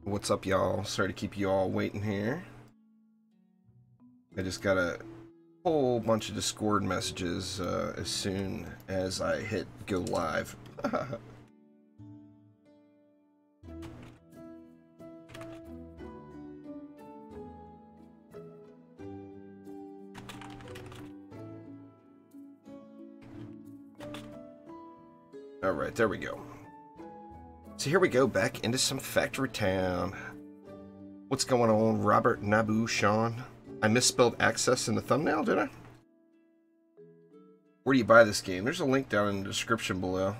What's up, y'all? Sorry to keep you all waiting here. I just got a whole bunch of Discord messages as soon as I hit go live. Alright, there we go. So here we go, back into some Factory Town. What's going on, Robert, Nabu, Sean? I misspelled access in the thumbnail, did I? Where do you buy this game? There's a link down in the description below.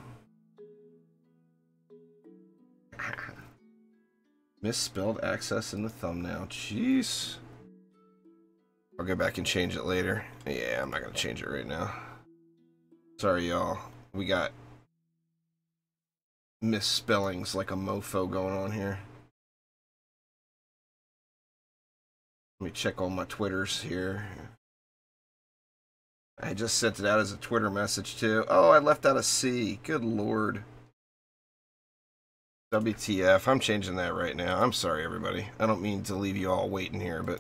Misspelled access in the thumbnail. Jeez. I'll go back and change it later. Yeah, I'm not going to change it right now. Sorry, y'all. We got misspellings like a mofo going on here. Let me check all my Twitters here. I just sent it out as a Twitter message too. Oh, I left out a C. Good lord. WTF. I'm changing that right now. I'm sorry, everybody. I don't mean to leave you all waiting here, but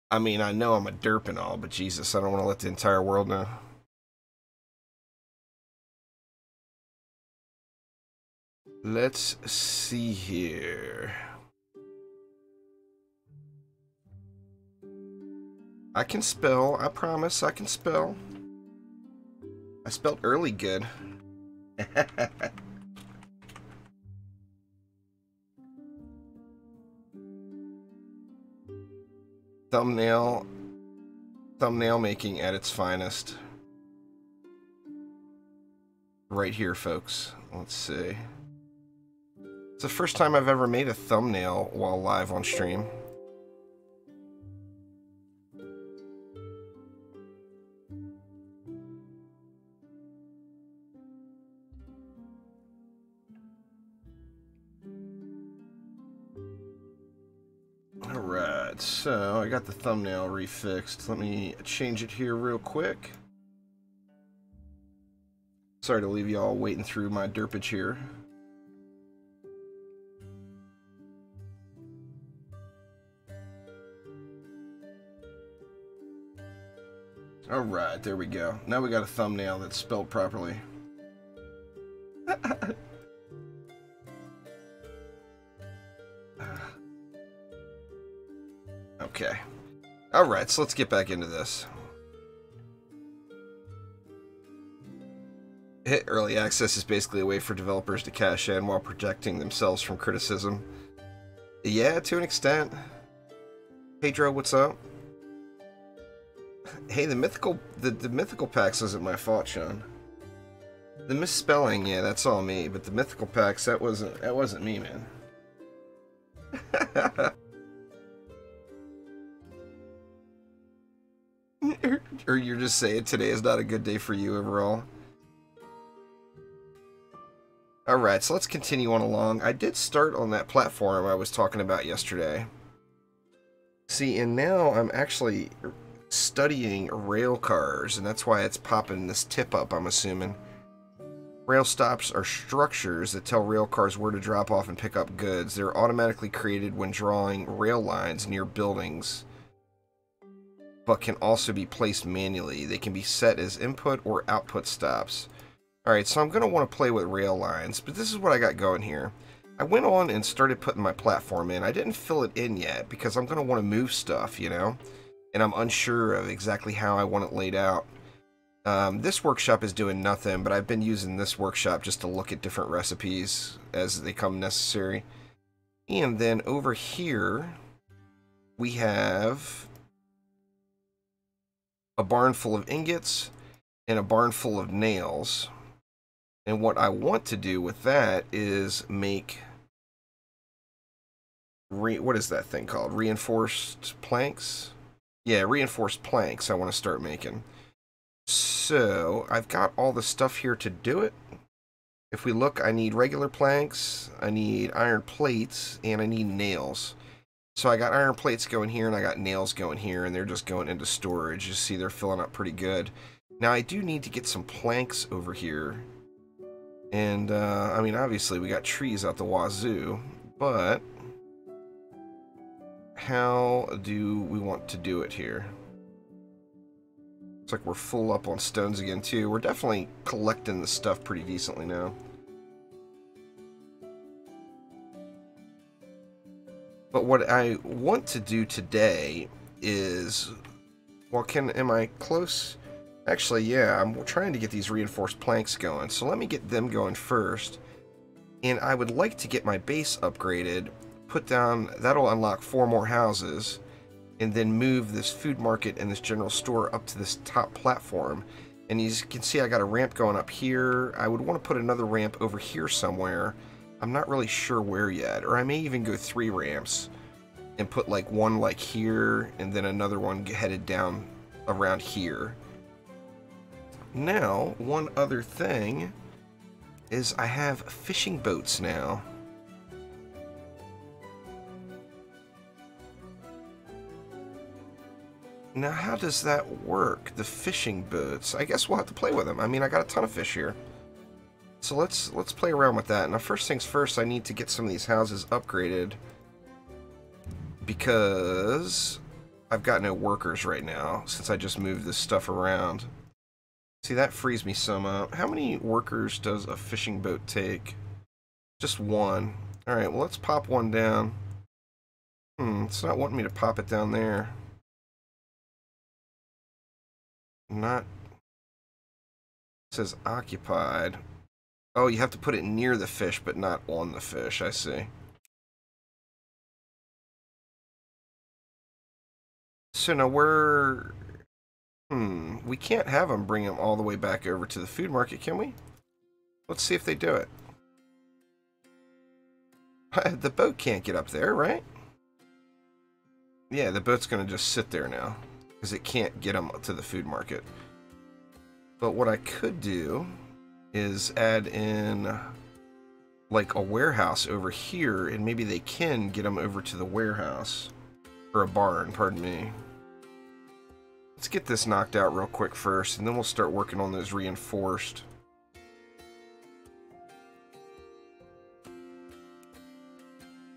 I mean, I know I'm a derp and all, but Jesus, I don't want to let the entire world know. Let's see here. I can spell. I promise I can spell. I spelled early good. Thumbnail making at its finest. Right here, folks. Let's see. It's the first time I've ever made a thumbnail while live on stream. Alright, so I got the thumbnail refixed. Let me change it here real quick. Sorry to leave you all waiting through my derpage here. Alright, there we go. Now we got a thumbnail that's spelled properly. Okay. Alright, so let's get back into this. Early access is basically a way for developers to cash in while protecting themselves from criticism. Yeah, to an extent. Pedro, what's up? Hey, the mythical packs isn't my fault, Sean. The misspelling, yeah, that's all me. But the mythical packs, that wasn't me, man. Or you're just saying today is not a good day for you overall. Alright, so let's continue on along. I did start on that platform I was talking about yesterday. See, and now I'm actually studying rail cars, and that's why it's popping this tip up, I'm assuming. Rail stops are structures that tell rail cars where to drop off and pick up goods. They're automatically created when drawing rail lines near buildings, but can also be placed manually. They can be set as input or output stops. Alright, so I'm going to want to play with rail lines, but this is what I got going here. I went on and started putting my platform in. I didn't fill it in yet because I'm going to want to move stuff, you know? And I'm unsure of exactly how I want it laid out. This workshop is doing nothing, but I've been using this workshop just to look at different recipes as they come necessary. And then over here, we have a barn full of ingots and a barn full of nails. And what I want to do with that is make... what is that thing called? Reinforced planks? Yeah, reinforced planks I want to start making. So, I've got all the stuff here to do it. If we look, I need regular planks, I need iron plates, and I need nails. So I got iron plates going here, and I got nails going here, and they're just going into storage. You see, they're filling up pretty good. Now, I do need to get some planks over here. And, I mean, obviously, we got trees out the wazoo, but how do we want to do it here? Looks like we're full up on stones again, too. We're definitely collecting the stuff pretty decently now. But what I want to do today is... Well, am I close? Actually, yeah, I'm trying to get these reinforced planks going. So let me get them going first. And I would like to get my base upgraded, put down... That'll unlock 4 more houses. And then move this food market and this general store up to this top platform. And you can see I got a ramp going up here. I would want to put another ramp over here somewhere. I'm not really sure where yet. Or I may even go 3 ramps and put like one like here and then another one headed down around here. Now, one other thing is I have fishing boats now. Now, how does that work? The fishing boats. I guess we'll have to play with them. I mean, I got a ton of fish here. So let's play around with that. Now, first things first, I need to get some of these houses upgraded because I've got no workers right now since I just moved this stuff around. See, that frees me some up. How many workers does a fishing boat take? Just 1. All right, well, let's pop one down. It's not wanting me to pop it down there. Not... It says occupied. Oh, you have to put it near the fish, but not on the fish. I see. So now we're... we can't have them bring them all the way back over to the food market, can we? Let's see if they do it. The boat can't get up there, right? Yeah, the boat's going to just sit there now because it can't get them to the food market. But what I could do is add in like a warehouse over here, and maybe they can get them over to the warehouse. Or a barn, pardon me. Let's get this knocked out real quick first, and then we'll start working on those reinforced.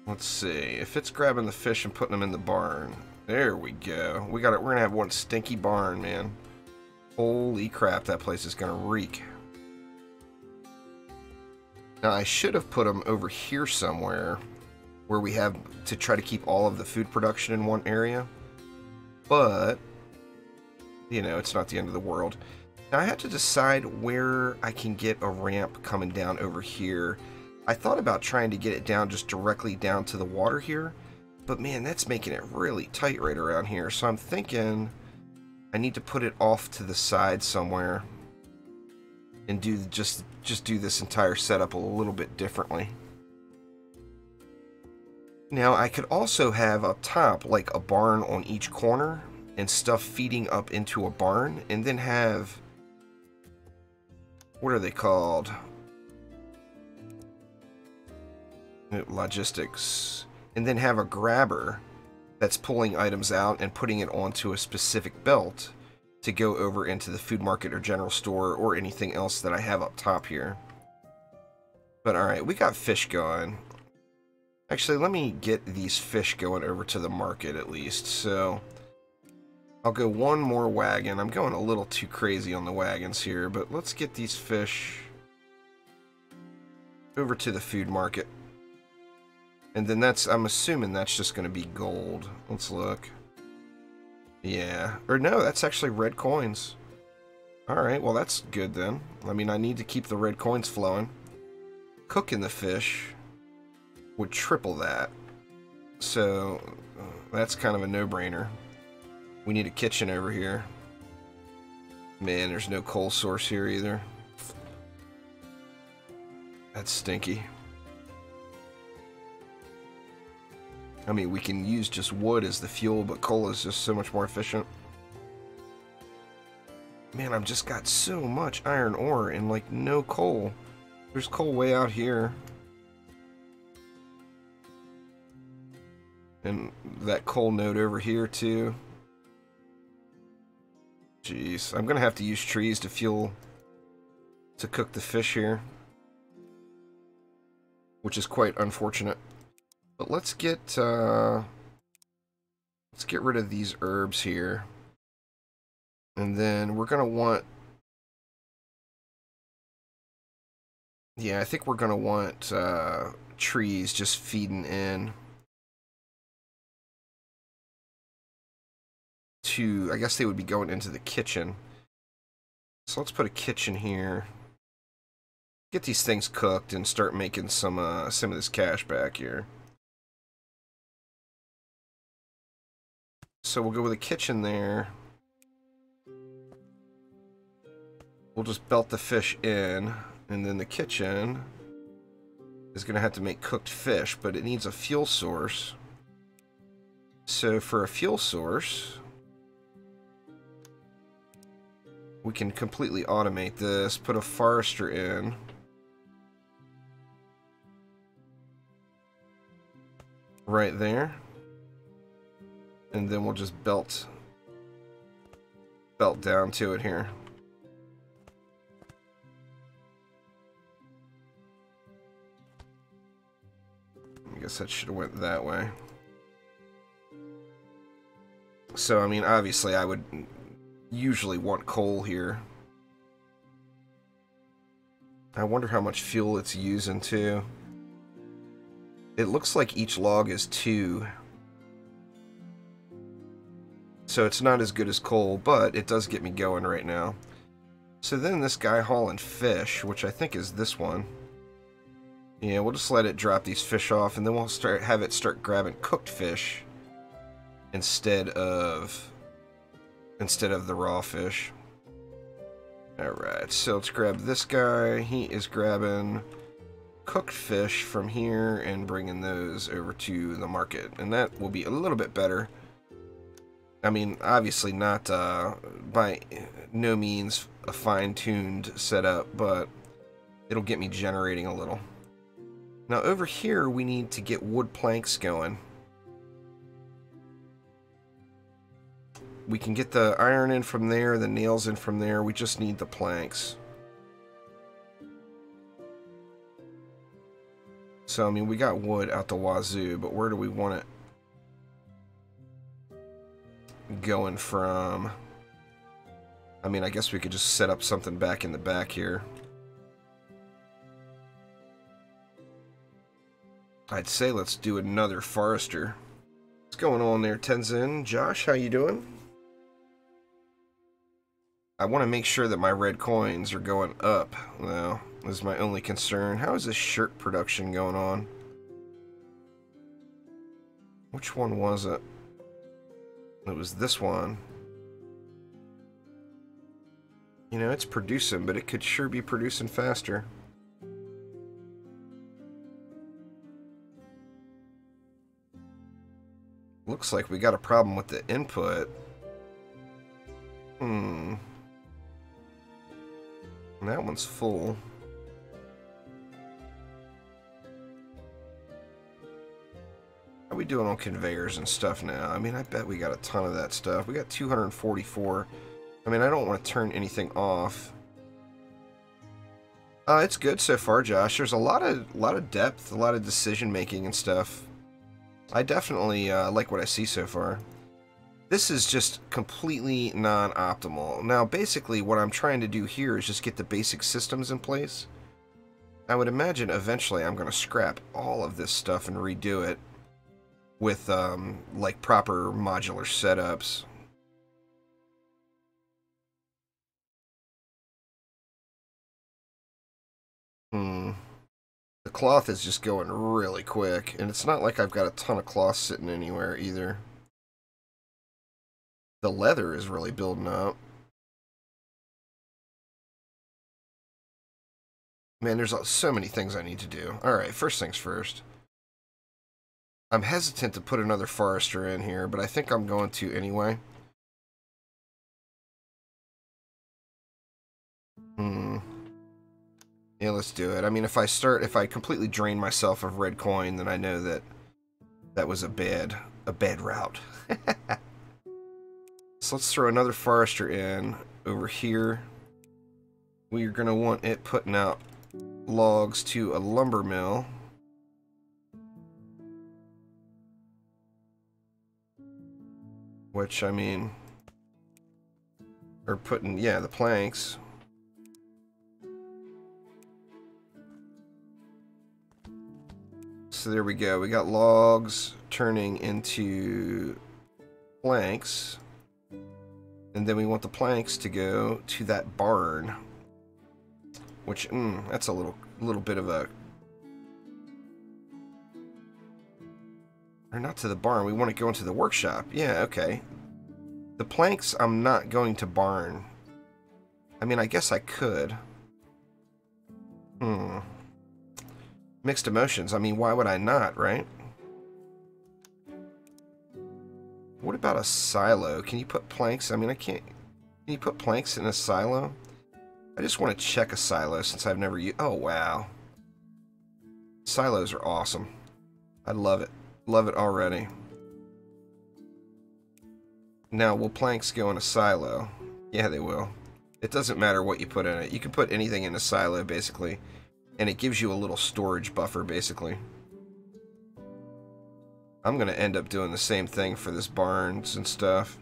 Let's see. If it's grabbing the fish and putting them in the barn. There we go. We got it. We're going to have one stinky barn, man. Holy crap, that place is going to reek. Now, I should have put them over here somewhere where we have to try to keep all of the food production in one area. But, you know, it's not the end of the world. Now, I have to decide where I can get a ramp coming down over here. I thought about trying to get it down just directly down to the water here. But, man, that's making it really tight right around here. So I'm thinking I need to put it off to the side somewhere. And do just do this entire setup a little bit differently. Now, I could also have up top, like, a barn on each corner and stuff feeding up into a barn, and then have... What are they called? Logistics. And then have a grabber that's pulling items out and putting it onto a specific belt to go over into the food market or general store or anything else that I have up top here. But alright, we got fish going. Actually, let me get these fish going over to the market at least. So, I'll go one more wagon. I'm going a little too crazy on the wagons here, but let's get these fish over to the food market. And then I'm assuming that's just going to be gold. Let's look. Yeah. Or no, that's actually red coins. Alright, well that's good then. I mean, I need to keep the red coins flowing. Cooking the fish would triple that. So, that's kind of a no-brainer. We need a kitchen over here. Man, there's no coal source here either. That's stinky. I mean, we can use just wood as the fuel, but coal is just so much more efficient. Man, I've just got so much iron ore and, like, no coal. There's coal way out here. And that coal node over here, too. Jeez, I'm gonna have to use trees to fuel... to cook the fish here. Which is quite unfortunate. But let's get Let's get rid of these herbs here. And then we're going to want... Yeah, I think we're going to want trees just feeding in to... I guess they would be going into the kitchen. So let's put a kitchen here. Get these things cooked and start making some of this cash back here. So we'll go with a kitchen there. We'll just belt the fish in, and then the kitchen is going to have to make cooked fish, but it needs a fuel source. So for a fuel source, we can completely automate this, put a forester in. Right there. And then we'll just belt down to it here. I guess that should have went that way. So, I mean, obviously I would usually want coal here. I wonder how much fuel it's using too. It looks like each log is 2. So it's not as good as coal, but it does get me going right now. So then this guy hauling fish, which I think is this one. Yeah, we'll just let it drop these fish off, and then we'll have it start grabbing cooked fish instead of the raw fish. Alright, so let's grab this guy. He is grabbing cooked fish from here and bringing those over to the market, and that will be a little bit better. I mean, obviously not by no means a fine-tuned setup, but it'll get me generating a little. Now over here we need to get wood planks going. We can get the iron in from there, the nails in from there, we just need the planks. So, I mean, we got wood out the wazoo, but where do we want it going from? I mean, I guess we could just set up something back in the back here. I'd say let's do another forester. What's going on there, Tenzin? Josh, how you doing? I want to make sure that my red coins are going up, though. Is my only concern. How is this shirt production going on? Which one was it? It was this one. You know, it's producing, but it could sure be producing faster. Looks like we got a problem with the input. And that one's full. How are we doing on conveyors and stuff now? I mean, I bet we got a ton of that stuff. We got 244. I mean, I don't want to turn anything off. It's good so far, Josh. There's a lot of depth, a lot of decision making and stuff. I definitely like what I see so far. This is just completely non-optimal. Now, basically, what I'm trying to do here is just get the basic systems in place. I would imagine eventually I'm going to scrap all of this stuff and redo it with, like, proper modular setups. The cloth is just going really quick, and it's not like I've got a ton of cloth sitting anywhere either. The leather is really building up. Man, there's so many things I need to do. Alright, first things first. I'm hesitant to put another forester in here, but I think I'm going to anyway. Yeah, let's do it. I mean, if I completely drain myself of red coin, then I know that that was a bad route. So let's throw another forester in over here. We're going to want it putting out logs to a lumber mill. Which, I mean... Or putting, yeah, the planks. So there we go. We got logs turning into planks. And then we want the planks to go to that barn. Which, that's a little bit of a... Or not to the barn. We want to go into the workshop. Yeah, okay. The planks, I'm not going to barn. I mean, I guess I could. Mixed emotions. I mean, why would I not, right? What about a silo? Can you put planks? I mean, I can't... Can you put planks in a silo? I just want to check a silo since I've never used... Oh, wow. Silos are awesome. I love it. Love it already. Now, will planks go in a silo? Yeah, they will. It doesn't matter what you put in it. You can put anything in a silo, basically. And it gives you a little storage buffer, basically. I'm going to end up doing the same thing for this barns and stuff.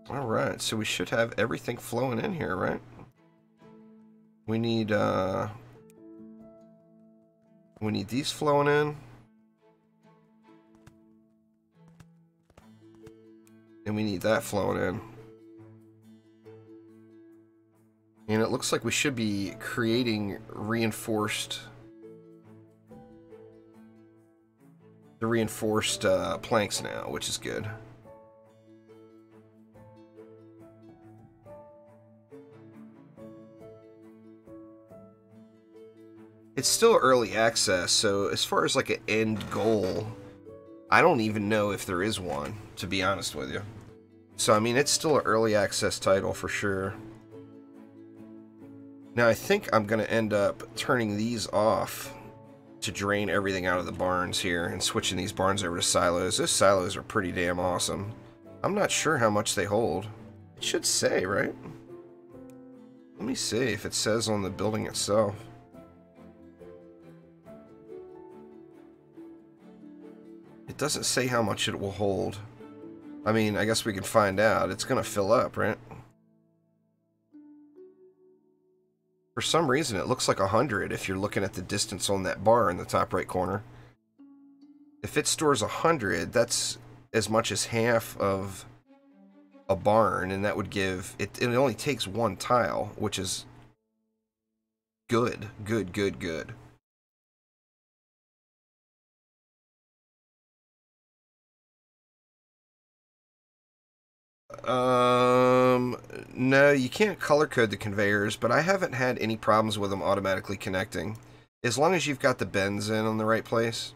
Alright, so we should have everything flowing in here, right? We need these flowing in. And we need that flowing in. And it looks like we should be creating reinforced planks now, which is good. It's still early access, so as far as like an end goal, I don't even know if there is one, to be honest with you. So, I mean, it's still an early access title for sure. Now, I think I'm going to end up turning these off to drain everything out of the barns here and switching these barns over to silos. Those silos are pretty damn awesome. I'm not sure how much they hold. It should say, right? Let me see if it says on the building itself. It doesn't say how much it will hold. I mean, I guess we can find out. It's going to fill up, right? For some reason, it looks like 100 if you're looking at the distance on that bar in the top right corner. If it stores 100, that's as much as half of a barn, and that would give... It only takes one tile, which is good. Good, good, good. No, you can't color code the conveyors, but I haven't had any problems with them automatically connecting. As long as you've got the bends in on the right place,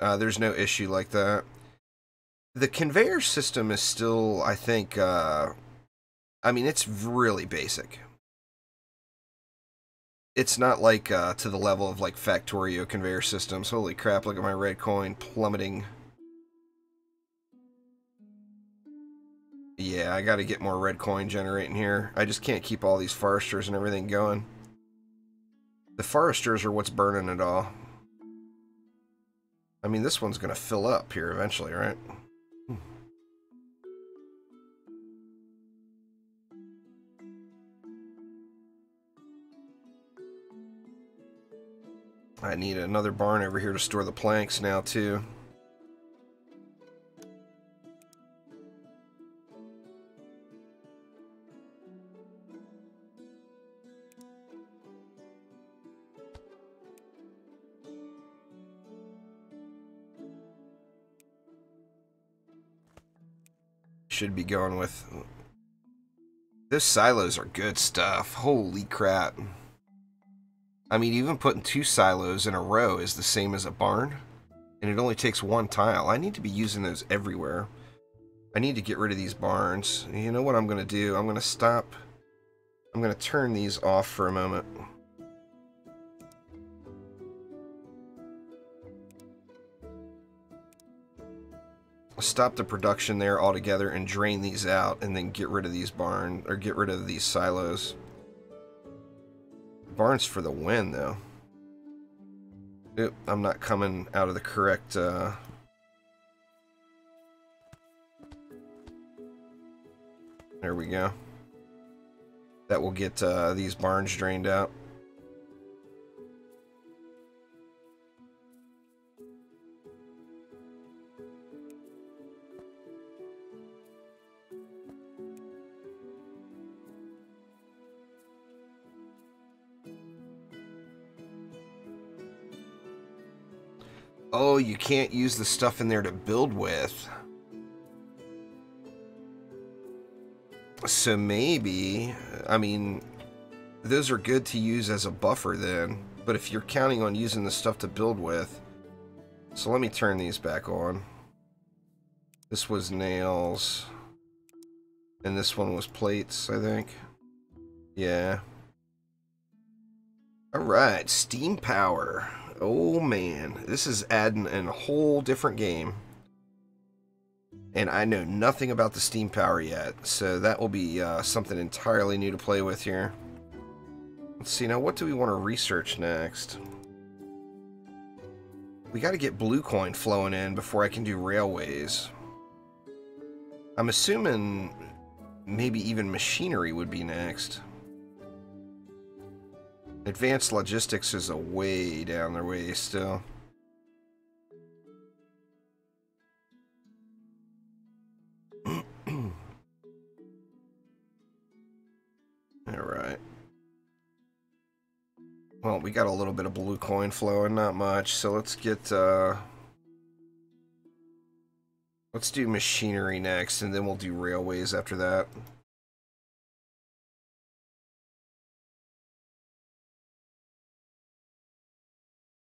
there's no issue like that. The conveyor system is still, I think, I mean, it's really basic. It's not like to the level of like Factorio conveyor systems. Holy crap, look at my red coin plummeting. Yeah, I gotta get more red coin generating here. I just can't keep all these foresters and everything going. The foresters are what's burning it all. I mean, this one's gonna fill up here eventually, right? I need another barn over here to store the planks now, too. Should be going with... Those silos are good stuff. Holy crap. I mean, even putting 2 silos in a row is the same as a barn. And it only takes 1 tile. I need to be using those everywhere. I need to get rid of these barns. You know what I'm going to do? I'm going to stop. I'm going to turn these off for a moment. Stop the production there altogether and drain these out, and then get rid of these get rid of these silos. Barns for the win, though. Oop, I'm not coming out of the correct... There we go. That will get these barns drained out. Oh, you can't use the stuff in there to build with. So maybe, I mean, those are good to use as a buffer then. But if you're counting on using the stuff to build with... So let me turn these back on. This was nails. And this one was plates, I think. Yeah. Alright, steam power. Oh man, this is adding in a whole different game. And I know nothing about the steam power yet, so that will be something entirely new to play with here. Let's see, now what do we want to research next? We got to get blue coin flowing in before I can do railways. I'm assuming maybe even machinery would be next. Advanced logistics is a way down their way still. Alright. Well, we got a little bit of blue coin flowing, not much, so let's get, let's do machinery next, and then we'll do railways after that.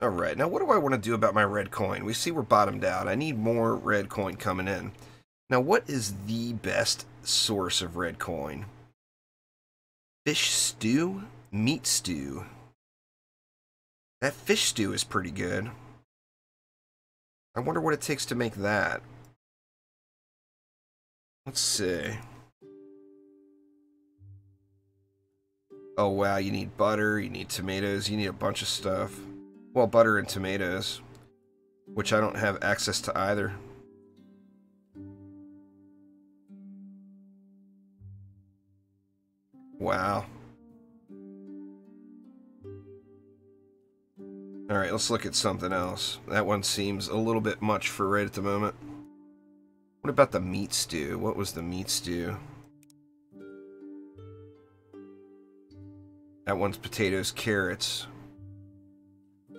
Alright, now what do I want to do about my red coin? We see we're bottomed out. I need more red coin coming in. Now, what is the best source of red coin? Fish stew? Meat stew. That fish stew is pretty good. I wonder what it takes to make that. Let's see. Oh wow, you need butter, you need tomatoes, you need a bunch of stuff. Well, butter and tomatoes, which I don't have access to either. Wow. Alright, let's look at something else. That one seems a little bit much for right at the moment. What about the meat stew? What was the meat stew? That one's potatoes, carrots.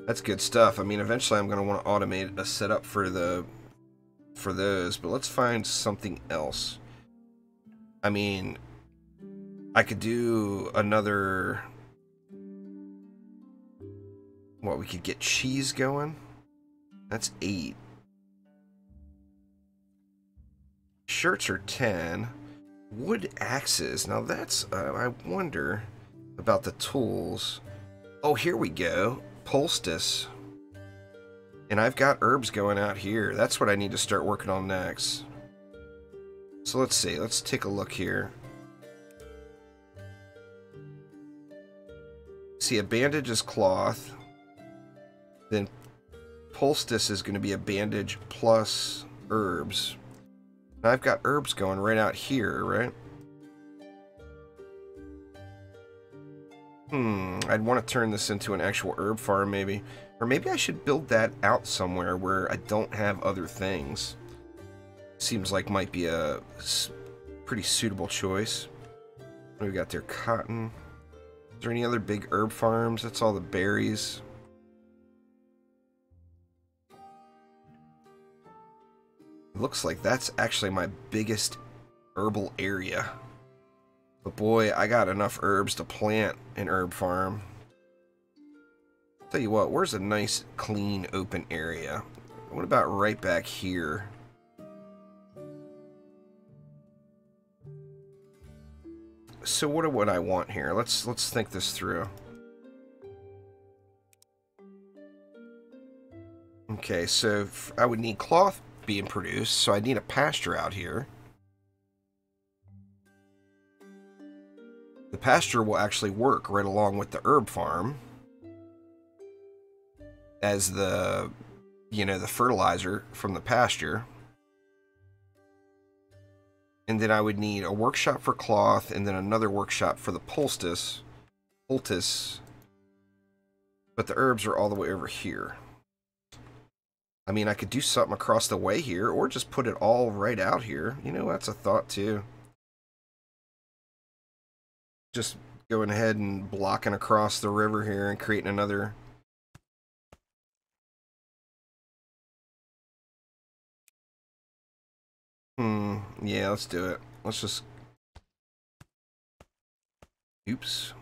That's good stuff. I mean, eventually I'm going to want to automate a setup for those, but let's find something else. I mean, I could do another... What, we could get cheese going? That's 8. Shirts are 10. Wood axes. Now that's... I wonder about the tools. Oh, here we go. Poultice. And I've got herbs going out here. That's what I need to start working on next. So let's see. Let's take a look here. See, a bandage is cloth. Then poultice is going to be a bandage plus herbs. And I've got herbs going right out here, right? I'd want to turn this into an actual herb farm, maybe. Or maybe I should build that out somewhere where I don't have other things. Seems like might be a pretty suitable choice. What do we got there? Cotton. Is there any other big herb farms? That's all the berries. Looks like that's actually my biggest herbal area. But boy, I got enough herbs to plant an herb farm. Tell you what, where's a nice, clean, open area? What about right back here? So what would I want here? Let's think this through. Okay, so I would need cloth being produced, so I need a pasture out here. The pasture will actually work right along with the herb farm as the, you know, the fertilizer from the pasture. And then I would need a workshop for cloth and then another workshop for the poultice. But the herbs are all the way over here. I mean, I could do something across the way here or just put it all right out here. You know, that's a thought too. Just going ahead and blocking across the river here and creating another. Yeah, let's do it. Let's just... Oops.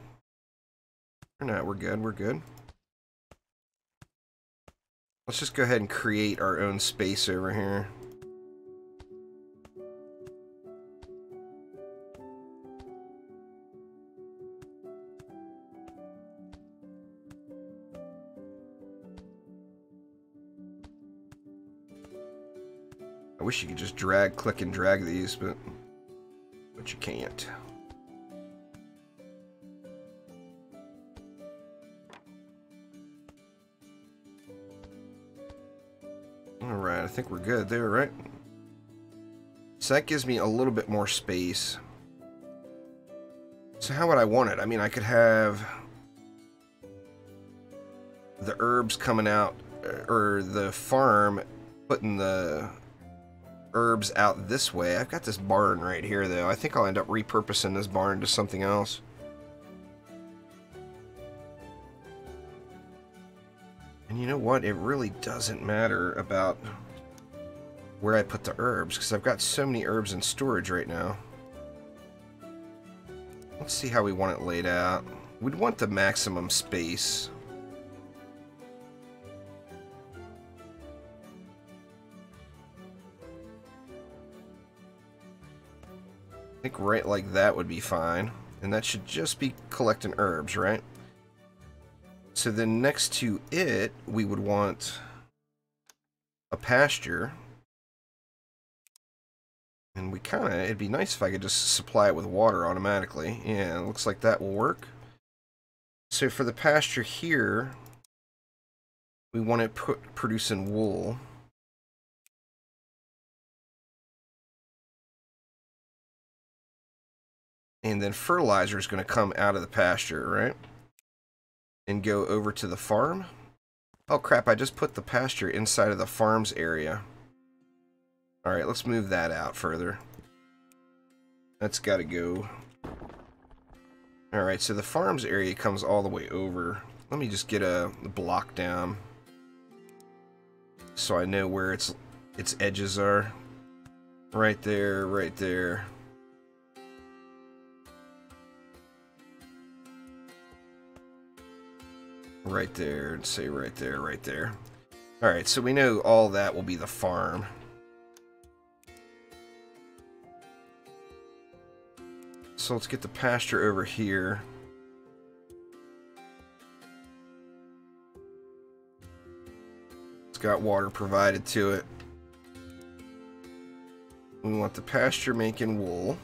No, we're good, we're good. Let's just go ahead and create our own space over here. I wish you could just click and drag these, but you can't. Alright, I think we're good there, right? So that gives me a little bit more space. So how would I want it? I mean, I could have the herbs coming out, or the farm putting the herbs out this way. I've got this barn right here, though. I think I'll end up repurposing this barn to something else. And you know what? It really doesn't matter about where I put the herbs, because I've got so many herbs in storage right now. Let's see how we want it laid out. We'd want the maximum space. I think right like that would be fine. And that should just be collecting herbs, right? So then next to it, we would want a pasture. And we kind of, it'd be nice if I could just supply it with water automatically. Yeah, it looks like that will work. So for the pasture here, we want it producing wool. And then fertilizer is going to come out of the pasture, right? And go over to the farm. Oh crap, I just put the pasture inside of the farm's area. Alright, let's move that out further. That's got to go. Alright, so the farm's area comes all the way over. Let me just get a block down so I know where its edges are. Right there, right there. Right there, and say right there, right there. Alright, so we know all that will be the farm. So let's get the pasture over here. It's got water provided to it. We want the pasture making wool.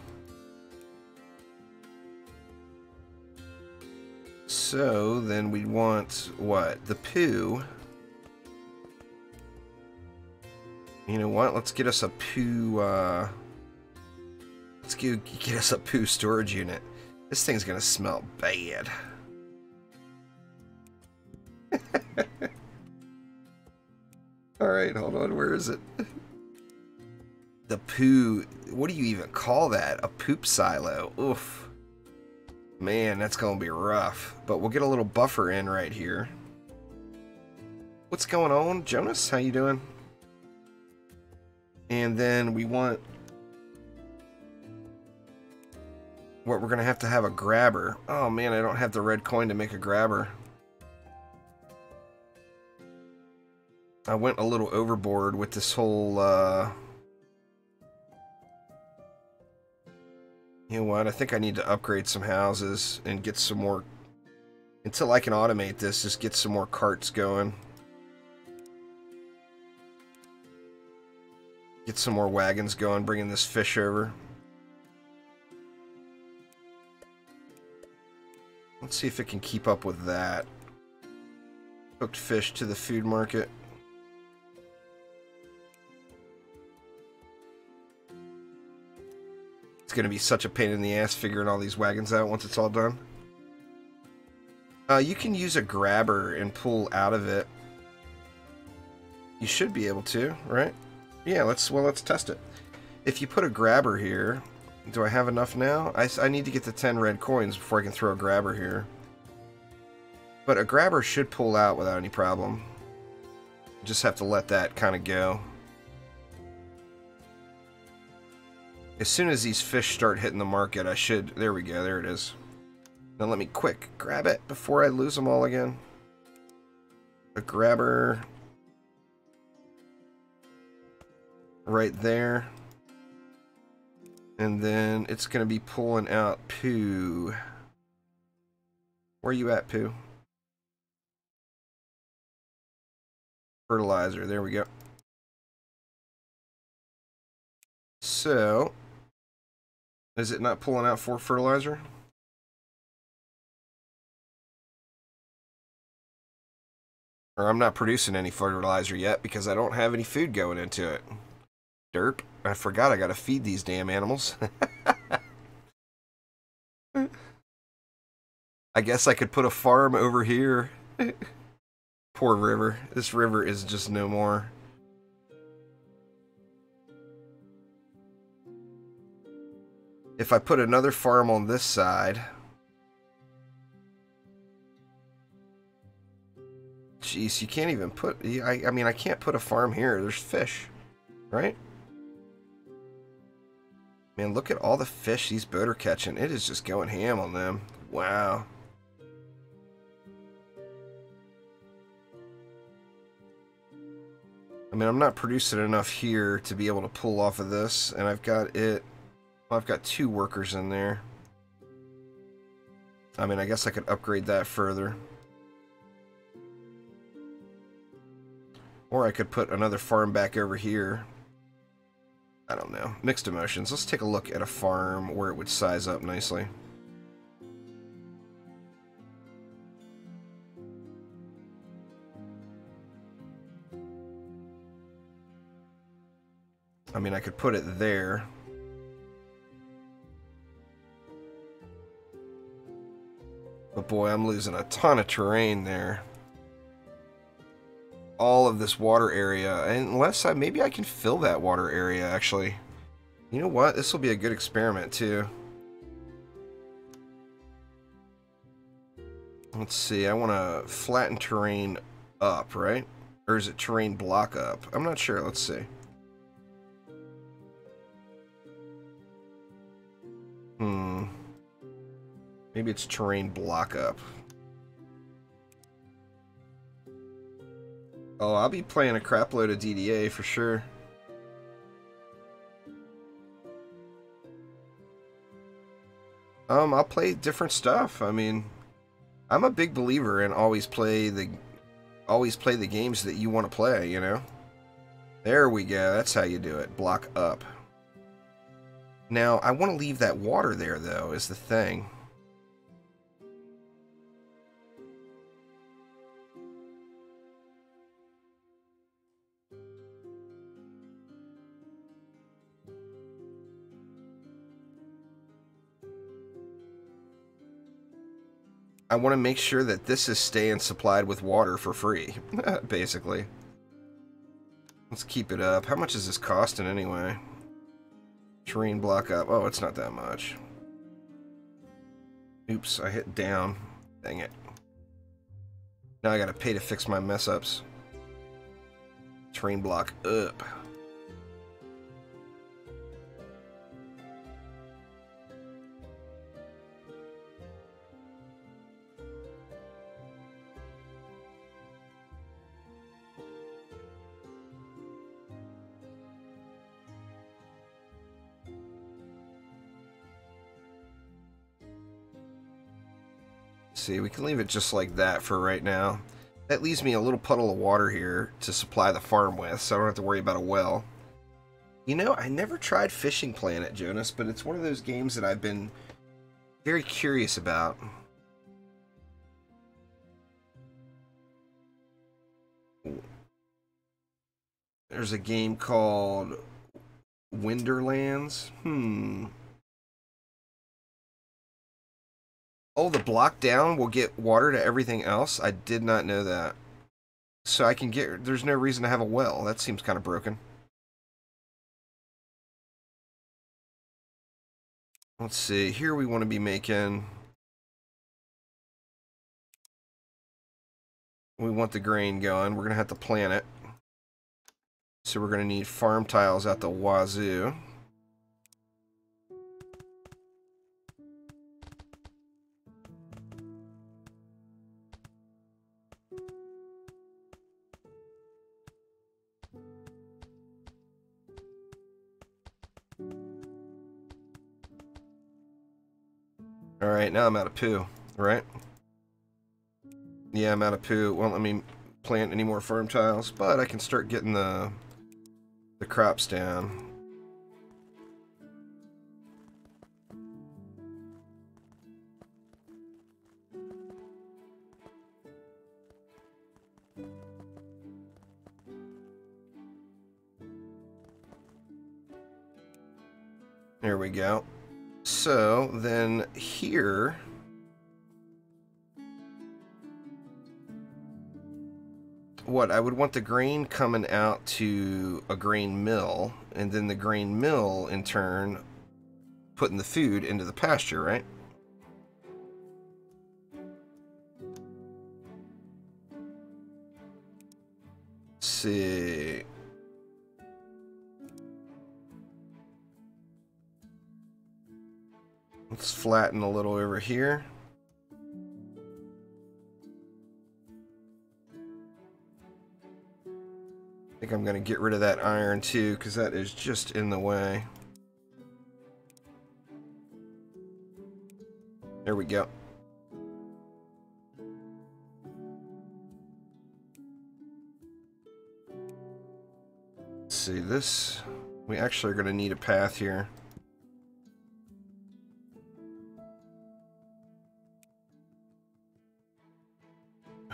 So then we want what? The poo. You know what? Let's get us a poo. Let's get us a poo storage unit. This thing's gonna smell bad. Alright, hold on, where is it? The poo, what do you even call that? A poop silo. Oof. Man, that's gonna be rough. But we'll get a little buffer in right here. What's going on, Jonas? How you doing? And then we want... What, we're gonna have to have a grabber. Oh man, I don't have the red coin to make a grabber. I went a little overboard with this whole, You know what, I think I need to upgrade some houses and get some more... Until I can automate this, just get some more carts going. Get some more wagons going, bringing this fish over. Let's see if it can keep up with that. Cooked fish to the food market. It's going to be such a pain in the ass figuring all these wagons out once it's all done. You can use a grabber and pull out of it. You should be able to, right? Yeah, let's test it. If you put a grabber here, do I have enough now? I need to get the 10 red coins before I can throw a grabber here. But a grabber should pull out without any problem. Just have to let that kind of go. As soon as these fish start hitting the market, I should... There we go, there it is. Now let me quick grab it before I lose them all again. A grabber... right there. And then it's going to be pulling out poo. Where are you at, poo? Fertilizer, there we go. So, is it not pulling out for fertilizer? Or I'm not producing any fertilizer yet because I don't have any food going into it. Derp. I forgot I gotta feed these damn animals. I guess I could put a farm over here. Poor river. This river is just no more. If I put another farm on this side... Jeez, you can't even put... I mean, I can't put a farm here. There's fish. Right? Man, look at all the fish these boat are catching. It is just going ham on them. Wow. I mean, I'm not producing enough here to be able to pull off of this. And I've got it... Well, I've got 2 workers in there. I mean, I guess I could upgrade that further. Or I could put another farm back over here. I don't know. Mixed emotions. Let's take a look at a farm where it would size up nicely. I mean, I could put it there. But boy, I'm losing a ton of terrain there. All of this water area, unless maybe I can fill that water area, actually. You know what? This will be a good experiment, too. Let's see. I want to flatten terrain up, right? Or is it terrain block up? I'm not sure. Let's see. Maybe it's terrain block up. Oh, I'll be playing a crap load of DDA for sure. I'll play different stuff. I mean, I'm a big believer in always play the games that you want to play, you know? There we go. That's how you do it. Block up. Now, I want to leave that water there, though, is the thing. I want to make sure that this is staying supplied with water for free, basically. Let's keep it up. How much is this costing anyway? Terrain block up. Oh, it's not that much. Oops, I hit down. Dang it. Now I gotta pay to fix my mess ups. Terrain block up. See, we can leave it just like that for right now. That leaves me a little puddle of water here to supply the farm with, so I don't have to worry about a well. You know, I never tried Fishing Planet, Jonas, but it's one of those games that I've been very curious about. There's a game called Winterlands. Oh, the block down will get water to everything else? I did not know that. So I can get... There's no reason to have a well. That seems kind of broken. Let's see. Here we want to be making... We want the grain going. We're going to have to plant it. So we're going to need farm tiles at the wazoo. Alright, now I'm out of poo, right? Yeah, I'm out of poo. Won't let me plant any more farm tiles, but I can start getting the crops down. There we go. So then here, what I would want the grain coming out to a grain mill, and then the grain mill in turn putting the food into the pasture, right? Let's see. Let's flatten a little over here. I think I'm going to get rid of that iron too, because that is just in the way. There we go. Let's see, this... We actually are going to need a path here.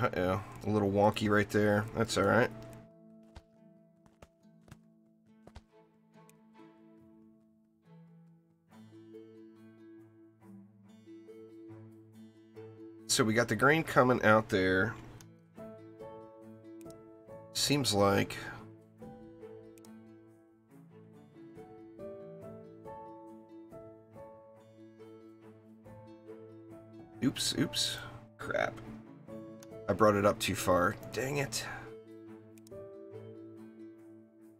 Uh-oh, a little wonky right there. That's alright. So we got the grain coming out there. Seems like... Oops. Crap. I brought it up too far. Dang it.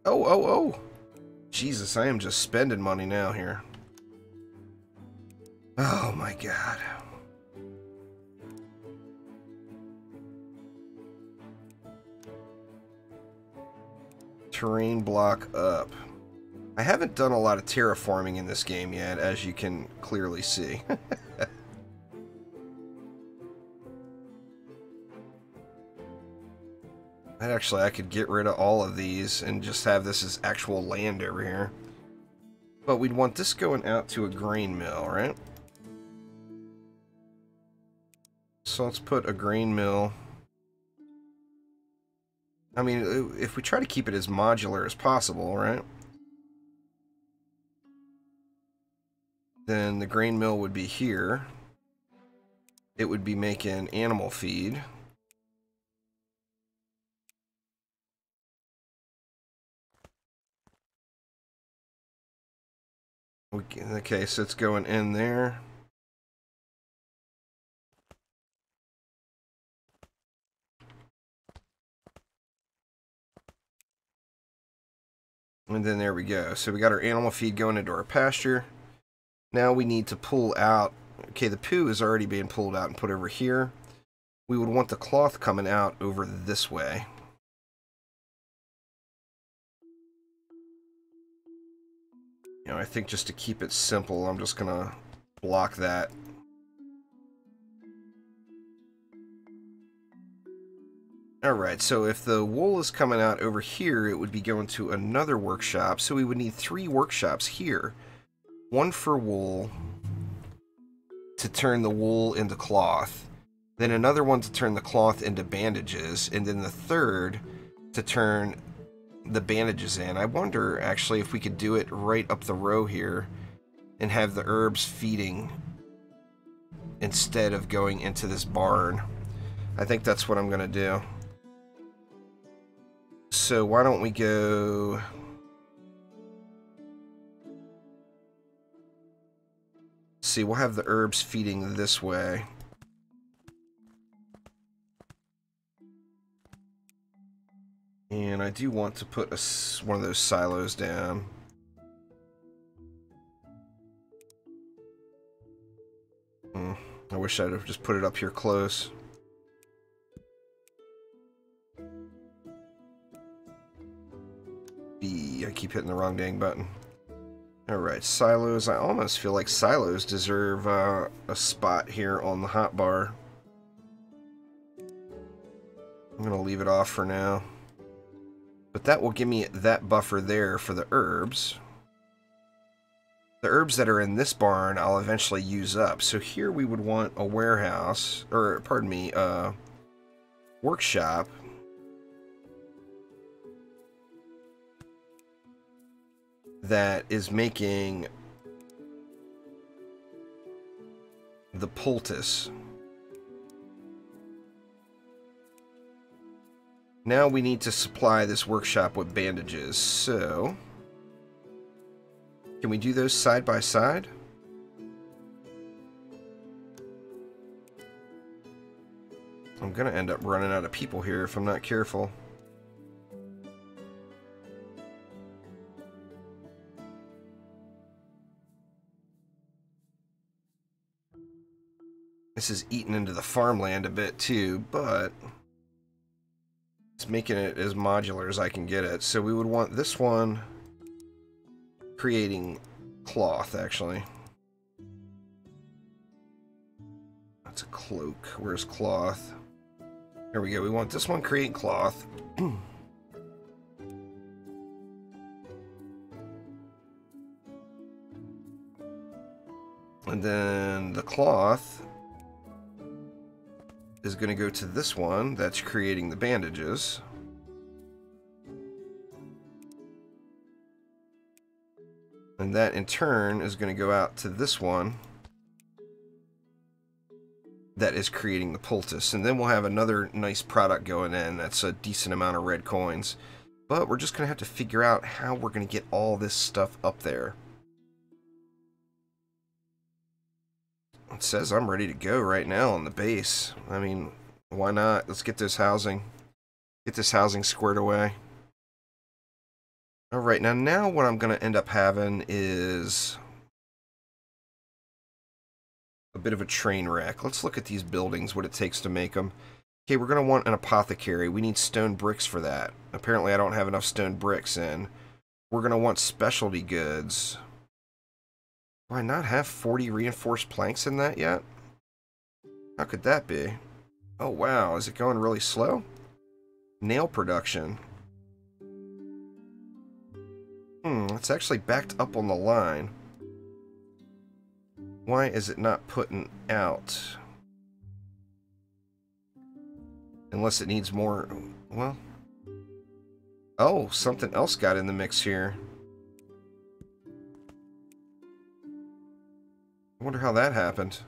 Oh. Jesus, I am just spending money now here. Oh my god. Terrain block up. I haven't done a lot of terraforming in this game yet, as you can clearly see. Actually, I could get rid of all of these and just have this as actual land over here. But we'd want this going out to a grain mill, right? So let's put a grain mill. I mean, if we try to keep it as modular as possible, right? Then the grain mill would be here. It would be making animal feed. Okay, so it's going in there. And then there we go. So we got our animal feed going into our pasture. Now we need to pull out... Okay, the poo is already being pulled out and put over here. We would want the cloth coming out over this way. You know, I think just to keep it simple, I'm just going to block that. Alright, so if the wool is coming out over here, it would be going to another workshop. So we would need 3 workshops here. One for wool, to turn the wool into cloth. Then another one to turn the cloth into bandages. And then the third to turn the bandages in. I wonder, actually, if we could do it right up the row here and have the herbs feeding instead of going into this barn. I think that's what I'm going to do. So why don't we go... See, we'll have the herbs feeding this way. And I do want to put one of those silos down. I wish I'd have just put it up here close. B. I keep hitting the wrong dang button. Alright, silos. I almost feel like silos deserve a spot here on the hotbar. I'm going to leave it off for now. But that will give me that buffer there for the herbs. The herbs that are in this barn, I'll eventually use up. So here we would want a warehouse, or pardon me, a workshop. That is making the poultice. Now we need to supply this workshop with bandages, so... Can we do those side by side? I'm gonna end up running out of people here if I'm not careful. This is eating into the farmland a bit too, but it's making it as modular as I can get it. So we would want this one creating cloth, actually. That's a cloak. Where's cloth? There we go. We want this one creating cloth. And then the cloth is going to go to this one that's creating the bandages. And that in turn is going to go out to this one that is creating the poultice. And then we'll have another nice product going in. That's a decent amount of red coins. But we're just going to have to figure out how we're going to get all this stuff up there. It says I'm ready to go right now on the base. I mean, why not? Let's get this housing squared away. Alright, now what I'm going to end up having is a bit of a train wreck. Let's look at these buildings, what it takes to make them. Okay, we're going to want an apothecary. We need stone bricks for that. Apparently I don't have enough stone bricks in. We're going to want specialty goods. Do I not have 40 reinforced planks in that yet? How could that be? Oh wow, is it going really slow? Nail production. It's actually backed up on the line. Why is it not putting out? Unless it needs more... Well... Oh, something else got in the mix here. I wonder how that happened.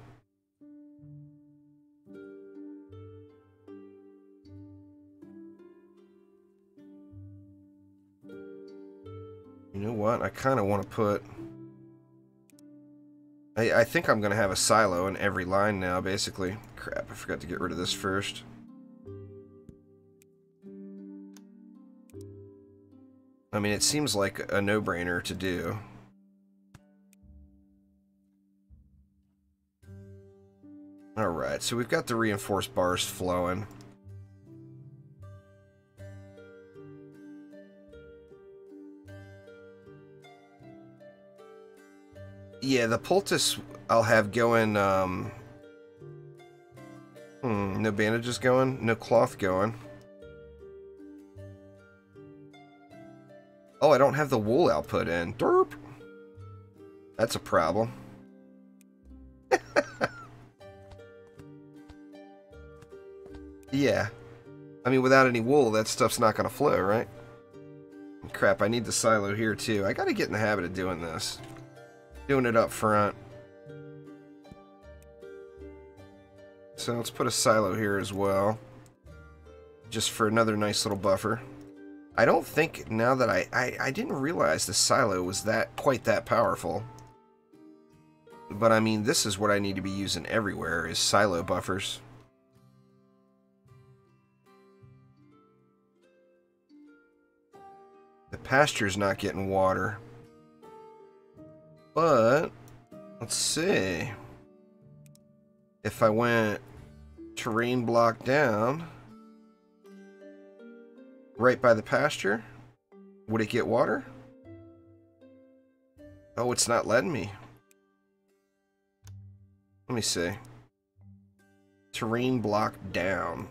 You know what? I kind of want to put... I think I'm going to have a silo in every line now, basically. Crap, I forgot to get rid of this first. I mean, it seems like a no-brainer to do. Alright, so we've got the reinforced bars flowing. Yeah, the poultice I'll have going, no bandages going, no cloth going. Oh, I don't have the wool output in. Derp! That's a problem. Yeah. I mean, without any wool, that stuff's not going to flow, right? Crap, I need the silo here too. I gotta get in the habit of doing this. Doing it up front. So let's put a silo here as well. Just for another nice little buffer. I don't think, now that I didn't realize the silo was quite that powerful. But I mean, this is what I need to be using everywhere, is silo buffers. The pasture's not getting water. But, let's see. If I went terrain block down, right by the pasture, would it get water? Oh, it's not letting me. Let me see. Terrain block down.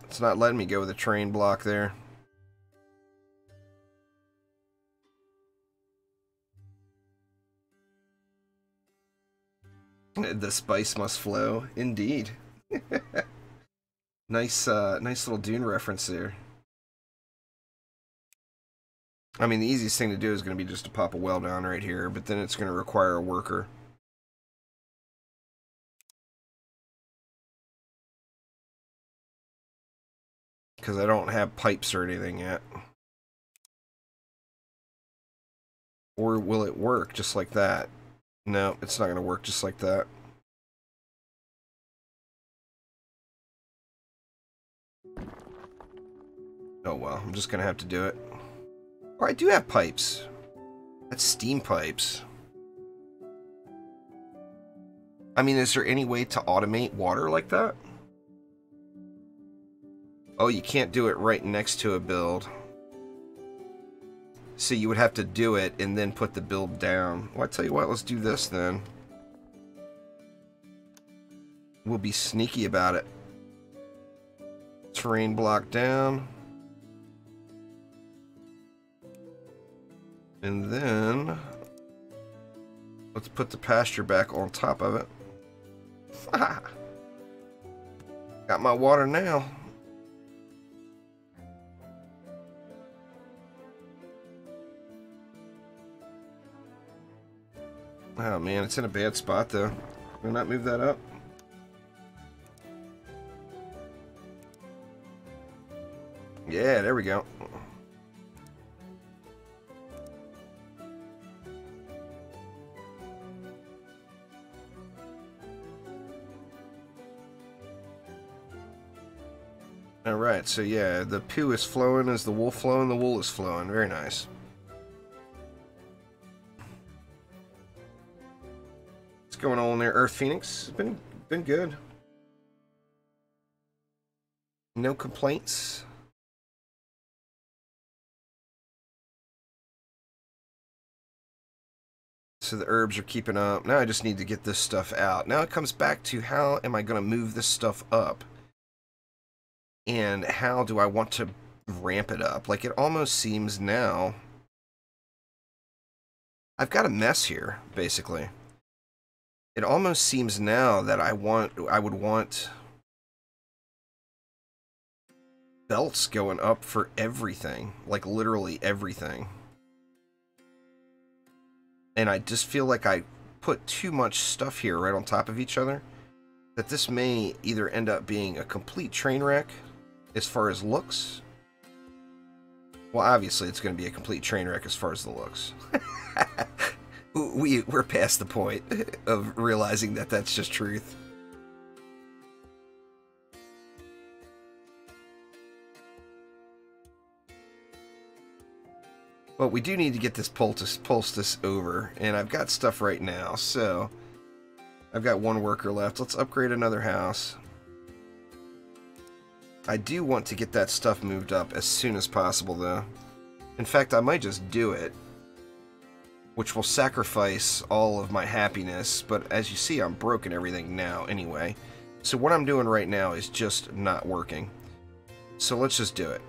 It's not letting me go with a terrain block there. The spice must flow, indeed. Nice little Dune reference there. I mean, the easiest thing to do is going to be just to pop a well down right here, but then it's going to require a worker. Because I don't have pipes or anything yet. Or will it work just like that? No, it's not going to work just like that. Oh well, I'm just going to have to do it. Oh, I do have pipes. That's steam pipes. I mean, is there any way to automate water like that? Oh, you can't do it right next to a build. So you would have to do it and then put the build down. Well, I tell you what, let's do this then. We'll be sneaky about it. Terrain block down. And then let's put the pasture back on top of it. Got my water now. Oh man, it's in a bad spot though. Will not move that up? Yeah, there we go. Alright, so yeah, the poo is flowing as the wool flowing, the wool is flowing. Very nice. What's going on there, Earth Phoenix? It's been good. No complaints. So the herbs are keeping up. Now I just need to get this stuff out. Now it comes back to how am I going to move this stuff up? And how do I want to ramp it up? Like, it almost seems now I've got a mess here, basically. It almost seems now that I would want belts going up for everything. Like, literally everything. And I just feel like I put too much stuff here right on top of each other. That this may either end up being a complete train wreck as far as looks. Well, obviously it's going to be a complete train wreck as far as the looks. We're past the point of realizing that that's just truth. But we do need to get this poultice over, and I've got stuff right now, so I've got one worker left. Let's upgrade another house. I do want to get that stuff moved up as soon as possible, though. In fact, I might just do it, which will sacrifice all of my happiness, but as you see, I'm broken everything now anyway. So what I'm doing right now is just not working. So let's just do it.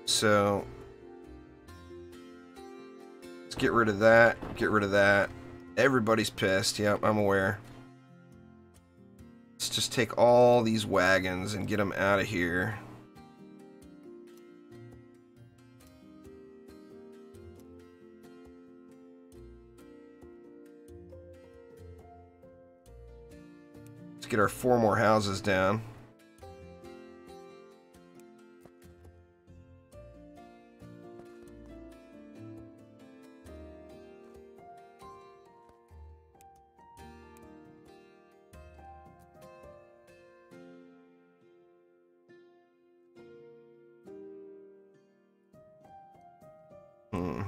So let's get rid of that, get rid of that. Everybody's pissed, yep, I'm aware. Let's just take all these wagons and get them out of here. Let's get our 4 more houses down.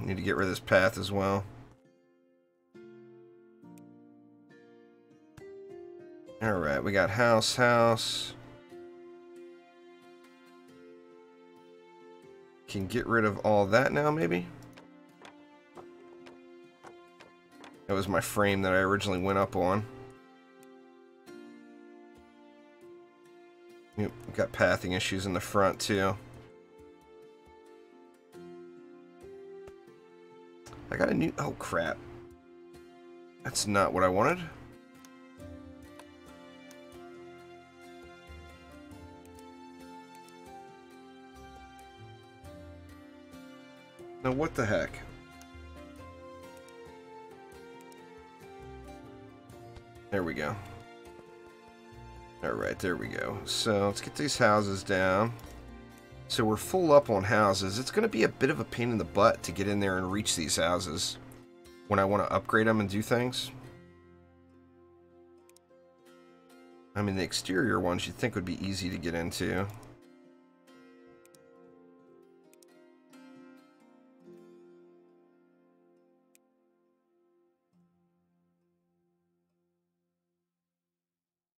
Need to get rid of this path as well. Alright, we got house. Can get rid of all that now, maybe? That was my frame that I originally went up on. Yep, we've got pathing issues in the front, too. I got a new... Oh, crap. That's not what I wanted. Now, what the heck? There we go. Alright, there we go. So, let's get these houses down. So we're full up on houses. It's going to be a bit of a pain in the butt to get in there and reach these houses when I want to upgrade them and do things. I mean, the exterior ones you'd think would be easy to get into.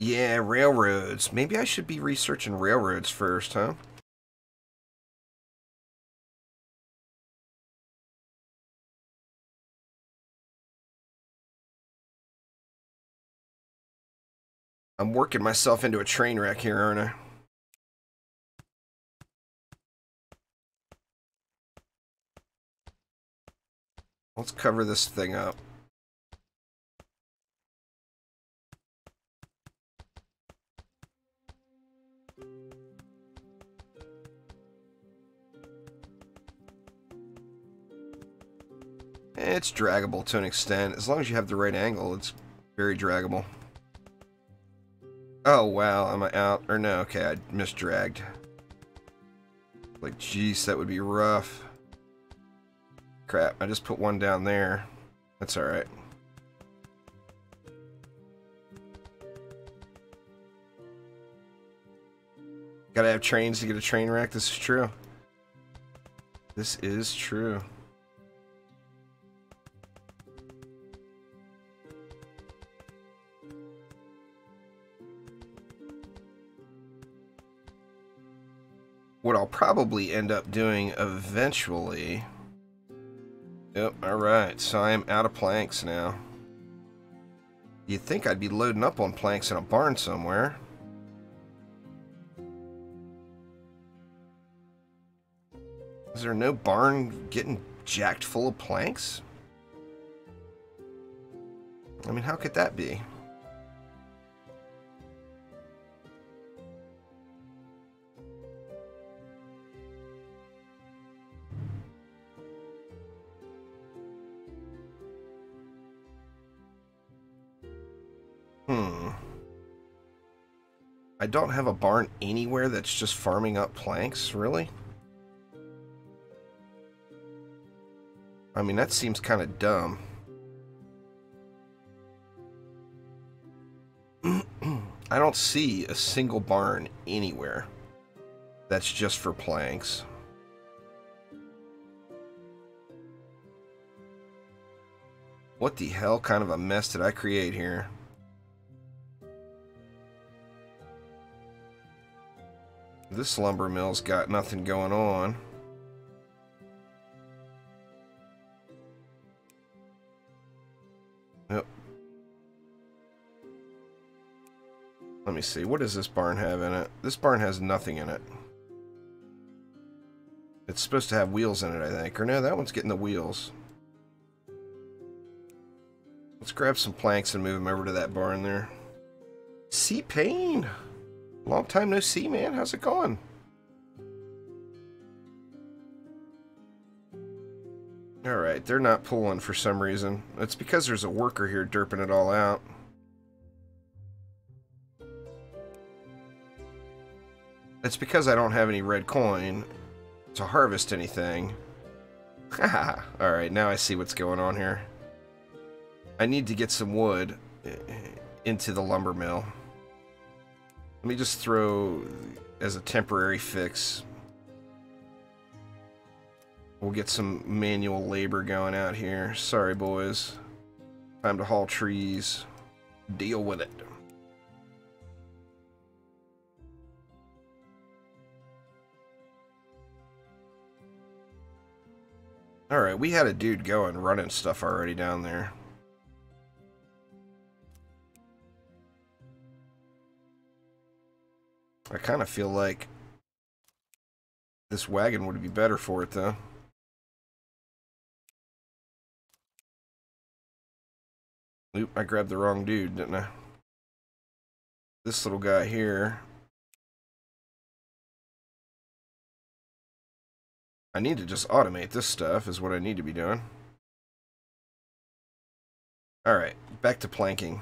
Yeah, railroads. Maybe I should be researching railroads first, huh? I'm working myself into a train wreck here, aren't I? Let's cover this thing up. It's draggable to an extent. As long as you have the right angle, it's very draggable. Oh, wow. Am I out? Or no, okay, I misdragged. Like, jeez, that would be rough. Crap, I just put one down there. That's alright. Gotta have trains to get a train wreck. This is true. This is true. What I'll probably end up doing eventually... Yep, alright, so I am out of planks now. You'd think I'd be loading up on planks in a barn somewhere. Is there no barn getting jacked full of planks? I mean, how could that be? I don't have a barn anywhere that's just farming up planks, really? I mean, that seems kind of dumb. I don't see a single barn anywhere that's just for planks. What the hell kind of a mess did I create here? This lumber mill's got nothing going on. Yep. Let me see. What does this barn have in it? This barn has nothing in it. It's supposed to have wheels in it, I think. Or no, that one's getting the wheels. Let's grab some planks and move them over to that barn there. Sea Pain. Long time no see, man. How's it going? Alright, they're not pulling for some reason. It's because there's a worker here derping it all out. It's because I don't have any red coin to harvest anything. Haha. Alright, now I see what's going on here. I need to get some wood into the lumber mill. Let me just throw as a temporary fix. We'll get some manual labor going out here. Sorry, boys. Time to haul trees. Deal with it. Alright, we had a dude going, running stuff already down there. I kind of feel like this wagon would be better for it, though. Oop, I grabbed the wrong dude, didn't I? This little guy here. I need to just automate this stuff, is what I need to be doing. Alright, back to planking.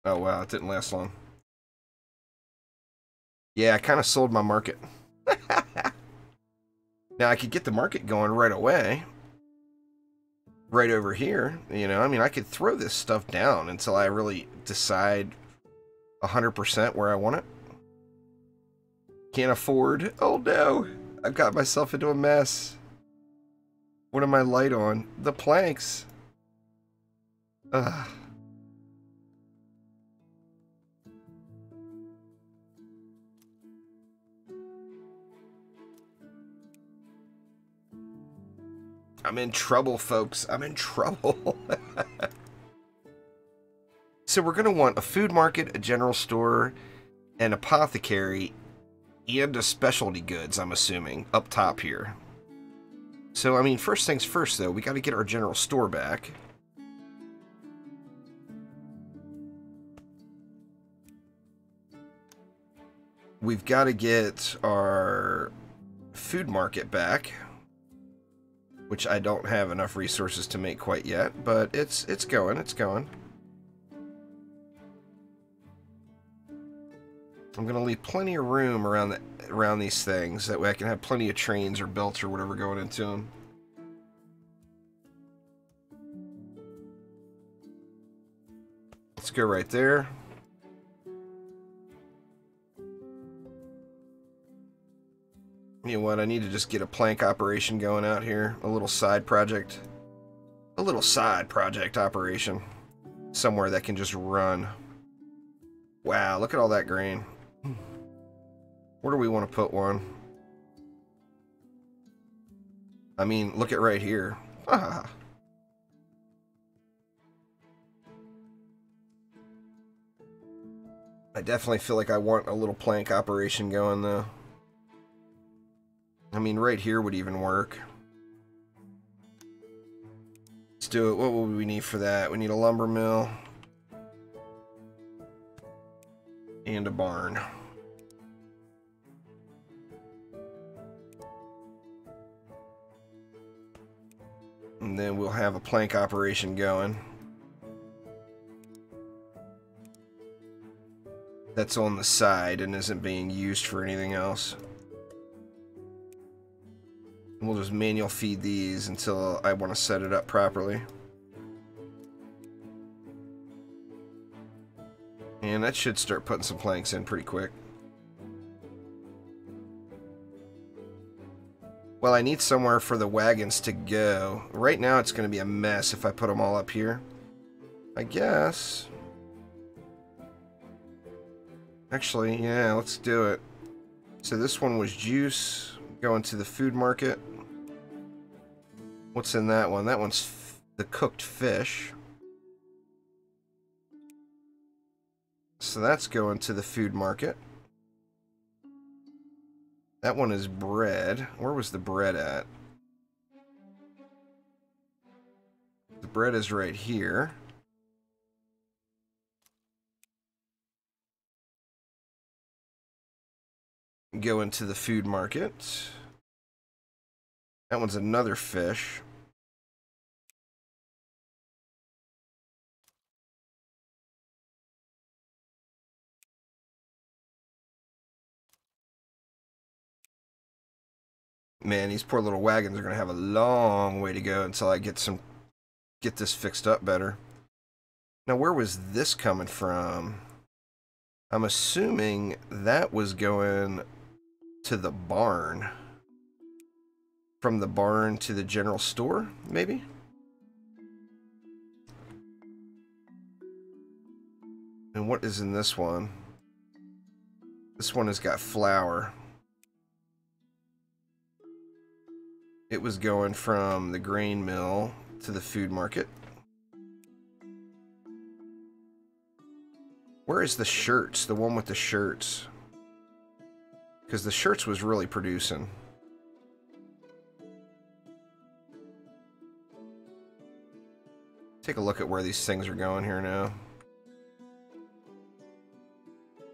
Oh wow, it didn't last long. Yeah, I kind of sold my market. Now I could get the market going right away. Right over here, you know, I mean, I could throw this stuff down until I really decide 100% where I want it. Can't afford. Oh no, I've got myself into a mess. What am I light on? The planks. Ugh. I'm in trouble, folks. I'm in trouble. So we're going to want a food market, a general store, an apothecary, and a specialty goods, I'm assuming, up top here. So, I mean, first things first, though, we got to get our general store back. We've got to get our food market back, which I don't have enough resources to make quite yet, but it's going, it's going. I'm going to leave plenty of room around these things, that way I can have plenty of trains or belts or whatever going into them. Let's go right there. You know what, I need to just get a plank operation going out here. A little side project. A little side project operation. Somewhere that can just run. Wow, look at all that grain. Where do we want to put one? I mean, look at right here. Ah. I definitely feel like I want a little plank operation going, though. I mean, right here would even work. Let's do it. What would we need for that? We need a lumber mill. And a barn. And then we'll have a plank operation going. That's on the side and isn't being used for anything else. And we'll just manual feed these until I want to set it up properly. And that should start putting some planks in pretty quick. Well, I need somewhere for the wagons to go. Right now it's going to be a mess if I put them all up here. I guess. Actually, yeah, let's do it. So this one was juice. Going to the food market. What's in that one? That one's the cooked fish. So that's going to the food market. That one is bread. Where was the bread at? The bread is right here. Go into the food market. That one's another fish. Man, these poor little wagons are going to have a long way to go until I get this fixed up better. Now, where was this coming from? I'm assuming that was going to the barn. From the barn to the general store, maybe? And what is in this one? This one has got flour. It was going from the grain mill to the food market. Where is the shirts? The one with the shirts. Because the shirts was really producing. Take a look at where these things are going here now.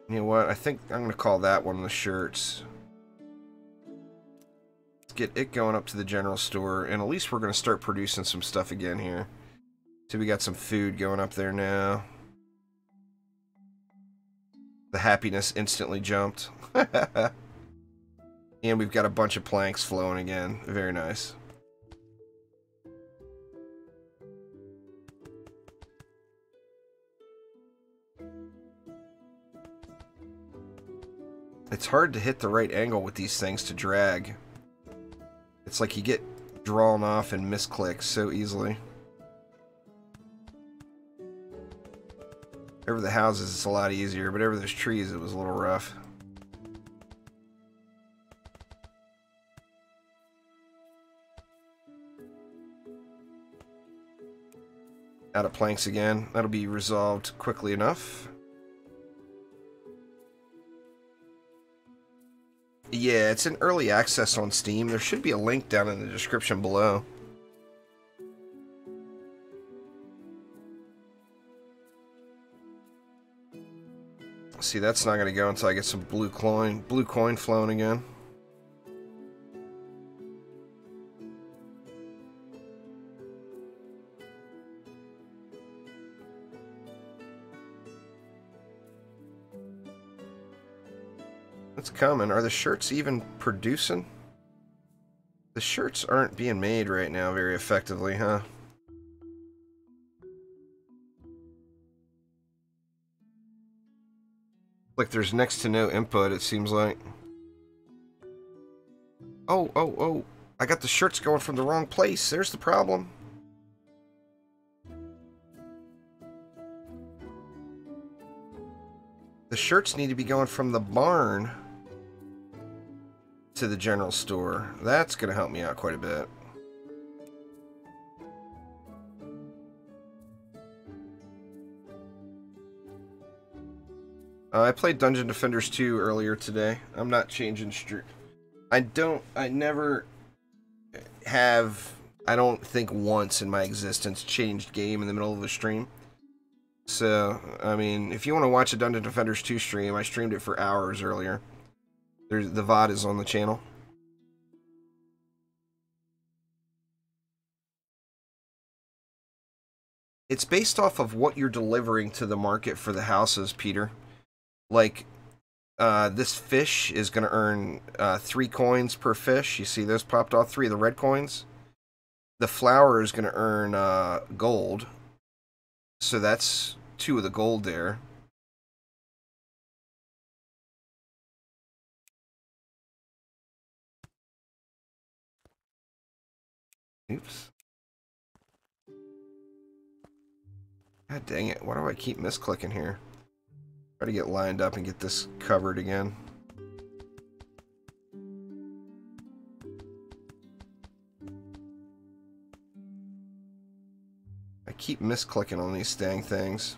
You know what? I think I'm going to call that one the shirts. Let's get it going up to the general store. And at least we're going to start producing some stuff again here. So we got some food going up there now. The happiness instantly jumped. And we've got a bunch of planks flowing again. Very nice. It's hard to hit the right angle with these things to drag. It's like you get drawn off and misclick so easily. Over the houses, it's a lot easier, but over those trees, it was a little rough. Out of planks again. That'll be resolved quickly enough. Yeah, it's in early access on Steam. There should be a link down in the description below. See, that's not going to go until I get some blue coin flowing again. It's coming. Are the shirts even producing? The shirts aren't being made right now very effectively, huh? Like there's next to no input, it seems like. Oh. I got the shirts going from the wrong place. There's the problem. The shirts need to be going from the barn to the general store. That's going to help me out quite a bit. I played Dungeon Defenders 2 earlier today. I'm not changing I never have, I don't think once in my existence, changed game in the middle of a stream. So, I mean, if you want to watch a Dungeon Defenders 2 stream, I streamed it for hours earlier. The VOD is on the channel. It's based off of what you're delivering to the market for the houses, Peter. Like, this fish is going to earn 3 coins per fish. You see those popped off? 3 of the red coins. The flour is going to earn gold. So that's 2 of the gold there. Oops. God dang it. Why do I keep misclicking here? Try to get lined up and get this covered again. I keep misclicking on these dang things.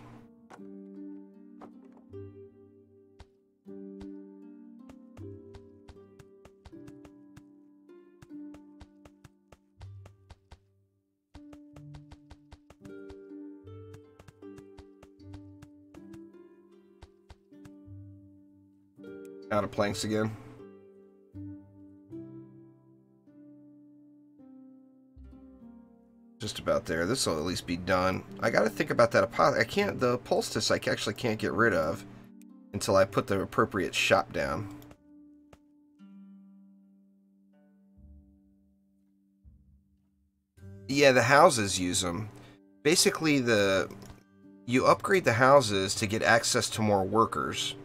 Out of planks again. Just about there. This will at least be done. I got to think about that I can't, the poultice I actually can't get rid of until I put the appropriate shop down. Yeah, the houses use them. Basically, you upgrade the houses to get access to more workers.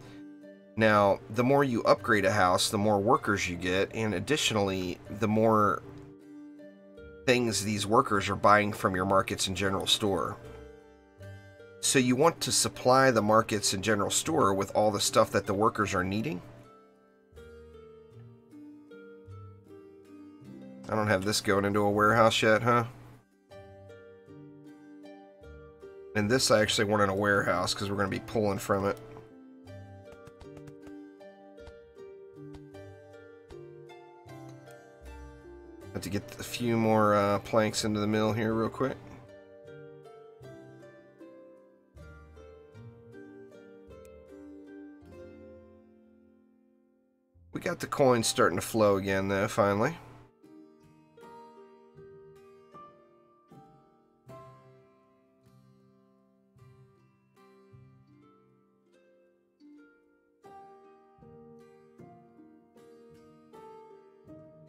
Now, the more you upgrade a house, the more workers you get, and additionally, the more things these workers are buying from your markets and general store. So you want to supply the markets and general store with all the stuff that the workers are needing. I don't have this going into a warehouse yet, huh? And this I actually want in a warehouse because we're going to be pulling from it. Have to get a few more planks into the mill here real quick. We got the coins starting to flow again though, finally.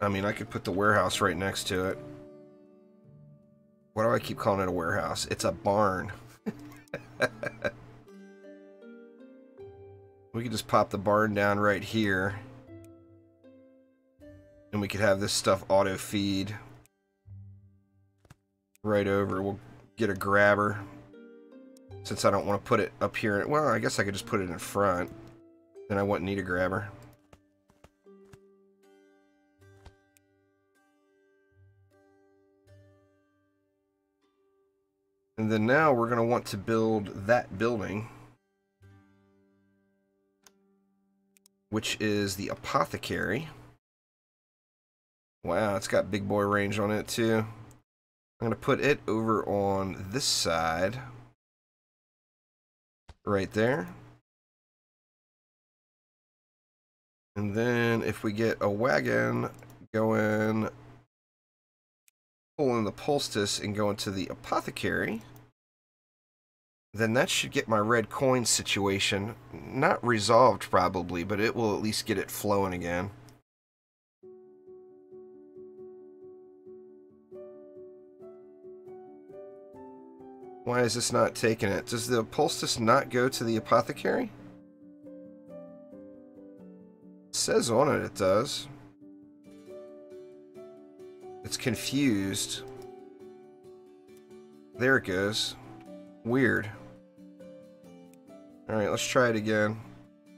I mean, I could put the warehouse right next to it. Why do I keep calling it a warehouse? It's a barn. We could just pop the barn down right here. And we could have this stuff auto feed right over. We'll get a grabber. Since I don't want to put it up here. Well, I guess I could just put it in front. Then I wouldn't need a grabber. And then now we're going to want to build that building, which is the apothecary. Wow, it's got big boy range on it too. I'm going to put it over on this side, right there. And then if we get a wagon going, pull in the poultice and go into the apothecary, then that should get my red coin situation not resolved probably, but it will at least get it flowing again. Why is this not taking it? Does the poultice not go to the apothecary? It says on it, it does. It's confused. There it goes. Weird. Alright, let's try it again.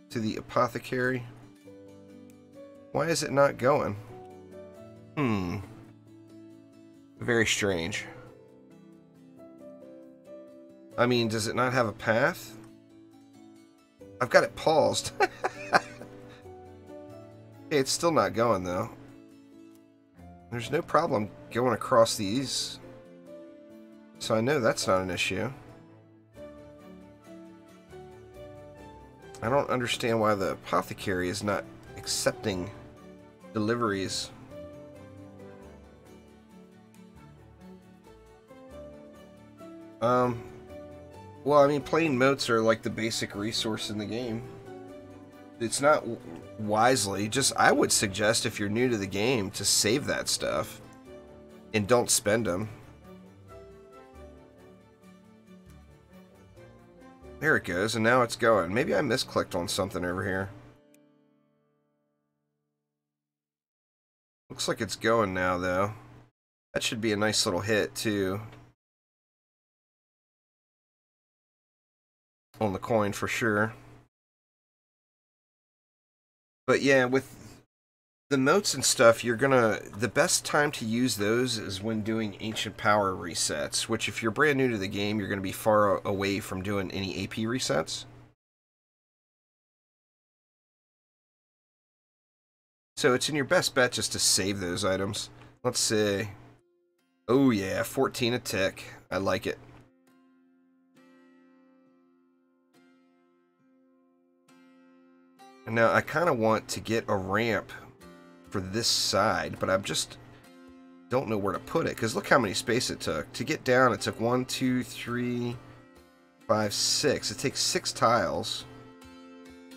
To the apothecary. Why is it not going? Very strange. I mean, does it not have a path? I've got it paused. Hey, it's still not going though. There's no problem going across these. So I know that's not an issue. I don't understand why the apothecary is not accepting deliveries. Well, I mean, plain motes are like the basic resource in the game. It's not wisely. Just, I would suggest if you're new to the game to save that stuff and don't spend them. There it goes, and now it's going. Maybe I misclicked on something over here. Looks like it's going now, though. That should be a nice little hit, too. On the coin, for sure. But yeah, with the motes and stuff, you're gonna... The best time to use those is when doing ancient power resets, which if you're brand new to the game, you're gonna be far away from doing any AP resets. So it's in your best bet just to save those items. Let's see. Oh yeah, 14 a tick. I like it. Now, I kind of want to get a ramp for this side, but I'm just don't know where to put it, because look how many space it took. To get down, it took 1, 2, 3, 5, 6. It takes 6 tiles.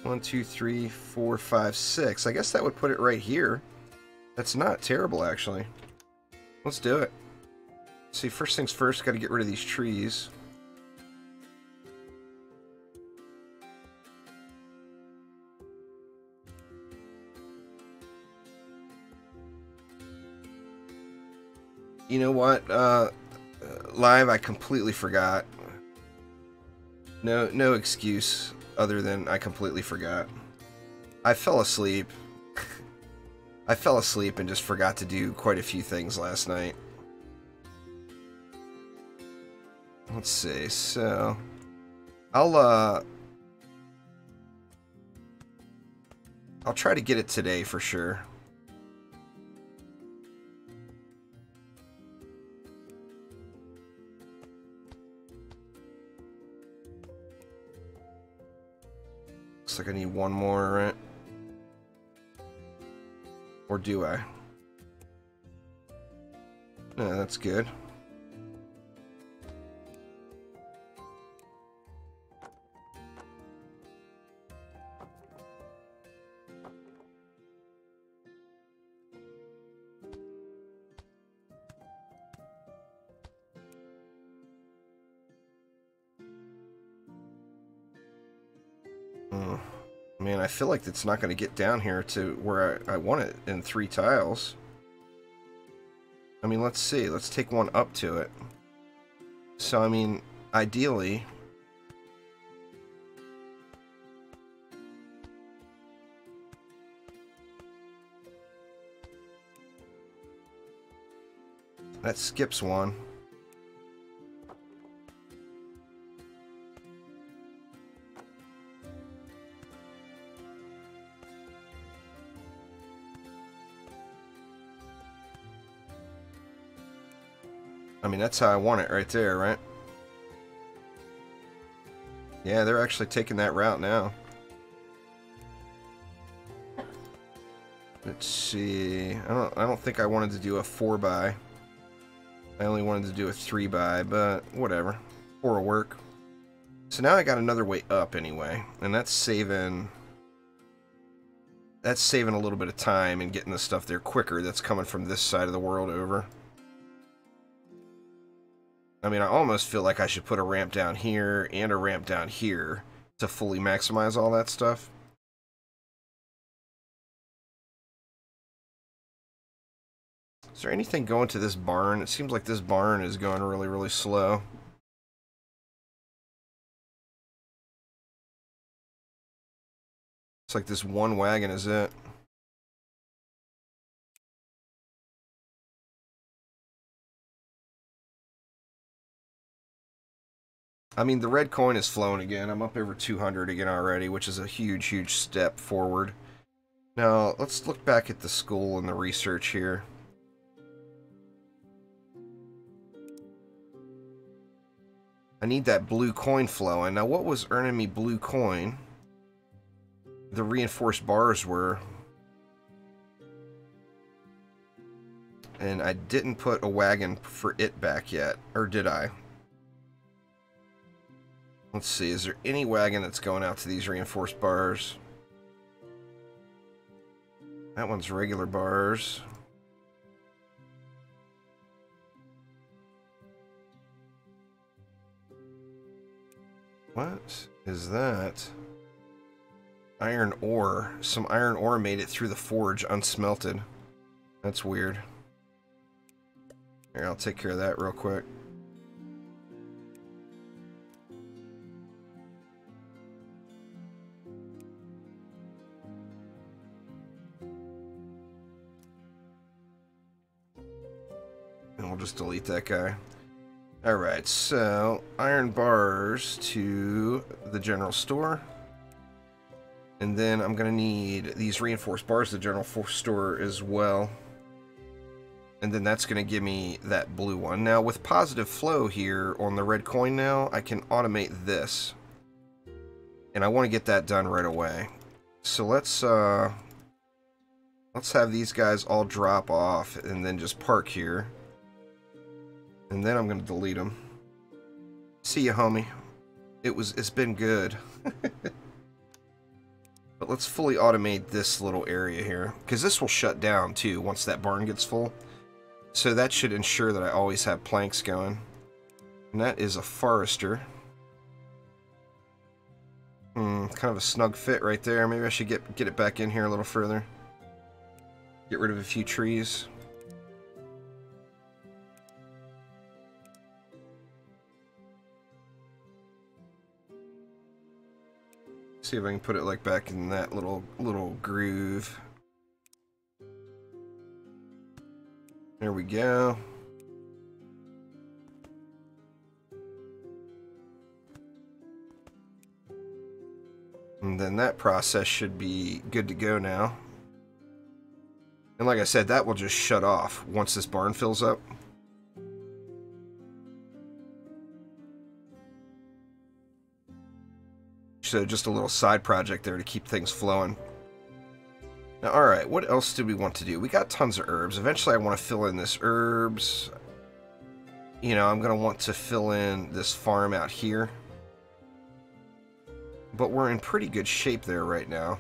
1, 2, 3, 4, 5, 6. I guess that would put it right here. That's not terrible, actually. Let's do it. See, first things first, got to get rid of these trees. You know what? Live, I completely forgot. No excuse other than I completely forgot. I fell asleep. I fell asleep and just forgot to do quite a few things last night. Let's see. So I'll try to get it today for sure. Looks like I need one more, right? Or do I? No, that's good. Man, I feel like it's not going to get down here to where I want it in 3 tiles. I mean, let's see. Let's take one up to it. So, I mean, ideally... that skips one. I mean, that's how I want it right there, right? Yeah, they're actually taking that route now. Let's see. I don't think I wanted to do a 4x. I only wanted to do a 3x, but whatever. 4 will work. So now I got another way up anyway, and that's saving a little bit of time and getting the stuff there quicker that's coming from this side of the world over. I mean, I almost feel like I should put a ramp down here and a ramp down here to fully maximize all that stuff. Is there anything going to this barn? It seems like this barn is going really, really slow. It's like this one wagon is it. I mean, the red coin is flowing again. I'm up over 200 again already, which is a huge, huge step forward. Now, let's look back at the school and the research here. I need that blue coin flowing. Now, what was earning me blue coin? The reinforced bars were. And I didn't put a wagon for it back yet. Or did I? Let's see, is there any wagon that's going out to these reinforced bars? That one's regular bars. What is that? Iron ore. Some iron ore made it through the forge unsmelted. That's weird. Here, I'll take care of that real quick. And we'll just delete that guy. Alright, so iron bars to the general store. And then I'm going to need these reinforced bars to the general store as well. And then that's going to give me that blue one. Now with positive flow here on the red coin now, I can automate this. And I want to get that done right away. So let's Let's have these guys all drop off and then just park here. And then I'm going to delete them. See ya, homie. It's been good. But let's fully automate this little area here, because this will shut down too once that barn gets full. So that should ensure that I always have planks going. And that is a forester. Kind of a snug fit right there. Maybe I should get it back in here a little further. Get rid of a few trees. See if I can put it like back in that little groove. There we go. And then that process should be good to go now. And like I said, that will just shut off once this barn fills up. So just a little side project there to keep things flowing. Now, alright, what else do we want to do? We got tons of herbs. Eventually I want to fill in this herbs. You know, I'm going to want to fill in this farm out here. But we're in pretty good shape there right now.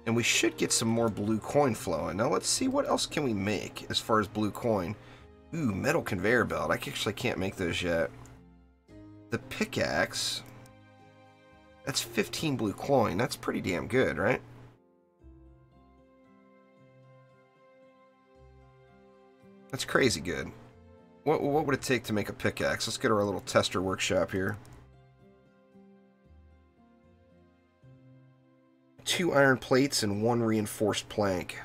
And we should get some more blue coin flowing. Now let's see, what else can we make as far as blue coin? Ooh, metal conveyor belt. I actually can't make those yet. The pickaxe... That's 15 blue coin. That's pretty damn good, right? That's crazy good. What would it take to make a pickaxe? Let's go to our little tester workshop here. 2 iron plates and 1 reinforced plank.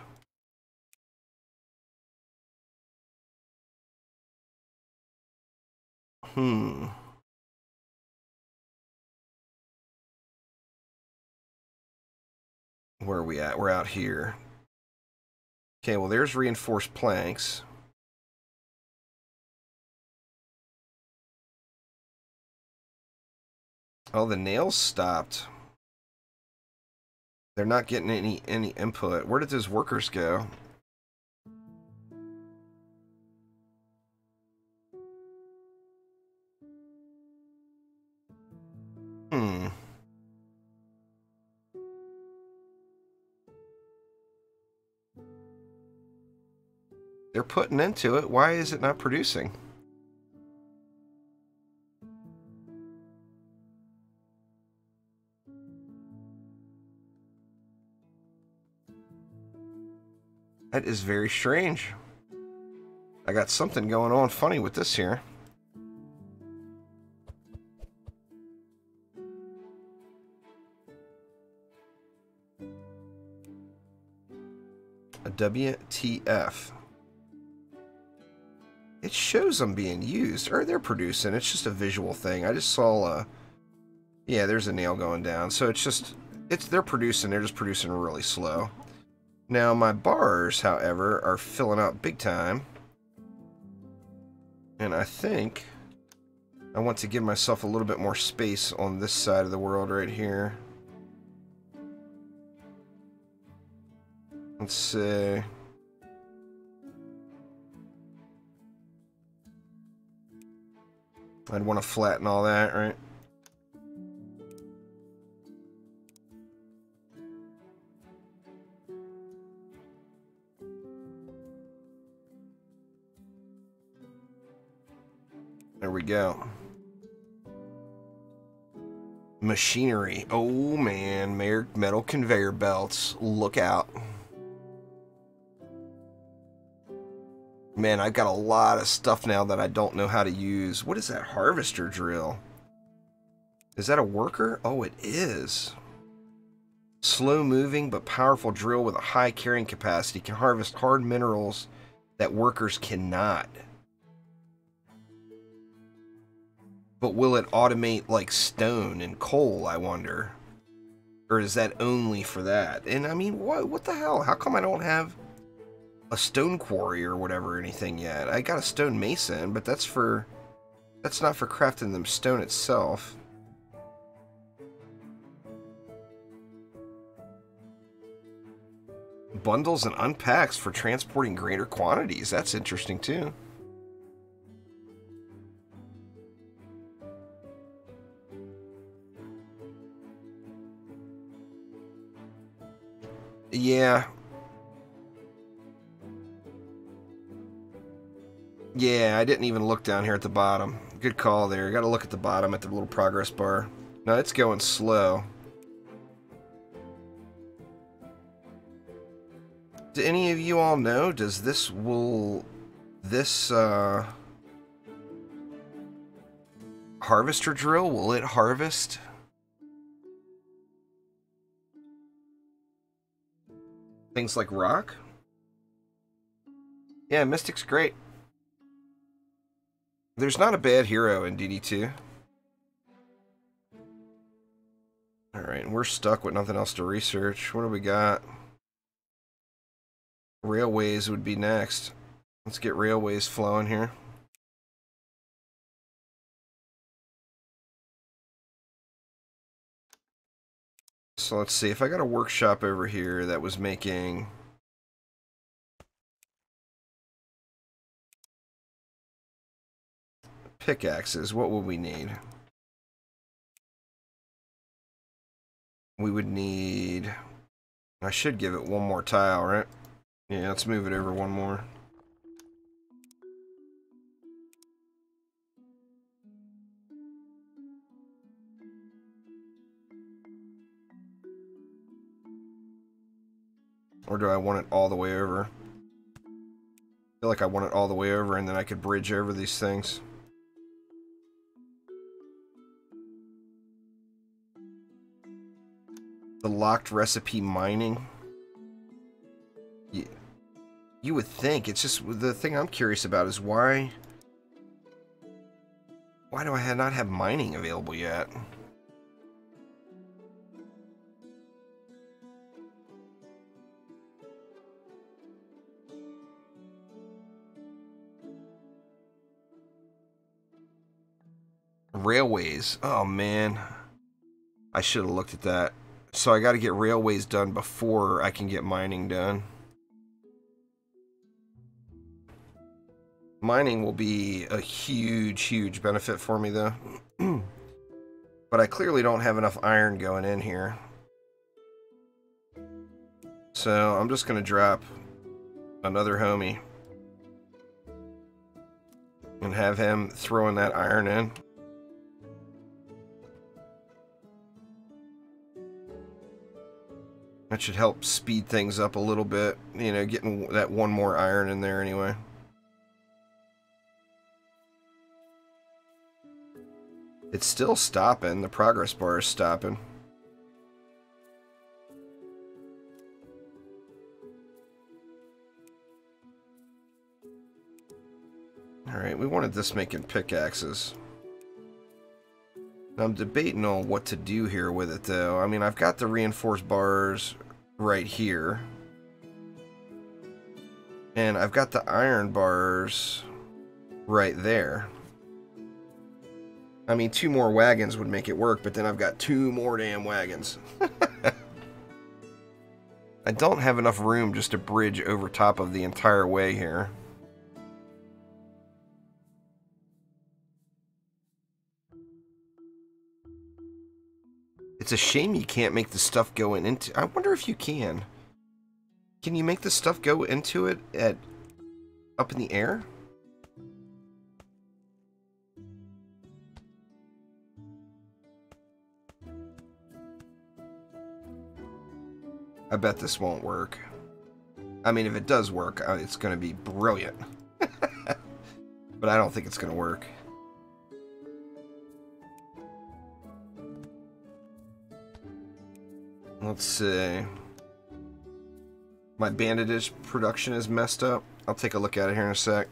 Where are we at? We're out here. Okay, well, there's reinforced planks. Oh, the nails stopped. They're not getting any input. Where did those workers go? They're putting into it. Why is it not producing? That is very strange. I got something going on funny with this here. A WTF. It shows them being used, or they're producing. It's just a visual thing. I just saw yeah, there's a nail going down. So they're producing, they're just producing really slow. Now my bars, however, are filling up big time. And I think I want to give myself a little bit more space on this side of the world right here. Let's see. I'd want to flatten all that, right? There we go. Machinery. Oh man, metal conveyor belts. Look out. Man, I've got a lot of stuff now that I don't know how to use. What is that harvester drill? Is that a worker? Oh, it is. Slow moving but powerful drill with a high carrying capacity can harvest hard minerals that workers cannot. But will it automate like stone and coal, I wonder? Or is that only for that? And I mean, what the hell? How come I don't have a stone quarry or whatever or anything yet? I got a stone mason, but that's not for crafting the stone itself. bundles and unpacks for transporting greater quantities. That's interesting too. Yeah. Yeah, I didn't even look down here at the bottom. Good call there. Got to look at the bottom at the little progress bar. No, it's going slow. Do any of you all know, does this harvester drill, will it harvest things like rock? Yeah, Mystic's great. There's not a bad hero in DD2. Alright, and we're stuck with nothing else to research. What do we got? Railways would be next. Let's get railways flowing here. So let's see, if I got a workshop over here that was making pickaxes, what would we need? We would need... I should give it one more tile, right? Yeah, let's move it over one more. Or do I want it all the way over? I feel like I want it all the way over and then I could bridge over these things. The locked recipe mining. Yeah. You would think. It's just the thing I'm curious about is why do I not have mining available yet? Railways. Oh man. I should have looked at that. So I got to get railways done before I can get mining done. Mining will be a huge, huge benefit for me though. But I clearly don't have enough iron going in here. So I'm just going to drop another homie and have him throwing that iron in. That should help speed things up a little bit, you know, getting that one more iron in there anyway. It's still stopping. The progress bar is stopping. Alright, we wanted this making pickaxes. Now I'm debating on what to do here with it though. I mean, I've got the reinforced bars right here. And I've got the iron bars right there. I mean, 2 more wagons would make it work, but then I've got 2 more damn wagons. I don't have enough room just to bridge over top of the entire way here. It's a shame you can't make the stuff go into... I wonder if you can. Can you make the stuff go into it up in the air? I bet this won't work. I mean, if it does work, it's going to be brilliant. But I don't think it's going to work. Let's see. My bandage production is messed up. I'll take a look at it here in a sec.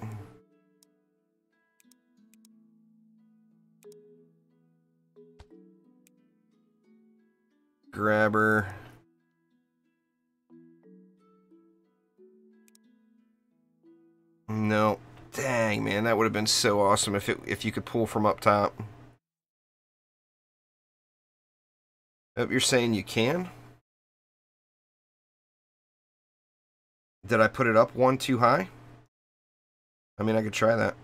Grabber. No. Dang, man, that would have been so awesome if you could pull from up top. Oh, you're saying you can? Did I put it up one too high? I mean, I could try that.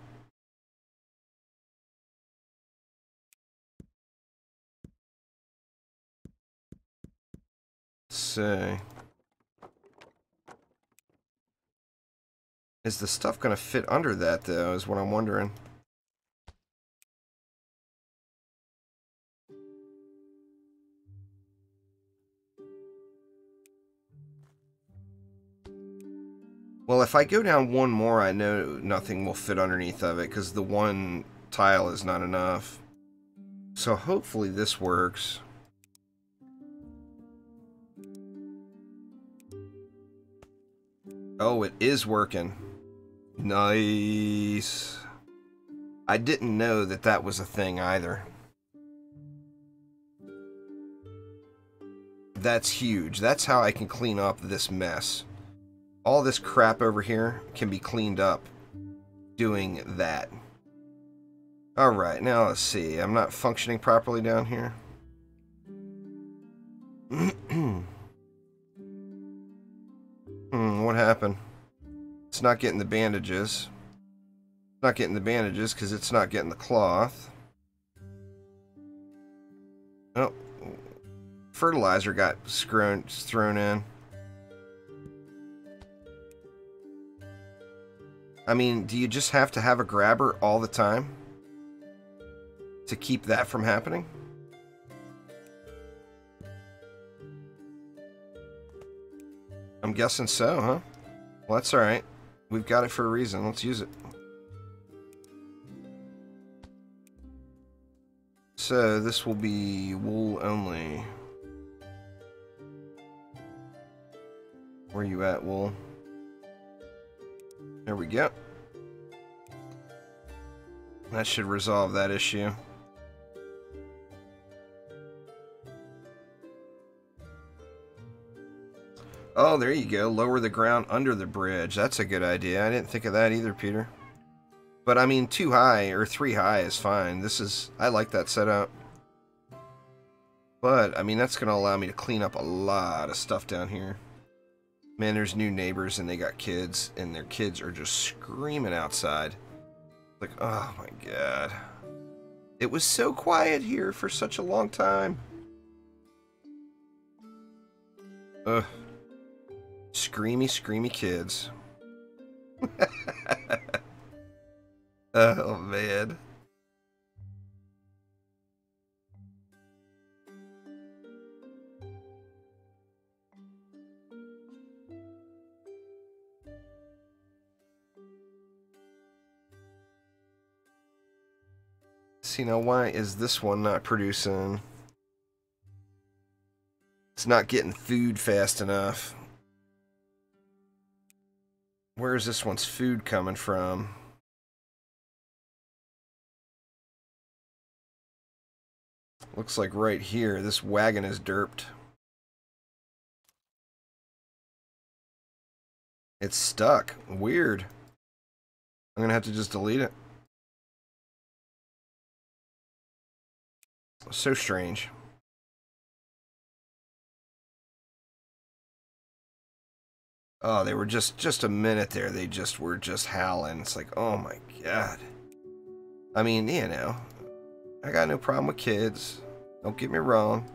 Let's see. Is the stuff going to fit under that, though, is what I'm wondering. Well, if I go down one more, I know nothing will fit underneath of it, because the one tile is not enough. So hopefully this works. Oh, it is working. Nice. I didn't know that that was a thing either. That's huge. That's how I can clean up this mess. All this crap over here can be cleaned up doing that. Alright, now let's see. I'm not functioning properly down here. What happened? It's not getting the bandages. It's not getting the bandages because it's not getting the cloth. Oh, fertilizer got thrown in. I mean, do you just have to have a grabber all the time to keep that from happening? I'm guessing so, huh? Well, that's alright. We've got it for a reason. Let's use it. So, this will be wool only. Where you at, wool? There we go. That should resolve that issue. Oh, there you go. Lower the ground under the bridge. That's a good idea. I didn't think of that either, Peter. But I mean, 2 high or 3 high is fine. I like that setup. But, I mean, that's going to allow me to clean up a lot of stuff down here. Man, there's new neighbors and they got kids, and their kids are just screaming outside. Like, oh my god. It was so quiet here for such a long time. Ugh. Screamy, screamy kids. Oh, man. See, now why is this one not producing? It's not getting food fast enough. Where is this one's food coming from? Looks like right here. This wagon is derped. It's stuck. Weird. I'm gonna have to just delete it. So strange. Oh, they were just a minute there. They just were just howling. It's like, oh my god. I mean, you know, I got no problem with kids. Don't get me wrong.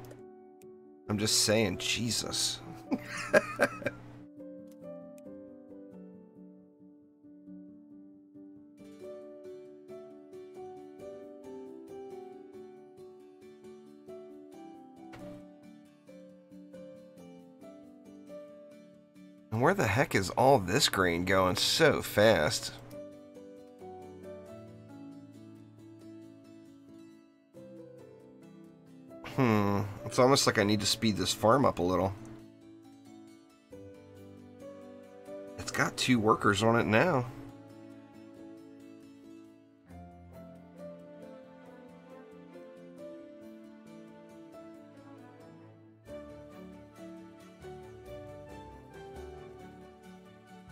I'm just saying, Jesus. And where the heck is all this grain going so fast? It's almost like I need to speed this farm up a little. It's got 2 workers on it now.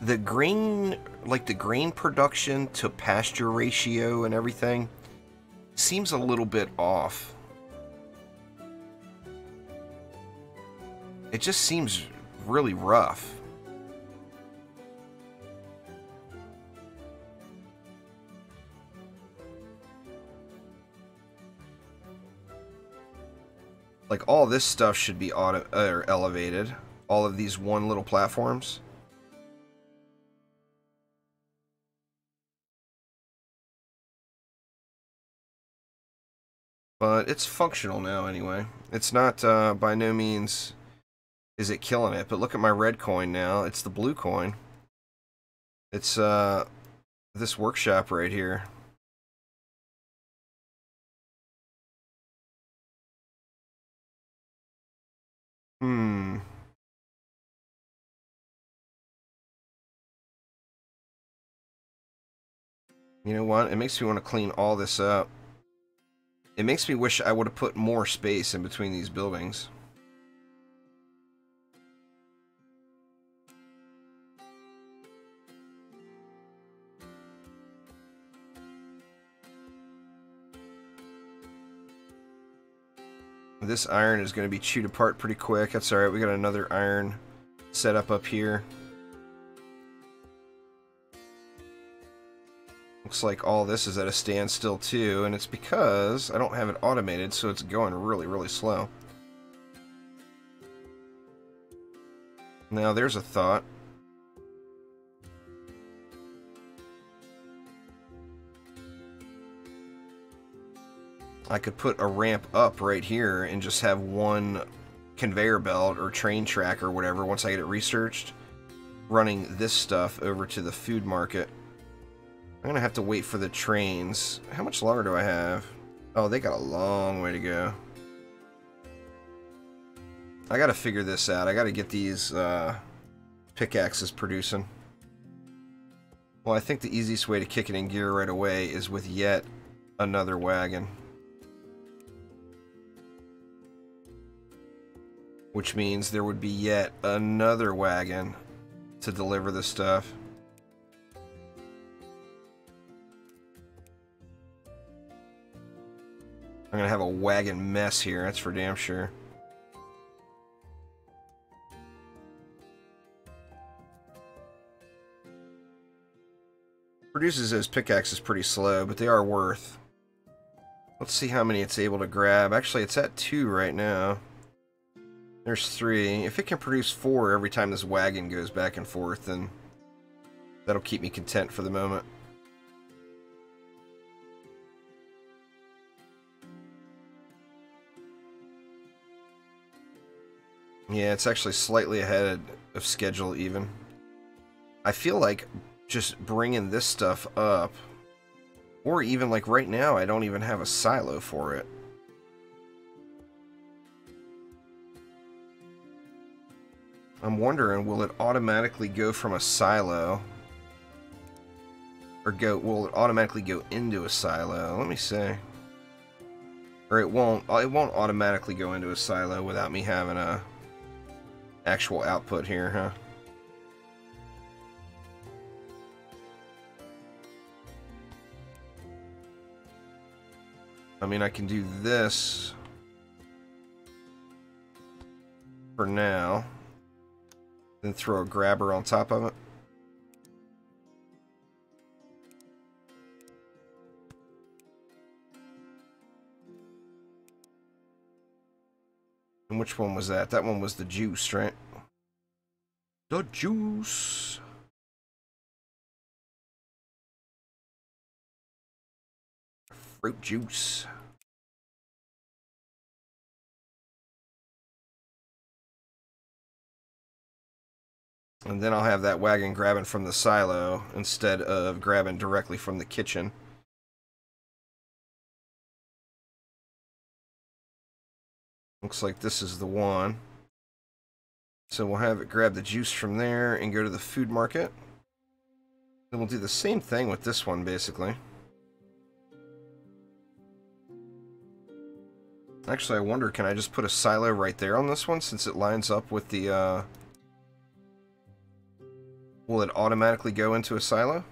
The grain, like the grain production to pasture ratio and everything, seems a little bit off. It just seems really rough. Like, all this stuff should be elevated. All of these one little platforms. But it's functional now anyway. It's not, by no means is it killing it. But look at my red coin now. It's the blue coin. It's, this workshop right here. Hmm. You know what? It makes me want to clean all this up. It makes me wish I would have put more space in between these buildings. This iron is going to be chewed apart pretty quick. That's alright. We got another iron set up here. Looks like all this is at a standstill too, and it's because I don't have it automated, so it's going really, really slow. Now there's a thought. I could put a ramp up right here and just have one conveyor belt or train track or whatever, once I get it researched, running this stuff over to the food market. I'm gonna have to wait for the trains. How much longer do I have? Oh, they got a long way to go. I gotta figure this out. I gotta get these pickaxes producing. Well, I think the easiest way to kick it in gear right away is with yet another wagon. Which means there would be yet another wagon to deliver the stuff. I'm gonna have a wagon mess here, that's for damn sure. Produces those pickaxes pretty slow, but they are worth. Let's see how many it's able to grab. Actually, it's at 2 right now. There's 3. If it can produce 4 every time this wagon goes back and forth, then that'll keep me content for the moment. Yeah, it's actually slightly ahead of schedule even. I feel like just bringing this stuff up, or even like right now, I don't even have a silo for it. I'm wondering, will it automatically go from a silo? Or will it automatically go into a silo? Let me see. Or it won't automatically go into a silo without me having a actual output here, huh? I mean, I can do this for now, then throw a grabber on top of it. And which one was that? That one was the juice, right? The juice. Fruit juice. And then I'll have that wagon grabbing from the silo instead of grabbing directly from the kitchen. Looks like this is the one. So we'll have it grab the juice from there and go to the food market. Then we'll do the same thing with this one, basically. Actually, I wonder, can I just put a silo right there on this one since it lines up with the, Will it automatically go into a silo?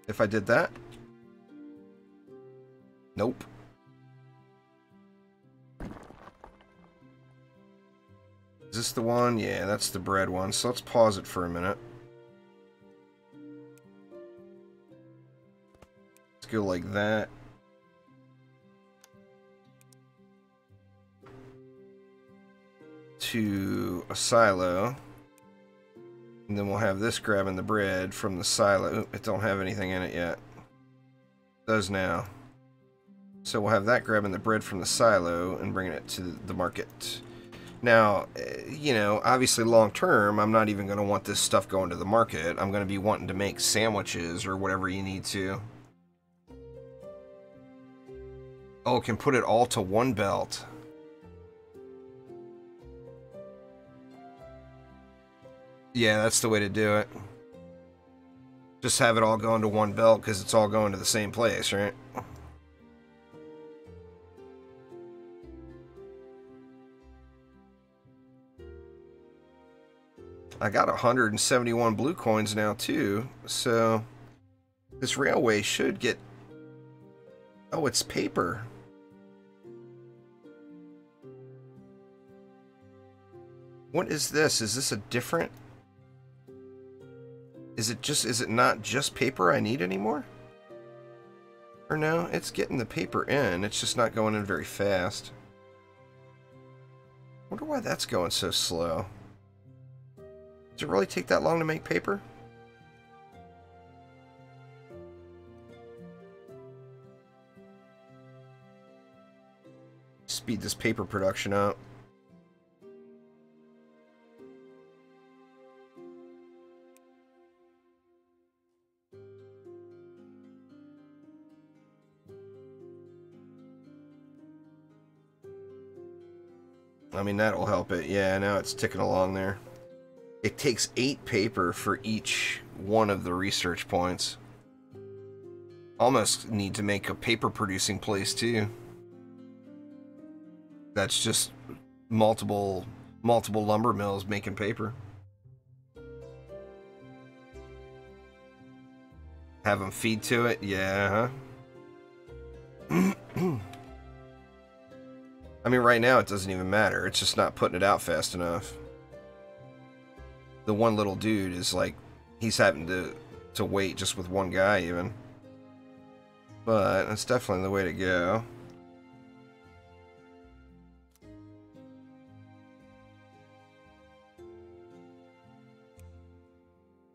If I did that? Nope. Is this the one? Yeah, that's the bread one. So let's pause it for a minute. Let's go like that. to a silo. And then we'll have this grabbing the bread from the silo. Oop, it don't have anything in it yet. It does now. So we'll have that grabbing the bread from the silo and bringing it to the market. Now, you know, obviously long term, I'm not even going to want this stuff going to the market. I'm going to be wanting to make sandwiches or whatever you need to. Oh, can put it all to one belt. Yeah, that's the way to do it. Just have it all go into one belt because it's all going to the same place, right? I got 171 blue coins now too, so this railway should get... Oh, it's paper. What is this? Is this a different... Is it not just paper I need anymore? Or no, it's getting the paper in, it's just not going in very fast. Wonder why that's going so slow. Does it really take that long to make paper? Speed this paper production up. I mean, that'll help it. Yeah, now it's ticking along there. It takes 8 paper for each one of the research points. Almost need to make a paper producing place too. That's just multiple lumber mills making paper. Have them feed to it? Yeah, huh? I mean, right now it doesn't even matter. It's just not putting it out fast enough. The one little dude is like, he's having to wait just with one guy even. But that's definitely the way to go.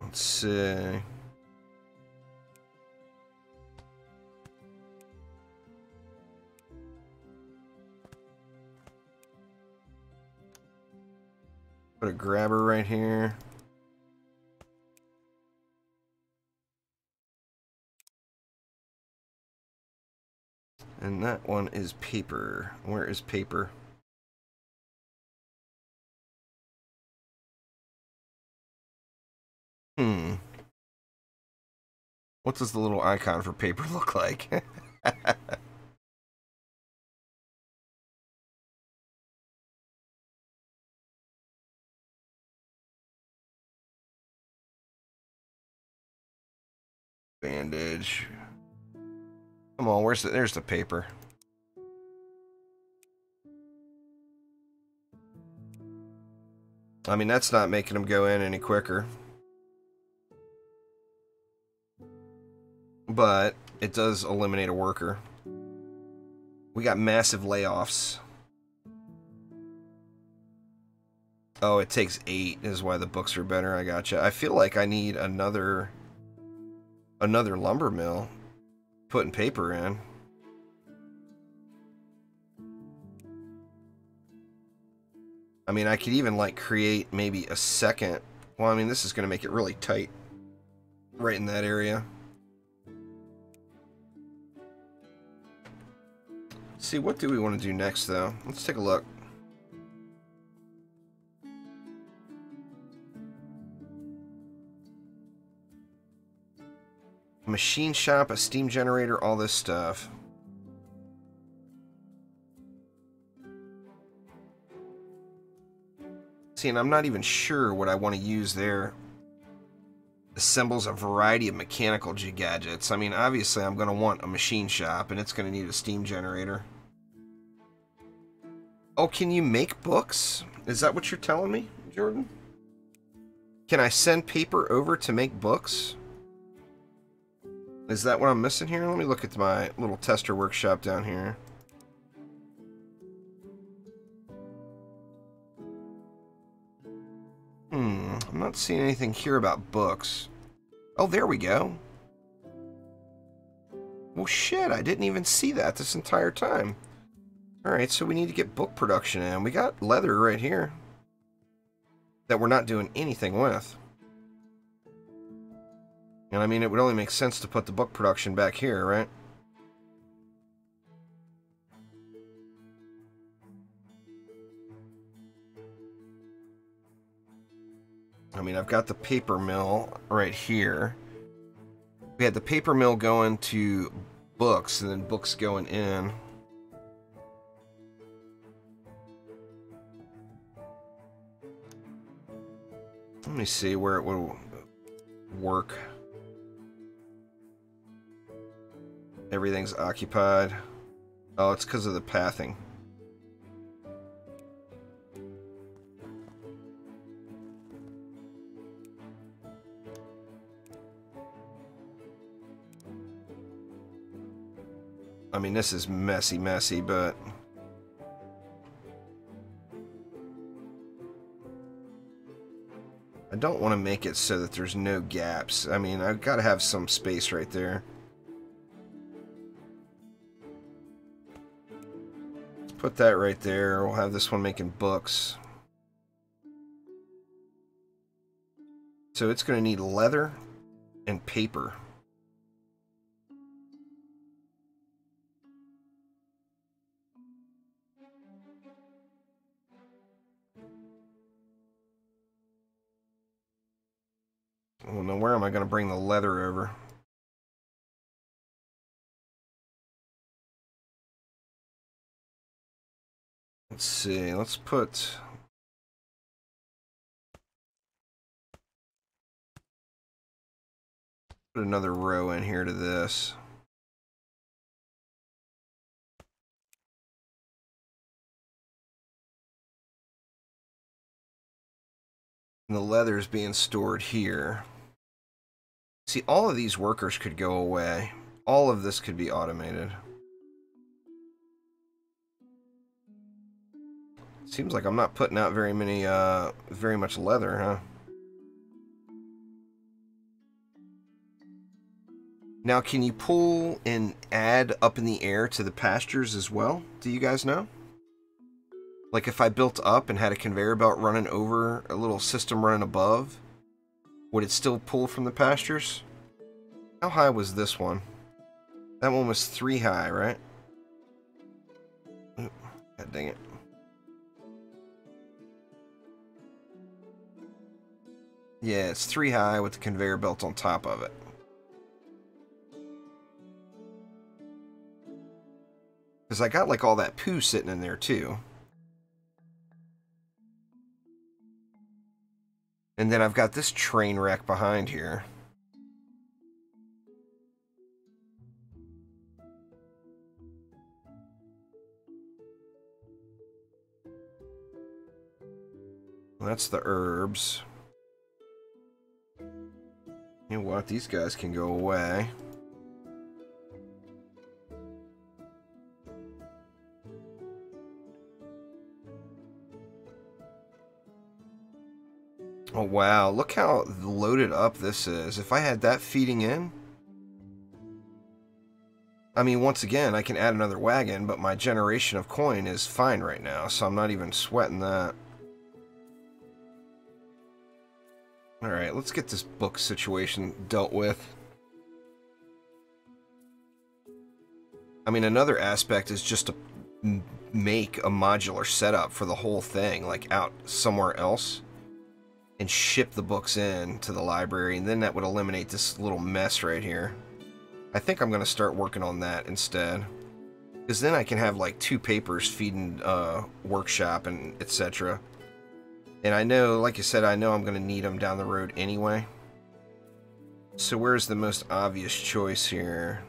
Let's see. Put a grabber right here. And that one is paper. Where is paper? What does the little icon for paper look like? Bandage. Come on, there's the paper. I mean, that's not making them go in any quicker. But it does eliminate a worker. We got massive layoffs. Oh, it takes 8 is why the books are better. I gotcha. I feel like I need another lumber mill putting paper in. I mean, I could even like create maybe a second. Well, I mean, this is going to make it really tight right in that area. See, what do we want to do next though? Let's take a look. Machine shop, a steam generator, all this stuff. See, and I'm not even sure what I want to use there. Assembles a variety of mechanical gadgets. I mean, obviously I'm going to want a machine shop, and it's going to need a steam generator. Oh, can you make books? Is that what you're telling me, Jordan? Can I send paper over to make books? Is that what I'm missing here? Let me look at my little tester workshop down here. not seeing anything here about books. Oh, there we go. Well, shit, I didn't even see that this entire time. Alright, so we need to get book production in. We got leather right here that we're not doing anything with. And I mean, it would only make sense to put the book production back here, right? I mean, I've got the paper mill right here. We had the paper mill going to books, and then books going in. Let me see where it would work. Everything's occupied. Oh, it's because of the pathing. I mean, this is messy, but... I don't want to make it so that there's no gaps. I mean, I've got to have some space right there. Let's put that right there. We'll have this one making books. So it's going to need leather and paper. Well, now where am I going to bring the leather over? Let's see. Let's put another row in here to this. And the leather is being stored here. See, all of these workers could go away. All of this could be automated. Seems like I'm not putting out very much leather, huh? Now, can you pull and add up in the air to the pastures as well? Do you guys know? Like if I built up and had a conveyor belt running over, a little system running above, would it still pull from the pastures? How high was this one? That one was 3 high, right? God dang it. Yeah, it's 3 high with the conveyor belt on top of it. Because I got like all that poo sitting in there too. And then I've got this train wreck behind here. That's the herbs. You know what? These guys can go away. Oh wow, look how loaded up this is. If I had that feeding in... I mean, once again, I can add another wagon, but my generation of coin is fine right now, so I'm not even sweating that. Alright, let's get this book situation dealt with. I mean, another aspect is just to make a modular setup for the whole thing, like out somewhere else, and ship the books in to the library, and then that would eliminate this little mess right here. I think I'm going to start working on that instead, because then I can have like 2 papers feeding workshop and etc. And I know, like I said, I know I'm going to need them down the road anyway. So where's the most obvious choice here?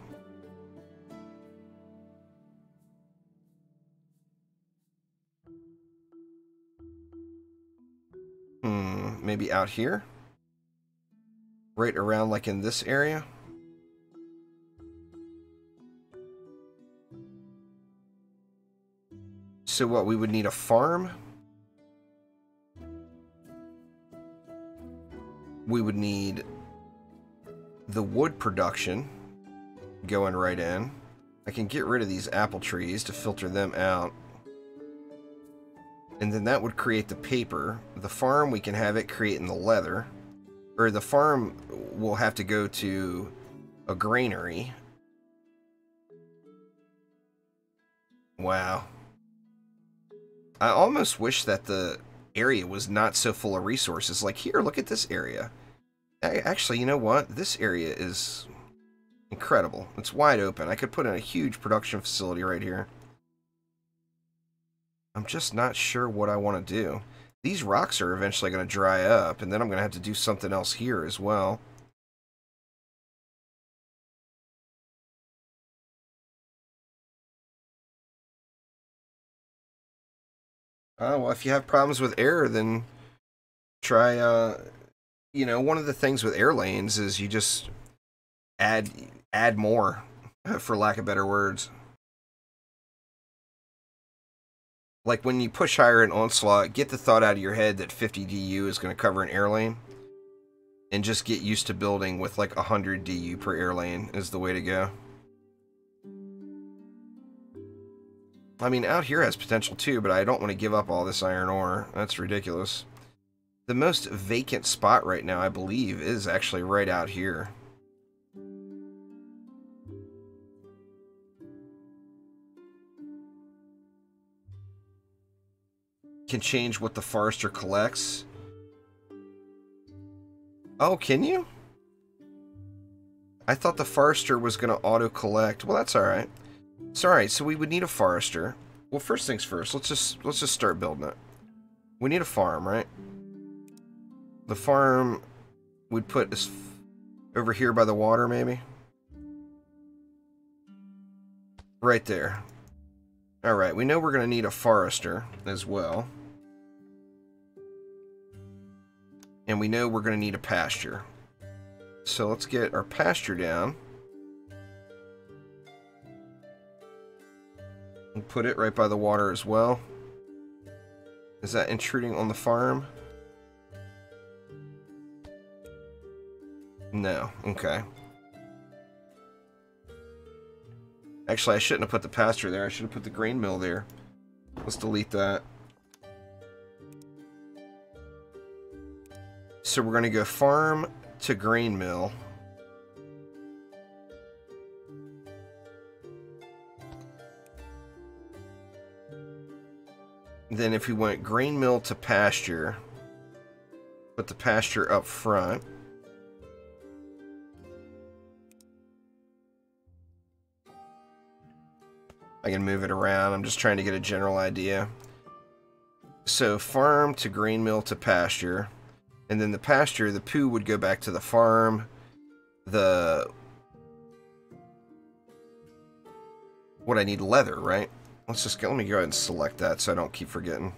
Maybe out here? Right around like in this area? So what, we would need a farm? we would need the wood production going right in. I can get rid of these apple trees to filter them out. And then that would create the paper. The farm, we can have it creating the leather. Or the farm will have to go to a granary. Wow. I almost wish that the area was not so full of resources. Like here, look at this area. Actually, you know what? This area is incredible. It's wide open. I could put in a huge production facility right here. I'm just not sure what I want to do. These rocks are eventually going to dry up, and then I'm going to have to do something else here as well. Oh, well, if you have problems with air, then try, you know, one of the things with air lanes is you just add more, for lack of better words. Like when you push higher in Onslaught, get the thought out of your head that 50 DU is going to cover an air lane. And just get used to building with like 100 DU per air lane is the way to go. I mean, out here has potential too, but I don't want to give up all this iron ore. That's ridiculous. The most vacant spot right now, I believe, is actually right out here. Can change what the forester collects. Oh, can you? I thought the forester was going to auto-collect. Well, that's alright. It's alright, so we would need a forester. Well, first things first, let's just start building it. We need a farm, right? The farm we'd put this over here by the water, maybe? Right there. Alright, we know we're going to need a forester as well. And we know we're going to need a pasture. So let's get our pasture down. And put it right by the water as well. Is that intruding on the farm? No. Okay. Actually, I shouldn't have put the pasture there. I should have put the grain mill there. Let's delete that. So we're going to go farm to grain mill. Then if we went grain mill to pasture, put the pasture up front. I can move it around. I'm just trying to get a general idea. So farm to grain mill to pasture. And then the pasture, the poo would go back to the farm. What I need, leather, right? Let me go ahead and select that so I don't keep forgetting.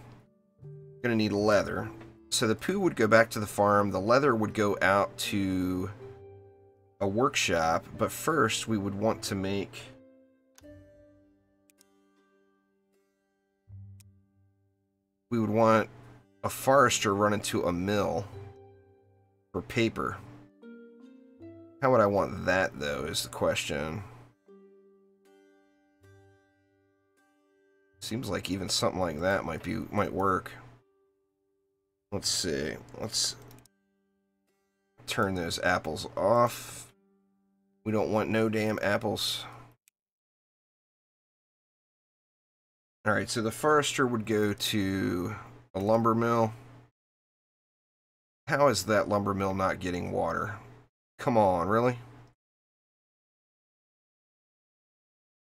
Gonna need leather. So the poo would go back to the farm. The leather would go out to a workshop. But first we would want to make... We would want a forester run into a mill for paper. How would I want that, though, is the question. Seems like even something like that might work. Let's see. Let's turn those apples off. We don't want no damn apples. Alright, so the forester would go to a lumber mill. How is that lumber mill not getting water? Come on, really?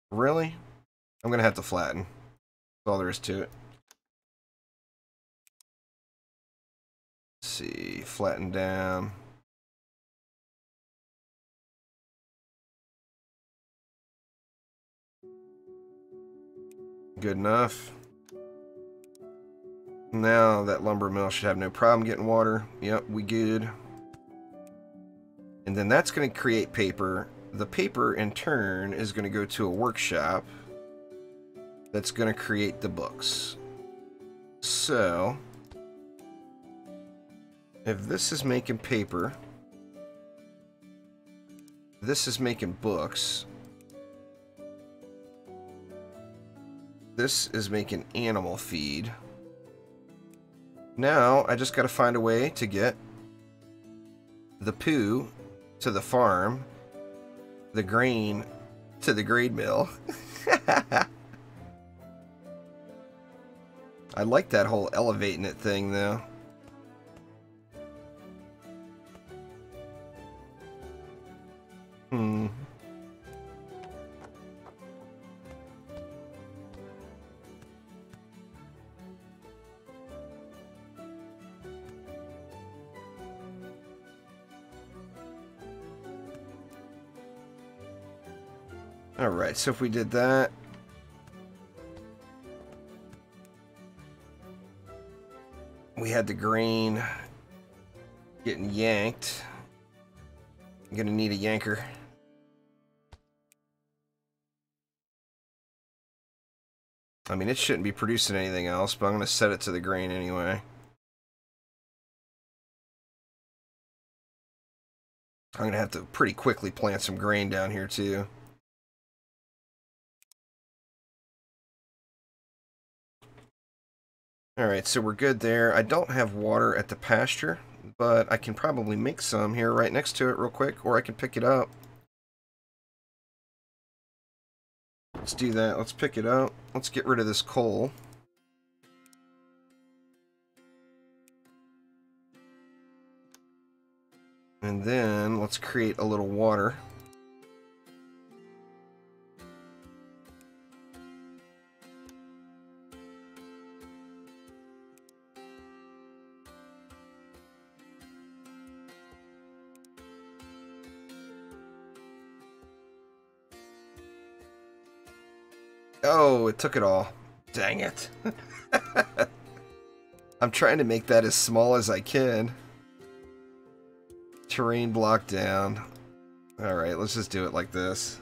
Really? I'm gonna have to flatten. That's all there is to it. Let's see, flatten down. Good enough. Now that lumber mill should have no problem getting water. Yep, we good. And then that's going to create paper. The paper, in turn, is going to go to a workshop that's going to create the books. So, If this is making paper, this is making books, this is making animal feed. Now I just got to find a way to get the poo to the farm, the grain to the grade mill. I like that whole elevating it thing though. Alright, so if we did that, we had the grain getting yanked. I'm gonna need a yanker. I mean, it shouldn't be producing anything else, but I'm gonna set it to the grain anyway. I'm gonna have to pretty quickly plant some grain down here too. Alright, so we're good there. I don't have water at the pasture, but I can probably make some here right next to it real quick, or I can pick it up. Let's do that. Let's pick it up. Let's get rid of this coal. And then let's create a little water. Oh, it took it all. Dang it. I'm trying to make that as small as I can. Terrain block down. Alright, let's just do it like this.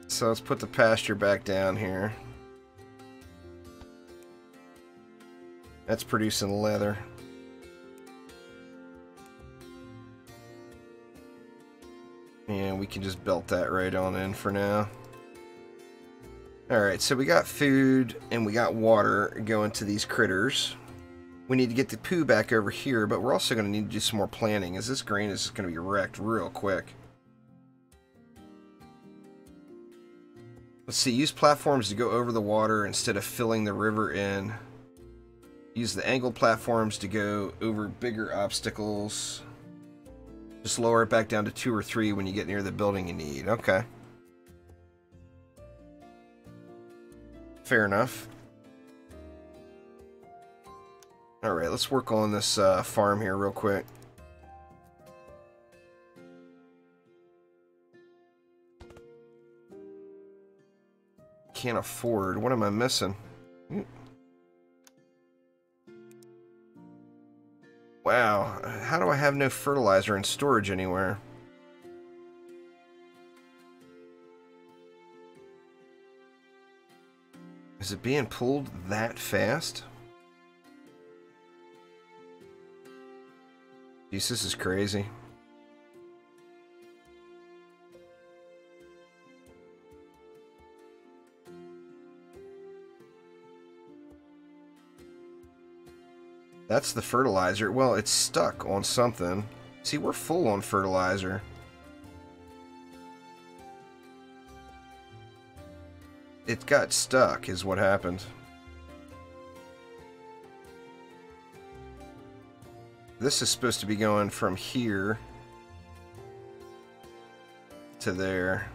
So let's put the pasture back down here. That's producing leather. And we can just belt that right on in for now. Alright, so we got food and we got water going to these critters. We need to get the poo back over here, but we're also going to need to do some more planting, as this grain is going to be wrecked real quick. Let's see, use platforms to go over the water instead of filling the river in. Use the angled platforms to go over bigger obstacles. Just lower it back down to 2 or 3 when you get near the building you need. Okay. Fair enough. Alright, let's work on this farm here real quick. Can't afford. What am I missing? Wow, how do I have no fertilizer in storage anywhere? Is it being pulled that fast? Jeez, this is crazy. That's the fertilizer. Well, it's stuck on something. See, we're full on fertilizer. It got stuck, is what happened. This is supposed to be going from here to there.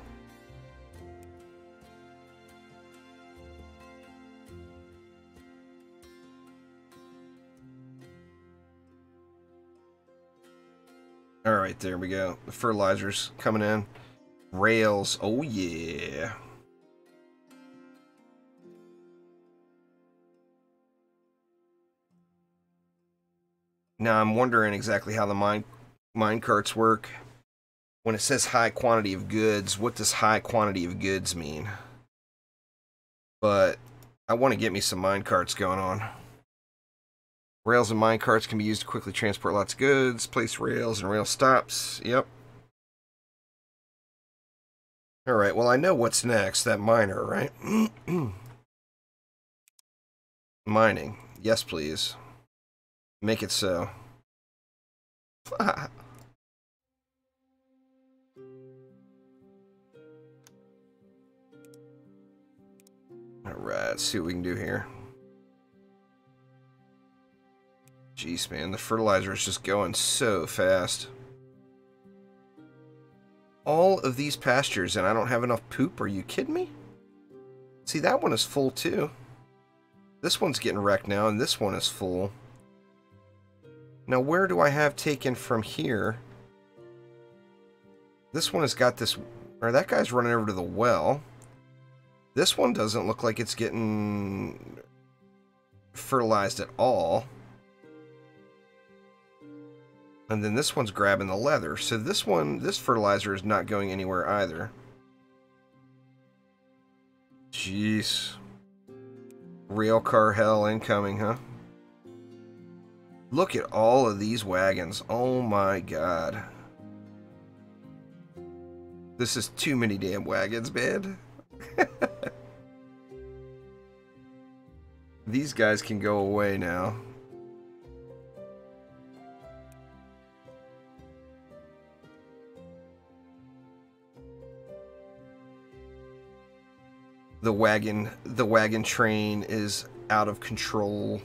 Alright, there we go. The fertilizer's coming in. Rails. Oh, yeah. Now, I'm wondering exactly how the mine carts work. When it says high quantity of goods, what does high quantity of goods mean? But I want to get me some mine carts going on. Rails and mine carts can be used to quickly transport lots of goods, place rails and rail stops. Yep. Alright, well I know what's next. That miner, right? Mining. Yes, please. Make it so. Alright, let's see what we can do here. Jeez, man, the fertilizer is just going so fast. All of these pastures and I don't have enough poop? Are you kidding me? See, that one is full too. This one's getting wrecked now, and this one is full. Now, where do I have taken from here? This one has got this... Or that guy's running over to the well. This one doesn't look like it's getting fertilized at all. And then this one's grabbing the leather. So this one, this fertilizer is not going anywhere either. Jeez. Railcar hell incoming, huh? Look at all of these wagons. Oh my god. This is too many damn wagons, man. These guys can go away now. The wagon train is out of control.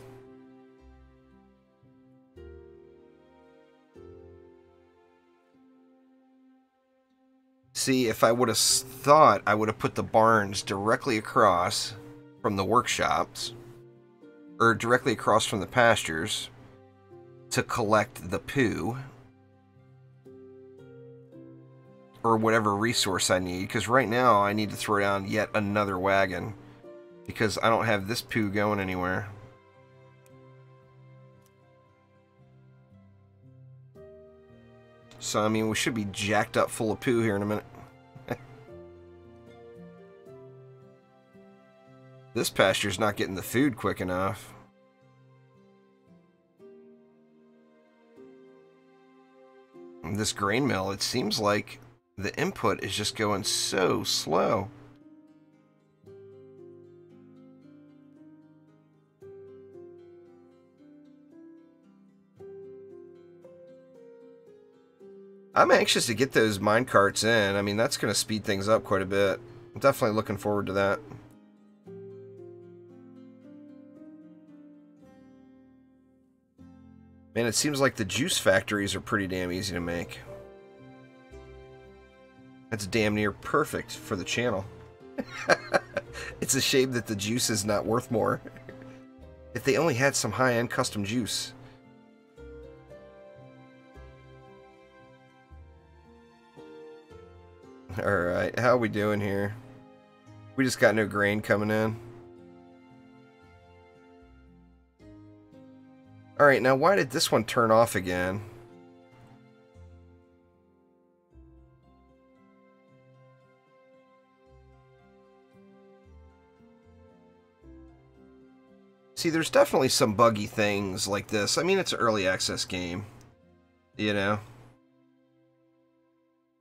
See, if I would have thought, I would have put the barns directly across from the workshops, or directly across from the pastures, to collect the poo, or whatever resource I need, because right now I need to throw down yet another wagon, because I don't have this poo going anywhere. So, I mean, we should be jacked up full of poo here in a minute. This pasture's not getting the food quick enough. And this grain mill, it seems like the input is just going so slow. I'm anxious to get those mine carts in. I mean, that's going to speed things up quite a bit. I'm definitely looking forward to that. Man, it seems like the juice factories are pretty damn easy to make. That's damn near perfect for the channel. It's a shame that the juice is not worth more. If they only had some high-end custom juice. Alright, how are we doing here? We just got no grain coming in. Alright, now why did this one turn off again? See, there's definitely some buggy things like this. I mean, it's an early access game, you know?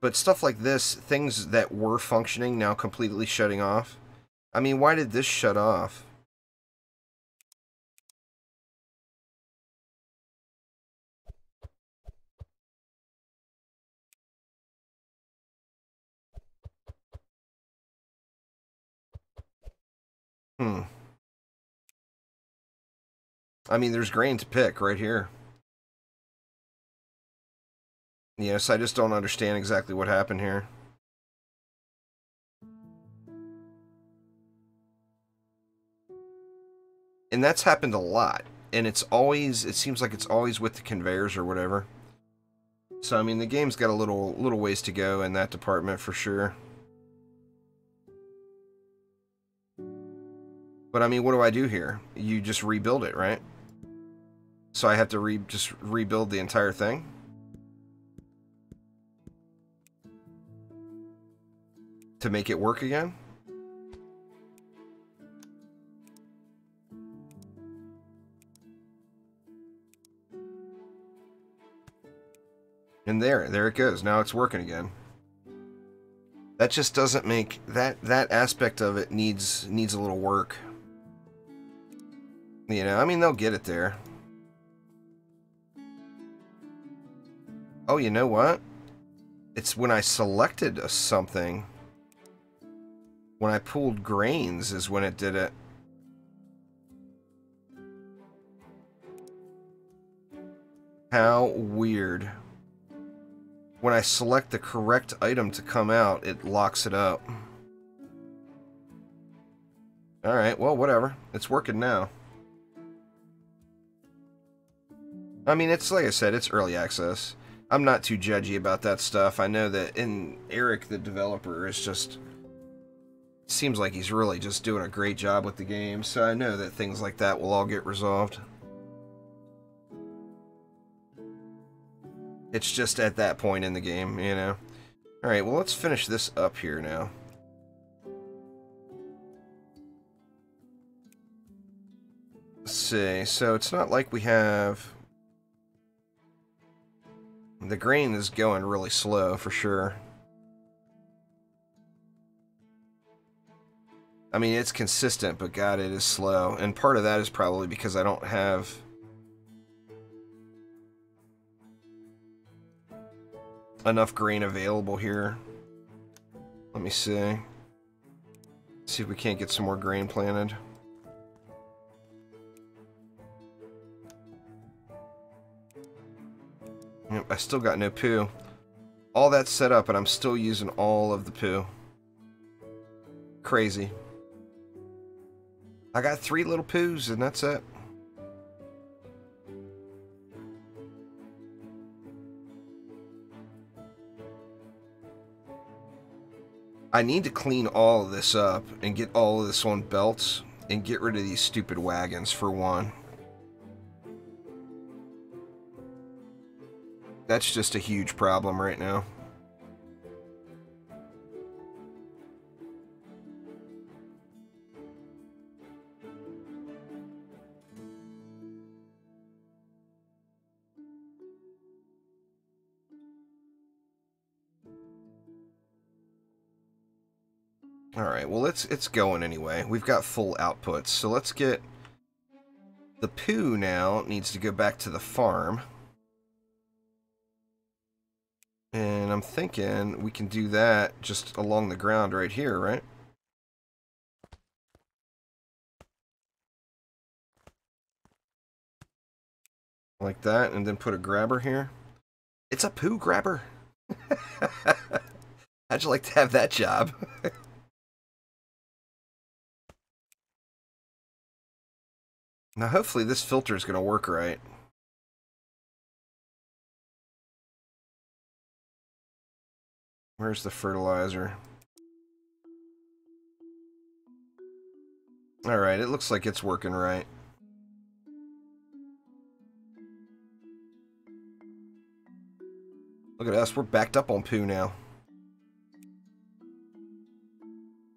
But stuff like this, things that were functioning now completely shutting off. I mean, why did this shut off? I mean, there's grain to pick right here. Yes, I just don't understand exactly what happened here. And that's happened a lot. And it's always, it seems like it's always with the conveyors or whatever. So, I mean, the game's got a little ways to go in that department for sure. But, I mean, what do I do here? You just rebuild it, right? So I have to just rebuild the entire thing? To make it work again? And there it goes. Now it's working again. That just doesn't make that aspect of it needs a little work. You know, I mean, they'll get it there. Oh, you know what? It's when I selected something. When I pulled grains is when it did it. How weird. When I select the correct item to come out, it locks it up. Alright, well, whatever. It's working now. I mean, it's like I said, it's early access. I'm not too judgy about that stuff. I know that Eric, the developer, is just... seems like he's really just doing a great job with the game, so I know that things like that will all get resolved. It's just at that point in the game, you know. Alright, well, let's finish this up here now. Let's see, so it's not like we have... The grain is going really slow, for sure. I mean, it's consistent, but God, it is slow. And part of that is probably because I don't have... enough grain available here. Let me see. See if we can't get some more grain planted. Yep, I still got no poo. All that's set up and I'm still using all of the poo. Crazy. I got 3 little poos and that's it. I need to clean all of this up and get all of this on belts and get rid of these stupid wagons for one. That's just a huge problem right now. Alright, well it's going anyway. We've got full outputs, so let's get... The poo now needs to go back to the farm. And I'm thinking we can do that just along the ground right here, right? Like that, and then put a grabber here. It's a poo grabber! How'd you like to have that job? Now hopefully this filter is going to work right. Where's the fertilizer? Alright, it looks like it's working right. Look at us, we're backed up on poo now.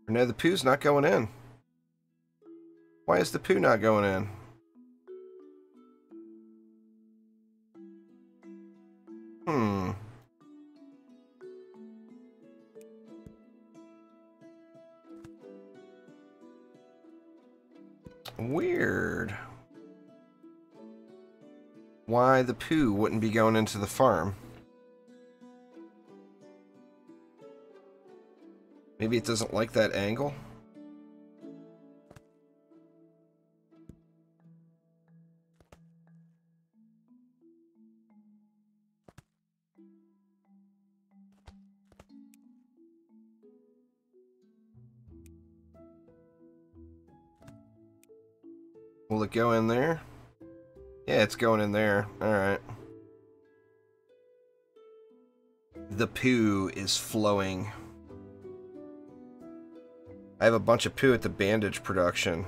No, the poo's not going in. Why is the poo not going in? Weird. Why the poo wouldn't be going into the farm? Maybe it doesn't like that angle? Will it go in there? Yeah, it's going in there. Alright. The poo is flowing. I have a bunch of poo at the bandage production.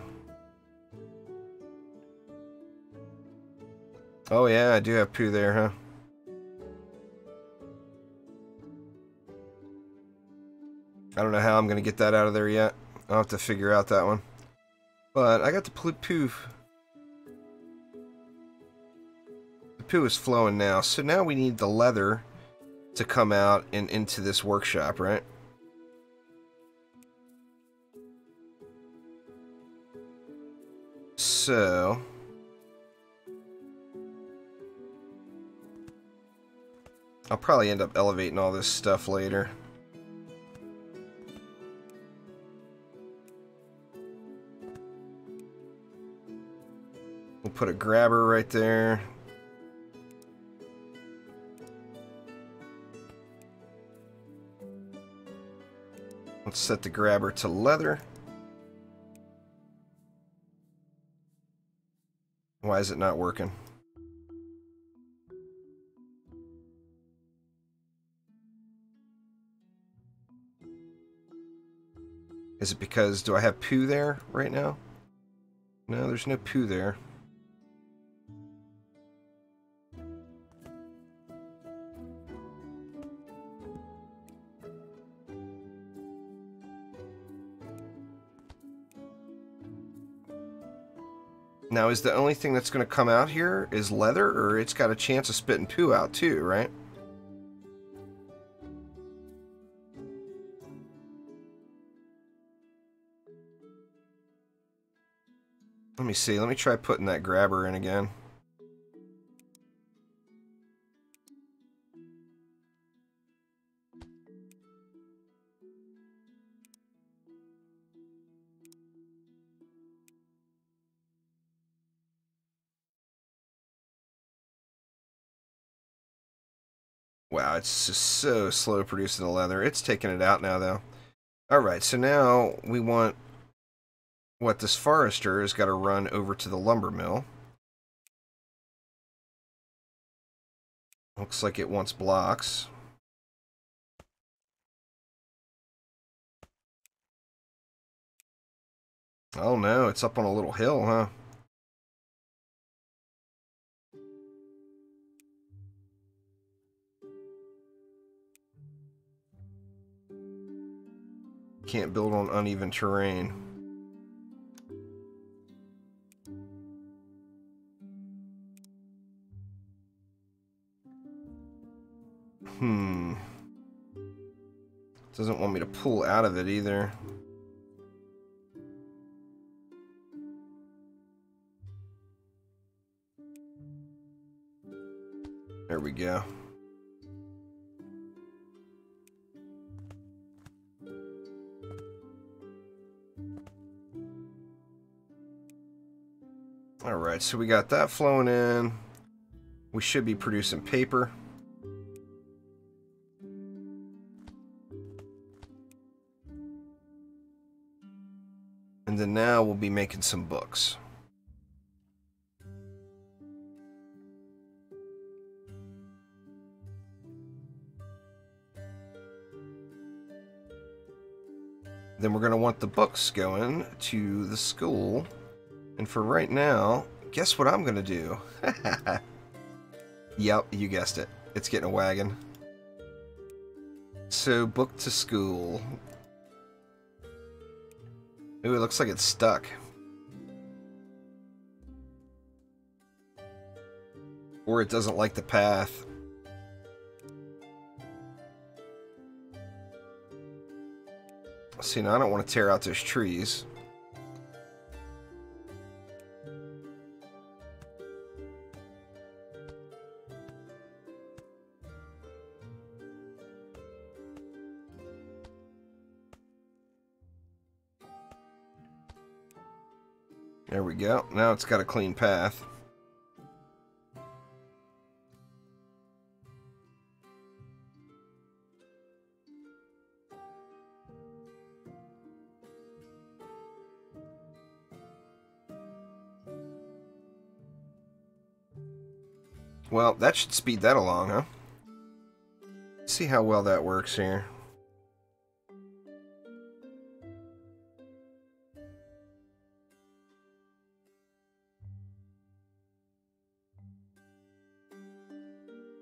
Oh yeah, I do have poo there, huh? I don't know how I'm going to get that out of there yet. I'll have to figure out that one. But I got the poo. The poo is flowing now. So now we need the leather to come out and into this workshop, right? So I'll probably end up elevating all this stuff later. We'll put a grabber right there. Let's set the grabber to leather. Why is it not working? Is it because, do I have poo there right now? No, there's no poo there. Now, is the only thing that's going to come out here is leather, or it's got a chance of spitting poo out too, right? Let me see. Let me try putting that grabber in again. Wow, it's just so slow producing the leather. It's taking it out now, though. Alright, so now we want what this forester has got to run over to the lumber mill. Looks like it wants blocks. Oh no, it's up on a little hill, huh? Can't build on uneven terrain. Doesn't want me to pull out of it either. There we go. Alright, so we got that flowing in. We should be producing paper. And then now we'll be making some books. Then we're going to want the books going to the school. And for right now, guess what I'm going to do? Yep, you guessed it. It's getting a wagon. So, book to school. Ooh, it looks like it's stuck. Or it doesn't like the path. See, now I don't want to tear out those trees. There we go. Now it's got a clean path. Well, that should speed that along, huh? Let's see how well that works here.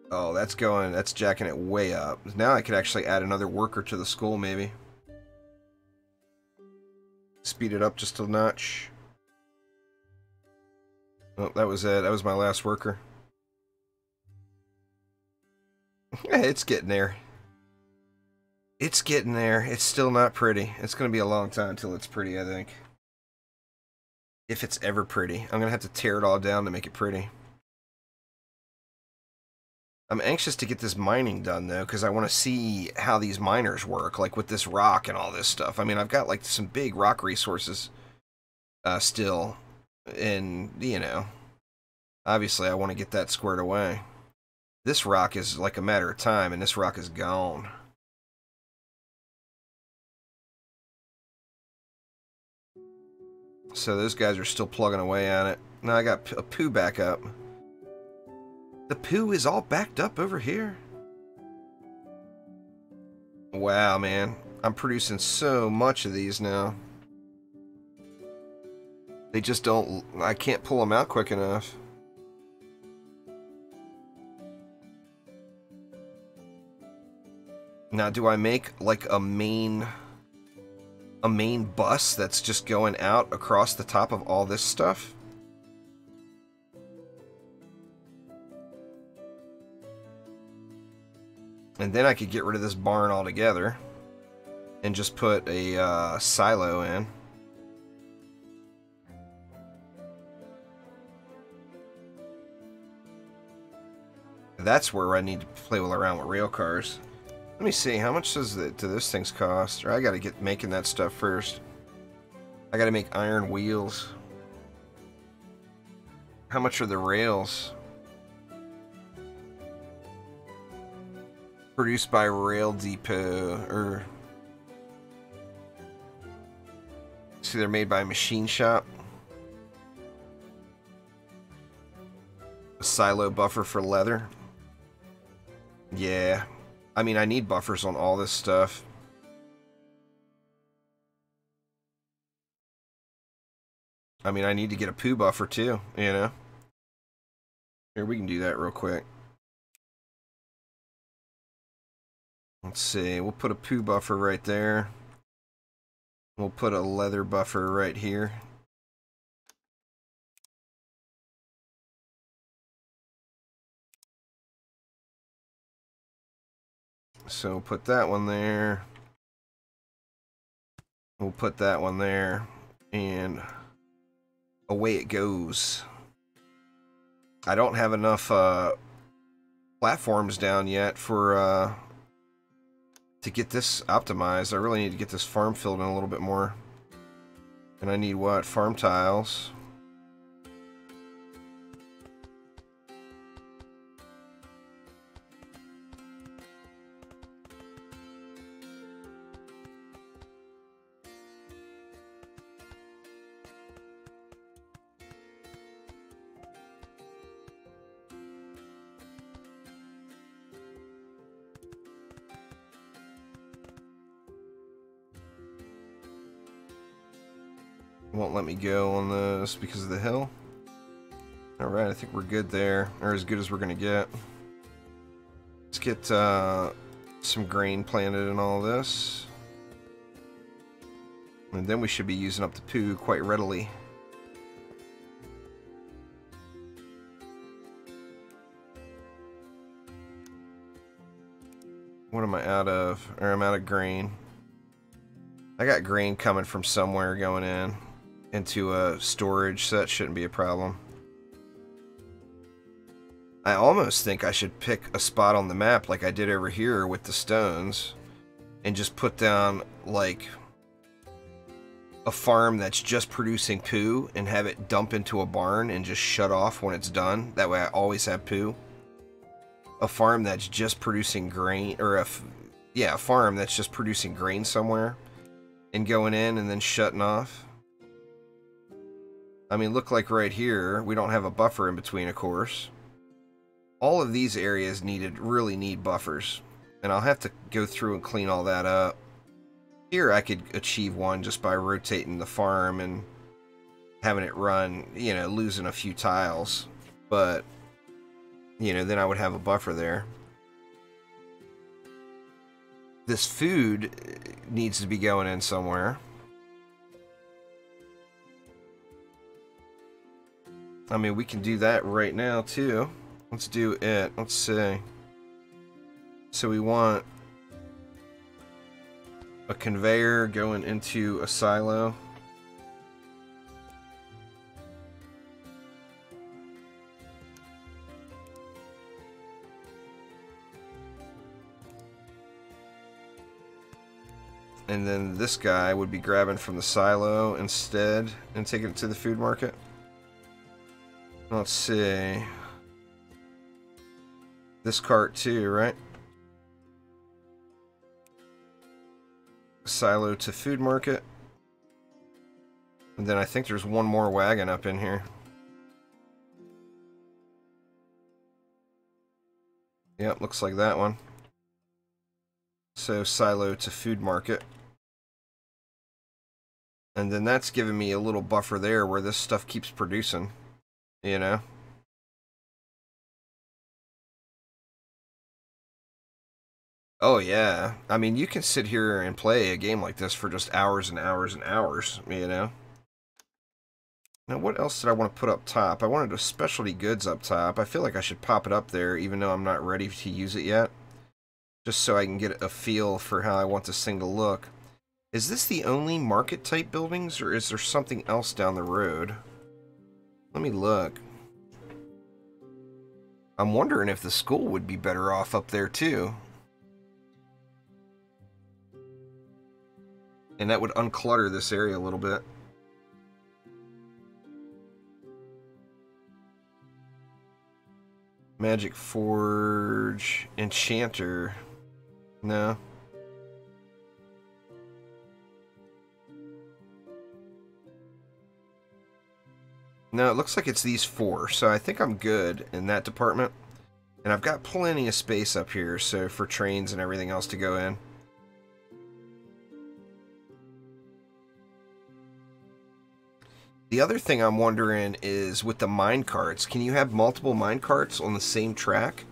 Oh, that's jacking it way up. Now I could actually add another worker to the school, maybe. Speed it up just a notch. Oh, that was it. That was my last worker. Yeah, it's getting there. It's getting there. It's still not pretty. It's going to be a long time until it's pretty, I think. If it's ever pretty. I'm going to have to tear it all down to make it pretty. I'm anxious to get this mining done, though, because I want to see how these miners work, like with this rock and all this stuff. I mean, I've got, like, some big rock resources still, and, you know, obviously I want to get that squared away. This rock is, like, a matter of time, and this rock is gone. So those guys are still plugging away at it. Now I got a poo back up. The poo is all backed up over here. Wow, man. I'm producing so much of these now. They just don't... I can't pull them out quick enough. Now, do I make, like, a main bus that's just going out across the top of all this stuff? And then I could get rid of this barn altogether and just put a silo in. That's where I need to play around with rail cars. Let me see, how much does this things cost? Or I gotta get making that stuff first. I gotta make iron wheels. How much are the rails? Produced by Rail Depot, or... See, they're made by a machine shop. A silo buffer for leather. Yeah. I mean, I need buffers on all this stuff. I mean, I need to get a poo buffer too, you know? Here, we can do that real quick. Let's see, we'll put a poo buffer right there. We'll put a leather buffer right here. So we'll put that one there. We'll put that one there. And away it goes. I don't have enough platforms down yet for to get this optimized. I really need to get this farm filled in a little bit more. And I need what? Farm tiles. Won't let me go on this because of the hill. Alright, I think we're good there. Or as good as we're going to get. Let's get some grain planted in all this. And then we should be using up the poo quite readily. What am I out of? Or I'm out of grain. I got grain coming from somewhere going into a storage, so that shouldn't be a problem. I almost think I should pick a spot on the map like I did over here with the stones and just put down like a farm that's just producing poo and have it dump into a barn and just shut off when it's done. That way I always have poo. A farm that's just producing grain, or a farm that's just producing grain somewhere and going in and then shutting off. I mean, look, like right here, we don't have a buffer in between, of course. All of these areas really need buffers, and I'll have to go through and clean all that up. Here I could achieve one just by rotating the farm and having it run, you know, losing a few tiles, but, you know, then I would have a buffer there. This food needs to be going in somewhere. I mean, we can do that right now, too. Let's do it. Let's see. So we want a conveyor going into a silo. And then this guy would be grabbing from the silo instead and taking it to the food market. Let's see. This cart too, right? Silo to food market. And then I think there's one more wagon up in here. Yep, looks like that one. So silo to food market. And then that's giving me a little buffer there where this stuff keeps producing, you know? Oh yeah, I mean you can sit here and play a game like this for just hours and hours and hours, you know? Now what else did I want to put up top? I wanted a specialty goods up top. I feel like I should pop it up there even though I'm not ready to use it yet. Just so I can get a feel for how I want this thing to look. Is this the only market type buildings or is there something else down the road? Let me look. I'm wondering if the school would be better off up there too. And that would unclutter this area a little bit. Magic Forge, Enchanter. No. No, it looks like it's these four, so I think I'm good in that department. And I've got plenty of space up here, so for trains and everything else to go in. The other thing I'm wondering is with the mine carts, can you have multiple mine carts on the same track?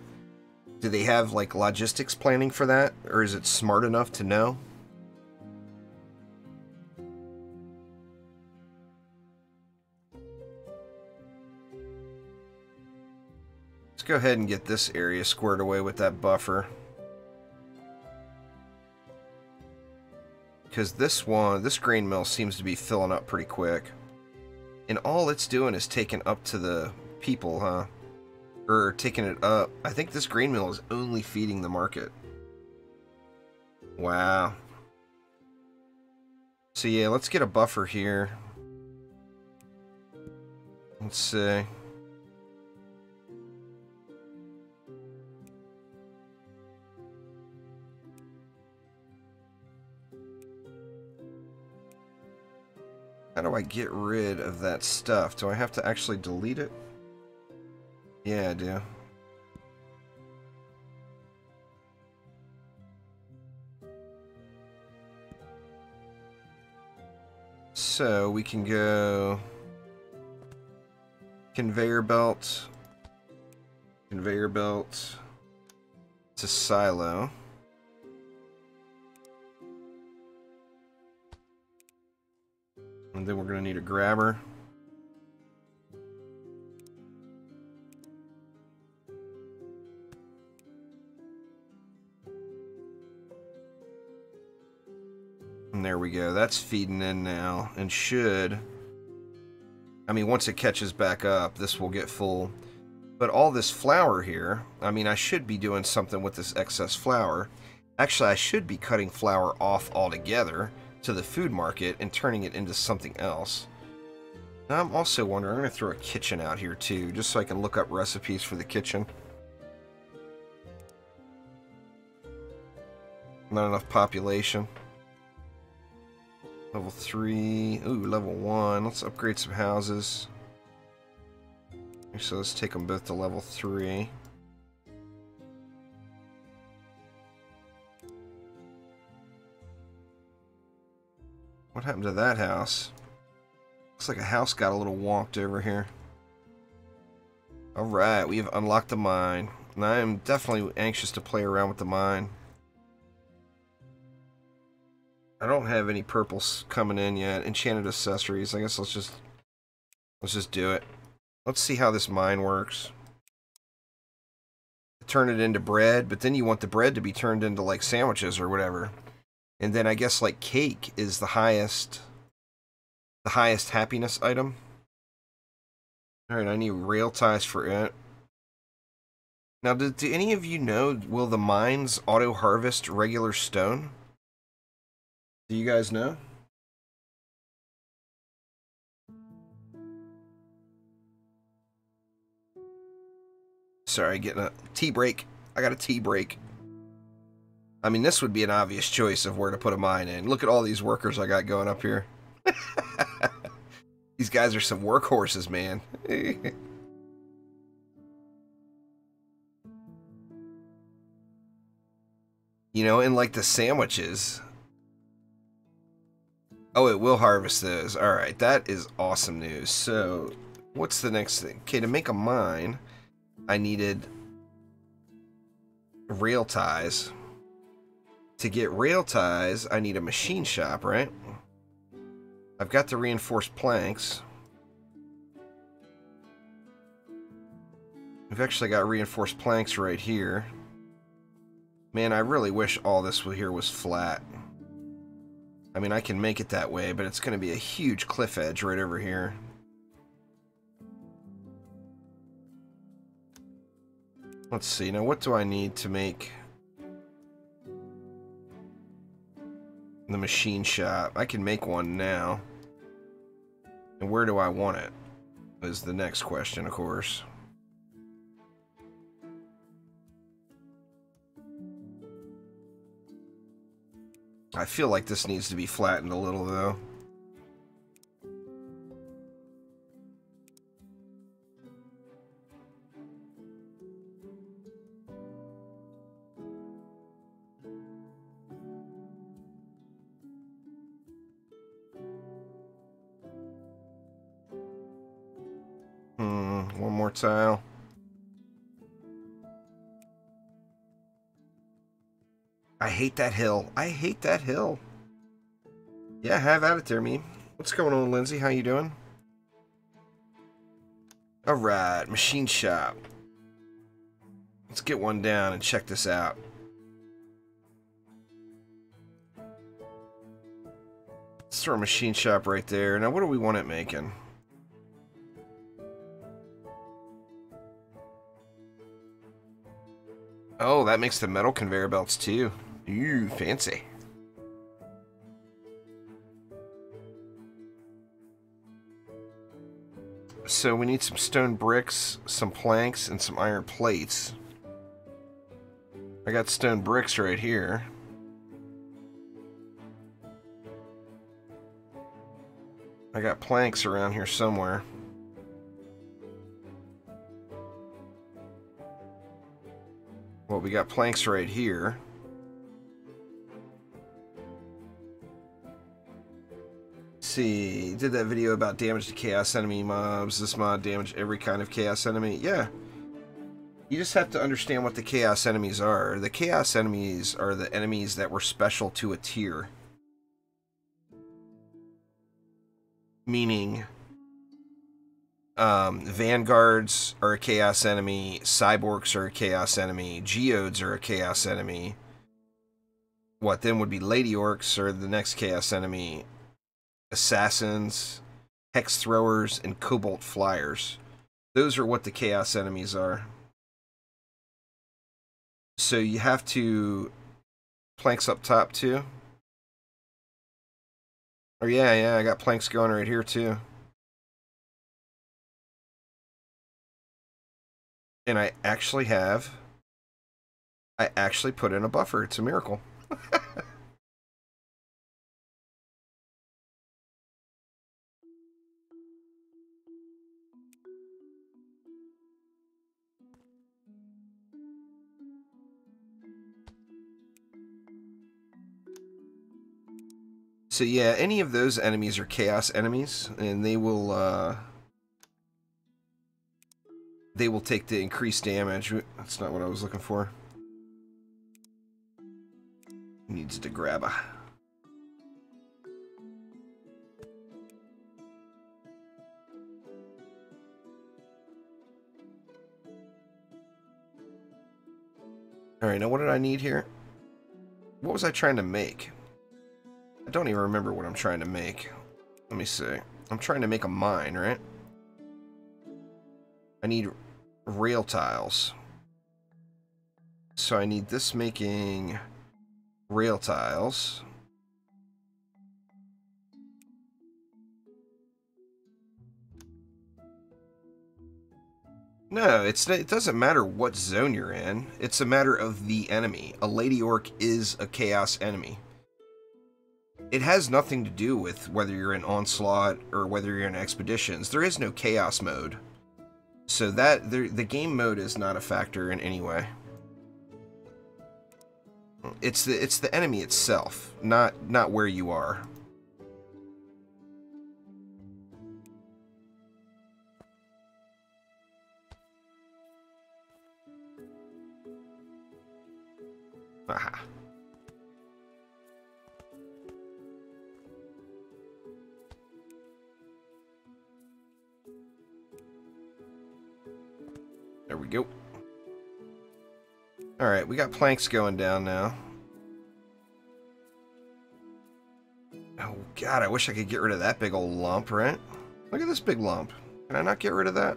Do they have like logistics planning for that, or is it smart enough to know? Let's go ahead and get this area squared away with that buffer. Because this grain mill seems to be filling up pretty quick. And all it's doing is taking up to the people, huh? Or taking it up. I think this grain mill is only feeding the market. Wow. So yeah, let's get a buffer here. Let's see. How do I get rid of that stuff? Do I have to actually delete it? Yeah, I do. So we can go conveyor belt to silo. And then we're going to need a grabber. And there we go. That's feeding in now. And should... I mean, once it catches back up, this will get full. But all this flour here, I mean, I should be doing something with this excess flour. Actually, I should be cutting flour off altogether to the food market and turning it into something else. Now I'm also wondering, I'm going to throw a kitchen out here too, just so I can look up recipes for the kitchen. Not enough population. Level 3, ooh, level 1, let's upgrade some houses. So let's take them both to level 3. What happened to that house? Looks like a house got a little wonked over here. Alright, we have unlocked the mine. And I am definitely anxious to play around with the mine. I don't have any purples coming in yet. Enchanted accessories. I guess let's just do it. Let's see how this mine works. turn it into bread, but then you want the bread to be turned into like sandwiches or whatever. And then I guess like cake is the highest happiness item. All right, I need rail ties for it. Now, do any of you know, will the mines auto-harvest regular stone? Do you guys know? Sorry, getting a tea break. I got a tea break. I mean, this would be an obvious choice of where to put a mine in. Look at all these workers I got going up here. These guys are some workhorses, man. You know, and like the sandwiches. Oh, it will harvest those. Alright, that is awesome news. So, what's the next thing? Okay, to make a mine, I needed rail ties. To get rail ties, I need a machine shop, right? I've got the reinforced planks. We've actually got reinforced planks right here. Man, I really wish all this here was flat. I mean, I can make it that way, but it's going to be a huge cliff edge right over here. Let's see. Now, what do I need to make the machine shop? I can make one now. And where do I want it? Is the next question, of course. I feel like this needs to be flattened a little, though. One more tile. I hate that hill. I hate that hill. Yeah, have at it there, me. What's going on, Lindsay? How you doing? Alright, machine shop. Let's get one down and check this out. Let's throw a machine shop right there. Now, what do we want it making? Oh, that makes the metal conveyor belts, too. Ooh, fancy. So we need some stone bricks, some planks, and some iron plates. I got stone bricks right here. I got planks around here somewhere. Well, we got planks right here. Let's see, did that video about damage to chaos enemy mobs. This mod damaged every kind of chaos enemy. Yeah. You just have to understand what the chaos enemies are. The chaos enemies are the enemies that were special to a tier. Meaning, Vanguards are a chaos enemy, Cyborgs are a chaos enemy, Geodes are a chaos enemy. What then would be Lady Orcs are the next chaos enemy. Assassins, Hex Throwers, and Cobalt Flyers. Those are what the chaos enemies are. So you have to... Planks up top too. Oh yeah, I got planks going right here too. And I actually put in a buffer. It's a miracle. So yeah, any of those enemies are chaos enemies, and they will take the increased damage. That's not what I was looking for. Needs to grab a... Alright, now what did I need here? What was I trying to make? I don't even remember what I'm trying to make. Let me see. I'm trying to make a mine, right? I need rail tiles. So I need this making rail tiles. No, it doesn't matter what zone you're in. It's a matter of the enemy. A Lady Orc is a chaos enemy. It has nothing to do with whether you're in Onslaught or whether you're in Expeditions. There is no chaos mode. So that the game mode is not a factor in any way. It's the enemy itself, not where you are. Aha. There we go. Alright, we got planks going down now. Oh god, I wish I could get rid of that big old lump, right? Look at this big lump. Can I not get rid of that?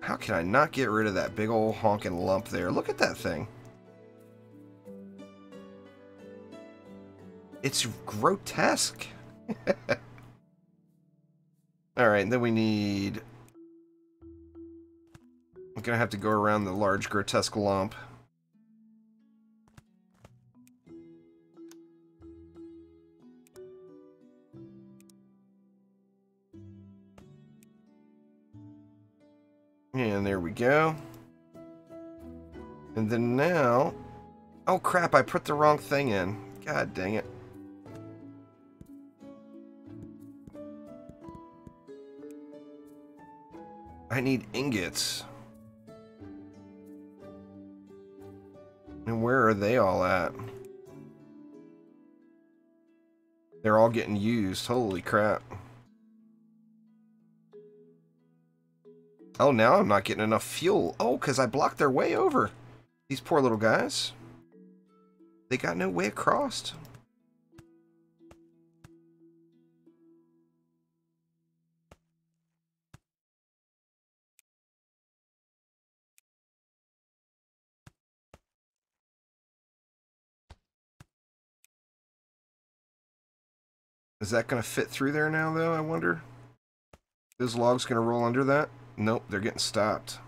How can I not get rid of that big old honking lump there? Look at that thing. It's grotesque. Alright, and then we need... I'm gonna have to go around the large grotesque lump. And there we go. And then now... Oh crap, I put the wrong thing in. God dang it. I need ingots. And where are they all at? They're all getting used. Holy crap. Oh, now I'm not getting enough fuel. Oh, because I blocked their way over. These poor little guys. They got no way across. Is that going to fit through there now, though, I wonder? Those logs going to roll under that? Nope, they're getting stopped.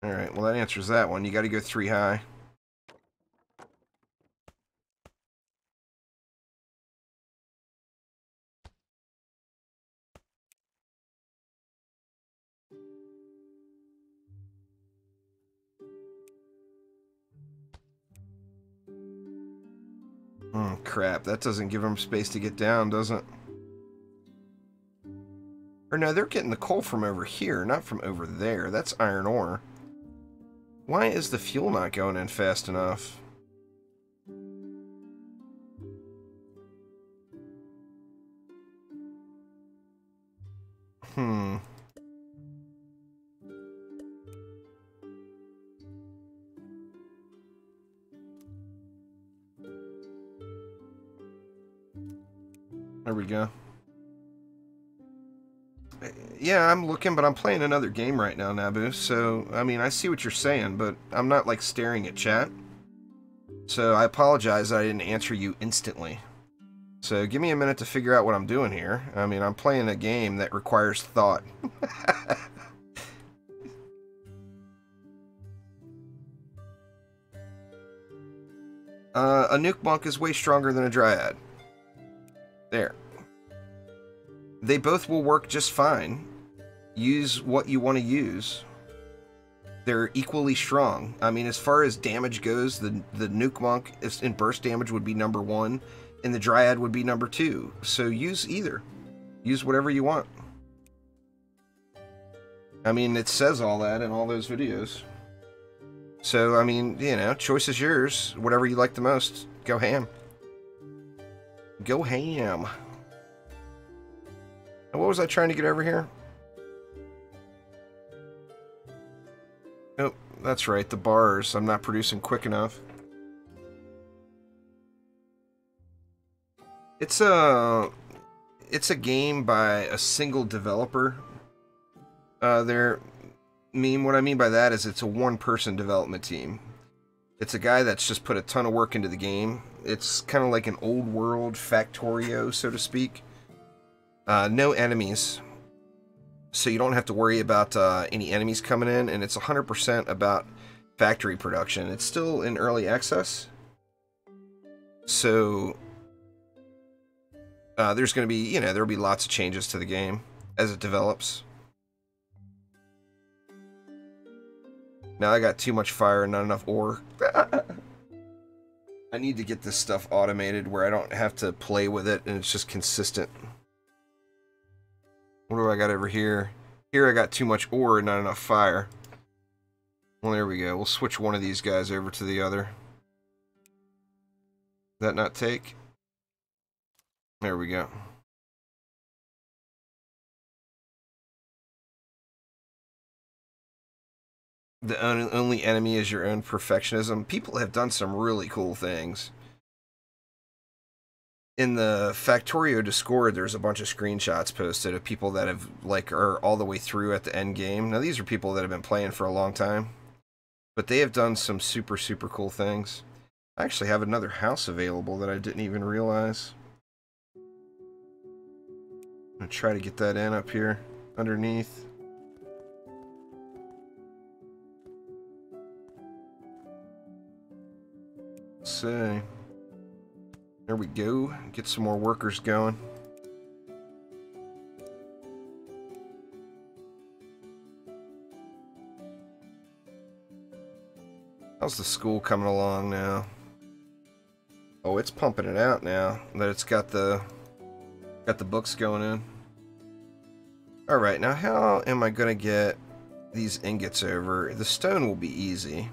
Alright, well that answers that one. You got to go 3 high. Oh, crap. That doesn't give them space to get down, does it? Or no, they're getting the coal from over here, not from over there. That's iron ore. Why is the fuel not going in fast enough? There we go. Yeah, I'm looking, but I'm playing another game right now, Nabu. So, I mean, I see what you're saying, but I'm not, like, staring at chat. So, I apologize that I didn't answer you instantly. So, give me a minute to figure out what I'm doing here. I mean, I'm playing a game that requires thought. A nuke monk is way stronger than a dryad. There. They both will work just fine. Use what you want to use. They're equally strong. I mean, as far as damage goes, the nuke monk in burst damage would be number 1, and the dryad would be number 2. So use either. Use whatever you want. I mean, it says all that in all those videos. So, I mean, you know, choice is yours. Whatever you like the most, go ham. Go ham. And what was I trying to get over here? Oh, that's right, the bars. I'm not producing quick enough. It's a game by a single developer. What I mean by that is it's a one-person development team. It's a guy that's just put a ton of work into the game. It's kind of like an old world Factorio, so to speak. No enemies, so you don't have to worry about any enemies coming in, and it's 100% about factory production. It's still in early access, so there's going to be, there'll be lots of changes to the game as it develops. Now I got too much fire and not enough ore. I need to get this stuff automated where I don't have to play with it and it's just consistent. What do I got over here? Here I got too much ore and not enough fire. Well, there we go. We'll switch one of these guys over to the other. That not take? There we go. The only enemy is your own perfectionism. People have done some really cool things. In the Factorio Discord, there's a bunch of screenshots posted of people that have, are all the way through at the end game. Now, these are people that have been playing for a long time, but they have done some super, super cool things. I actually have another house available that I didn't even realize. I'm gonna try to get that in up here underneath. Let's see. There we go. Get some more workers going. How's the school coming along now? Oh, it's pumping it out now that it's got the books going in. Alright, now how am I gonna get these ingots over? The stone will be easy.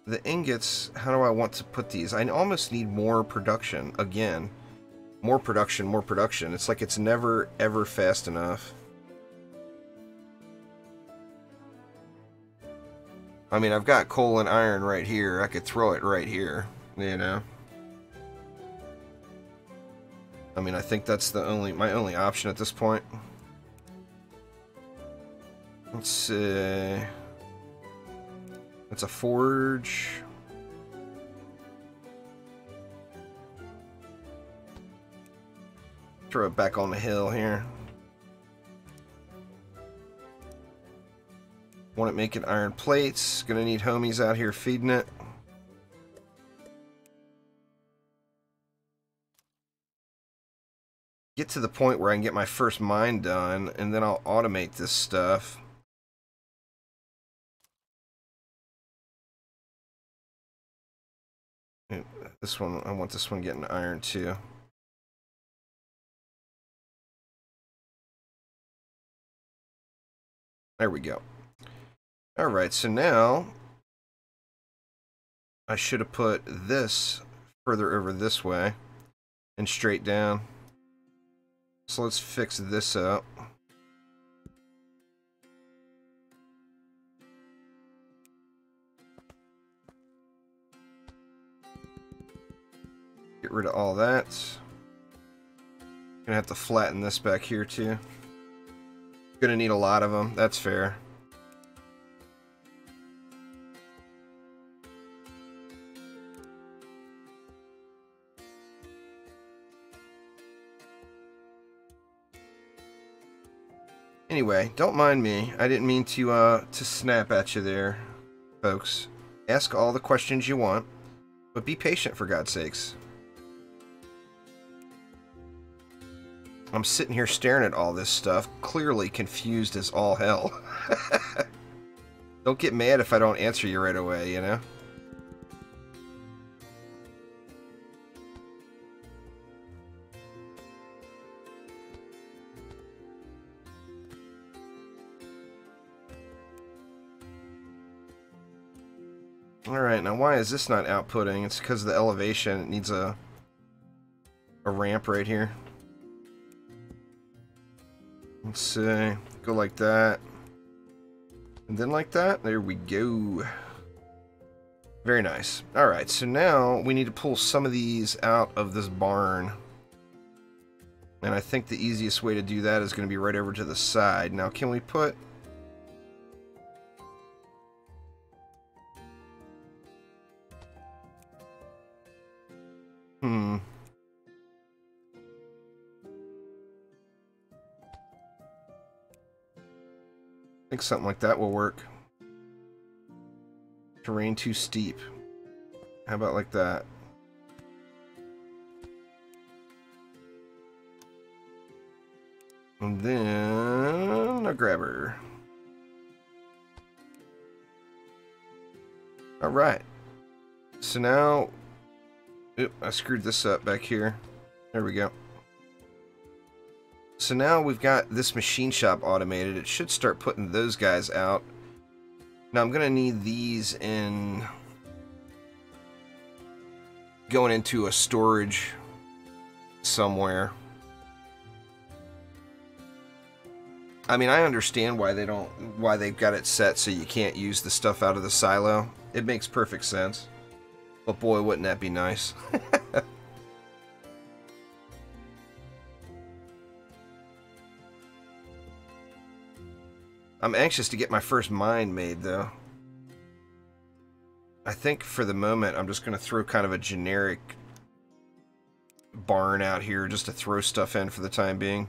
The ingots, how do I want to put these? I almost need more production again. More production, more production. It's like it's never ever fast enough. I mean, I've got coal and iron right here. I could throw it right here, you know. I mean, I think that's my only option at this point. Let's see. It's a forge. Throw it back on the hill here. Want it making iron plates. Gonna need homies out here feeding it. Get to the point where I can get my first mine done, and then I'll automate this stuff. This one, I want this one getting iron too. There we go. Alright, so now I should have put this further over this way and straight down. So let's fix this up. Get rid of all that. Gonna have to flatten this back here too. Gonna need a lot of them, that's fair. Anyway, don't mind me. I didn't mean to snap at you there, folks. Ask all the questions you want, but be patient for God's sakes. I'm sitting here staring at all this stuff, clearly confused as all hell. Don't get mad if I don't answer you right away, you know? Alright, now why is this not outputting? It's because of the elevation. It needs a ramp right here. Let's see. Go like that. And then like that, there we go. Very nice. Alright, so now we need to pull some of these out of this barn. And I think the easiest way to do that is going to be right over to the side. Now, can we put... I think something like that will work. Terrain too steep. How about like that? And then a grabber. Alright. So now... Oop, I screwed this up back here. There we go. So now we've got this machine shop automated. It should start putting those guys out. Now I'm going to need these in... going into a storage somewhere. I mean, I understand why they've got it set so you can't use the stuff out of the silo. It makes perfect sense. But boy, wouldn't that be nice. I'm anxious to get my first mine made, though. I think for the moment, I'm just going to throw kind of a generic barn out here just to throw stuff in for the time being.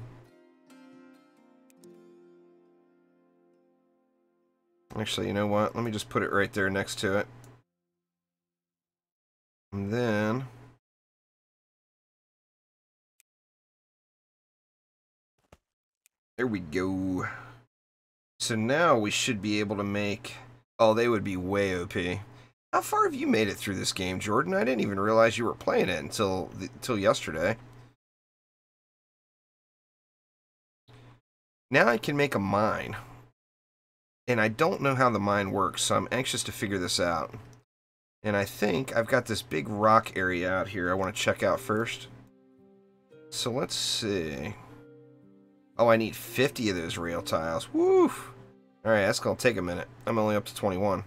Actually, you know what? Let me just put it right there next to it. And then... there we go. So now we should be able to make... oh, they would be way OP. How far have you made it through this game, Jordan? I didn't even realize you were playing it until yesterday. Now I can make a mine. And I don't know how the mine works, so I'm anxious to figure this out. And I think I've got this big rock area out here I want to check out first. So let's see. Oh, I need 50 of those rail tiles. Woo! Alright, that's going to take a minute. I'm only up to 21.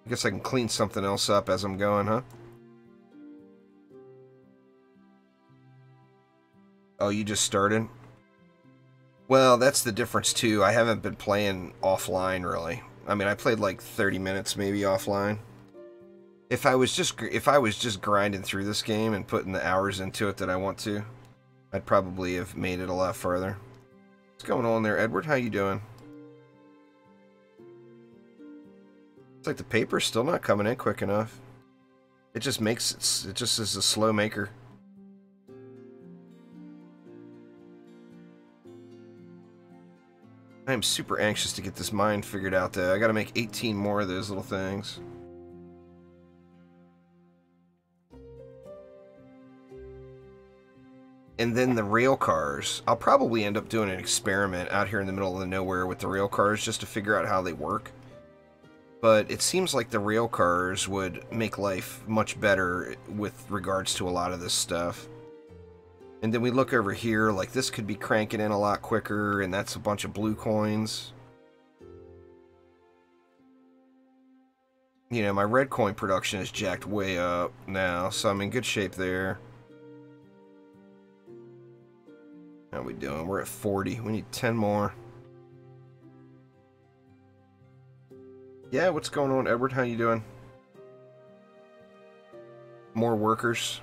I guess I can clean something else up as I'm going, huh? Oh, you just started? Well, that's the difference, too. I haven't been playing offline, really. I mean, I played like 30 minutes, maybe, offline. If I was just grinding through this game and putting the hours into it that I want to, I'd probably have made it a lot farther. What's going on there, Edward? How you doing? It's like the paper's still not coming in quick enough. It just makes it just is a slow maker. I am super anxious to get this mine figured out, though. I gotta make 18 more of those little things. And then the rail cars. I'll probably end up doing an experiment out here in the middle of the nowhere with the rail cars just to figure out how they work. But it seems like the rail cars would make life much better with regards to a lot of this stuff. And then we look over here, like this could be cranking in a lot quicker, and that's a bunch of blue coins. You know, my red coin production is jacked way up now, so I'm in good shape there. How we doing? We're at 40. We need 10 more. Yeah, what's going on, Edward? How you doing? More workers.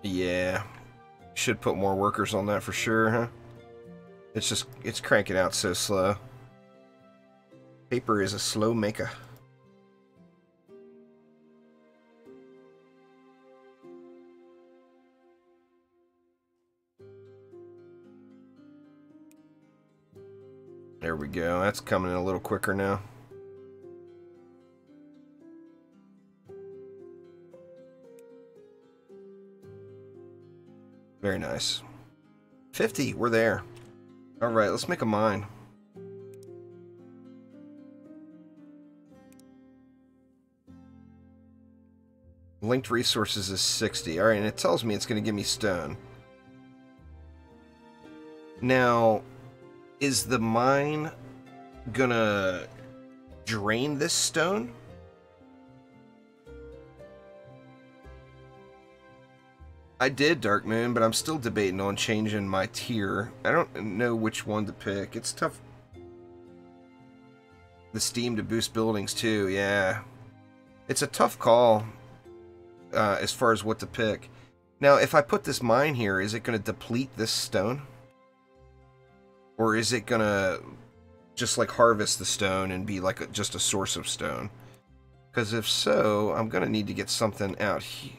Yeah. Should put more workers on that for sure, huh? It's cranking out so slow. Paper is a slow maker. There we go. That's coming in a little quicker now. Very nice. 50, we're there. Alright, let's make a mine. Linked resources is 60. Alright, and it tells me it's going to give me stone. Now, is the mine gonna drain this stone? I did Dark Moon, but I'm still debating on changing my tier. I don't know which one to pick. It's tough. The steam to boost buildings too, yeah. It's a tough call as far as what to pick. Now, if I put this mine here, is it going to deplete this stone? Or is it going to just like harvest the stone and be like just a source of stone? Because if so, I'm going to need to get something out here.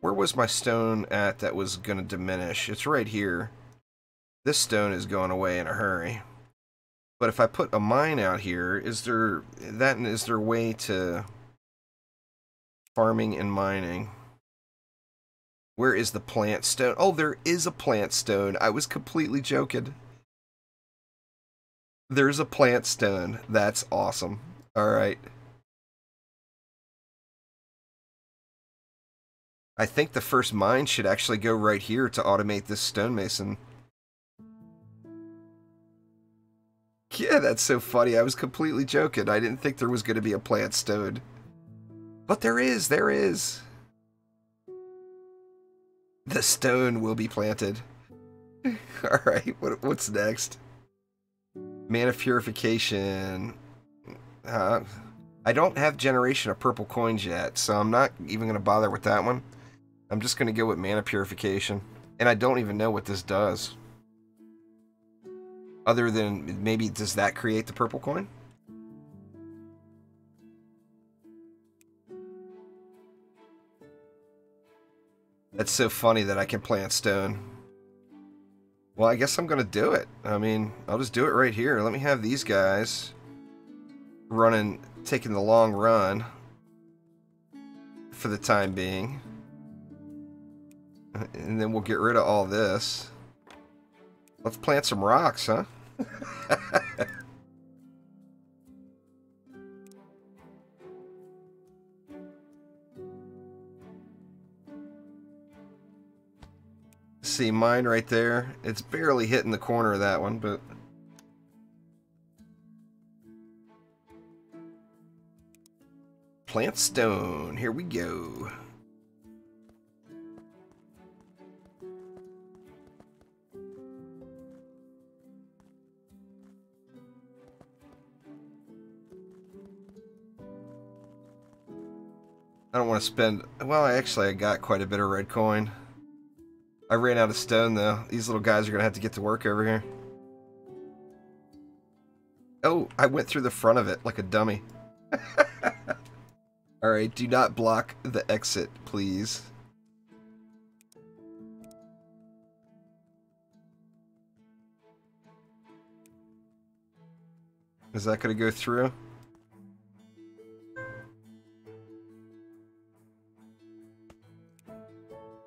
Where was my stone at that was going to diminish? It's right here. This stone is going away in a hurry. But if I put a mine out here, is there a way to farming and mining? Where is the plant stone? Oh, there is a plant stone. I was completely joking. There's a plant stone. That's awesome. All right. I think the first mine should actually go right here to automate this stonemason. Yeah, that's so funny. I was completely joking. I didn't think there was going to be a plant stone. But there is. There is. The stone will be planted. All right. What's next? Mana purification. I don't have generation of purple coins yet, so I'm not even going to bother with that one. I'm just going to go with mana purification. And I don't even know what this does. Other than, maybe, does that create the purple coin? That's so funny that I can plant stone. Well, I guess I'm going to do it. I mean, I'll just do it right here. Let me have these guys running, taking the long run for the time being. And then we'll get rid of all this. Let's plant some rocks, huh? See, mine right there. It's barely hitting the corner of that one, but... Plant stone. Here we go. I don't want to spend... Well, I got quite a bit of red coin. I ran out of stone, though. These little guys are going to have to get to work over here. Oh, I went through the front of it like a dummy. Alright, do not block the exit, please. Is that going to go through?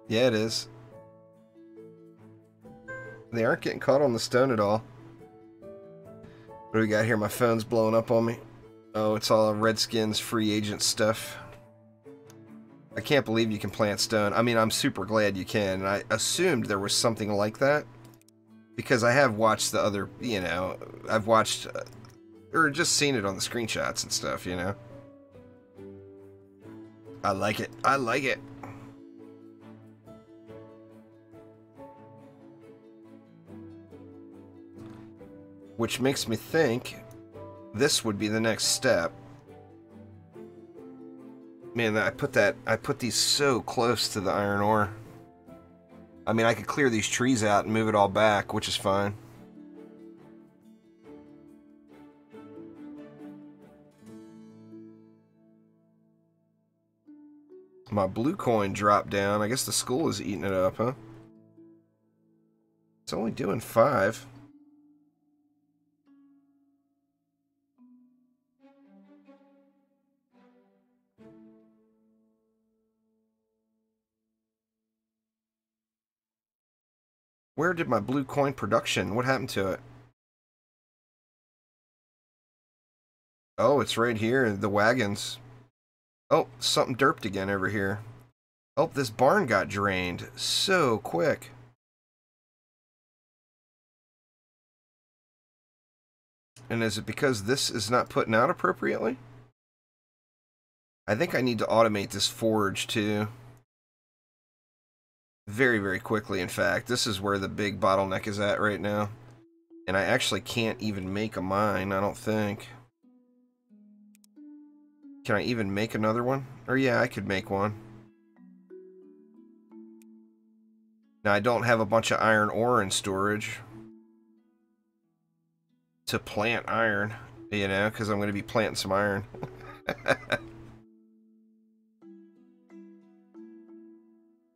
Yeah, it is. They aren't getting caught on the stone at all. What do we got here? My phone's blowing up on me. Oh, it's all Redskins free agent stuff. I can't believe you can plant stone. I mean, I'm super glad you can. And I assumed there was something like that. Because I have watched the other, you know, I've watched, or just seen it on the screenshots and stuff, you know. I like it. I like it. Which makes me think this would be the next step. Man, I put these so close to the iron ore. I mean, I could clear these trees out and move it all back, which is fine. My blue coin dropped down. I guess the school is eating it up, huh? It's only doing 5. Where did my blue coin production? What happened to it? Oh, it's right here. The wagons. Oh, something derped again over here. Oh, this barn got drained so quick. And is it because this is not putting out appropriately? I think I need to automate this forge too. Very, very quickly, in fact. This is where the big bottleneck is at right now. And I actually can't even make a mine, I don't think. Can I even make another one? Or yeah, I could make one. Now, I don't have a bunch of iron ore in storage to plant iron, you know, because I'm going to be planting some iron.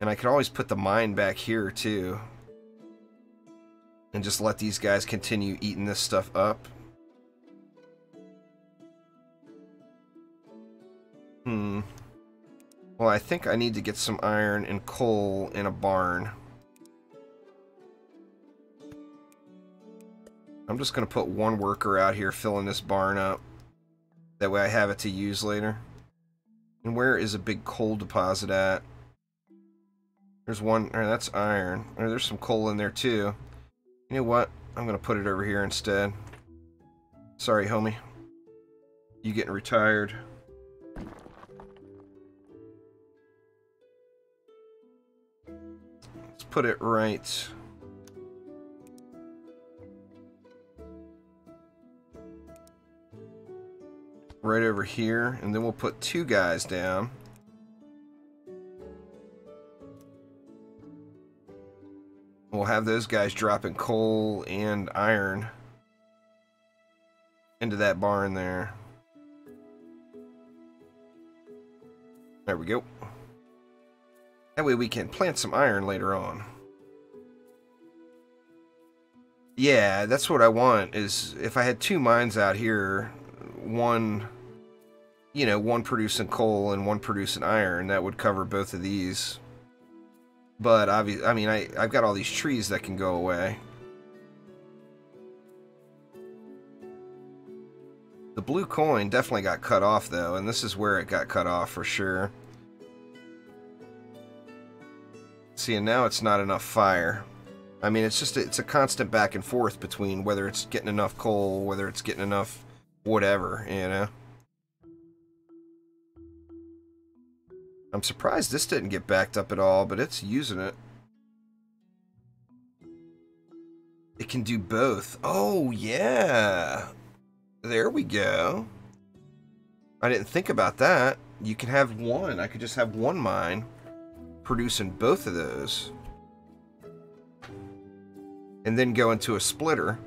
And I can always put the mine back here, too. And just let these guys continue eating this stuff up. Well, I think I need to get some iron and coal in a barn. I'm just going to put one worker out here filling this barn up. That way I have it to use later. And where is a big coal deposit at? There's one. Or that's iron. Or there's some coal in there too. You know what? I'm going to put it over here instead. Sorry, homie. You getting retired. Let's put it right. Right over here, and then we'll put two guys down. We'll have those guys dropping coal and iron into that barn there. There we go. That way we can plant some iron later on. Yeah, that's what I want, is if I had two mines out here, one, you know, one producing coal and one producing iron, that would cover both of these. But obviously, I mean, I've got all these trees that can go away. The blue coin definitely got cut off though, and this is where it got cut off for sure. See, and now it's not enough fire. I mean, it's a constant back and forth between whether it's getting enough coal, whether it's getting enough whatever, you know. I'm surprised this didn't get backed up at all, but it's using it. It can do both. Oh, yeah. There we go. I didn't think about that. You can have one. I could just have one mine producing both of those. And then go into a splitter.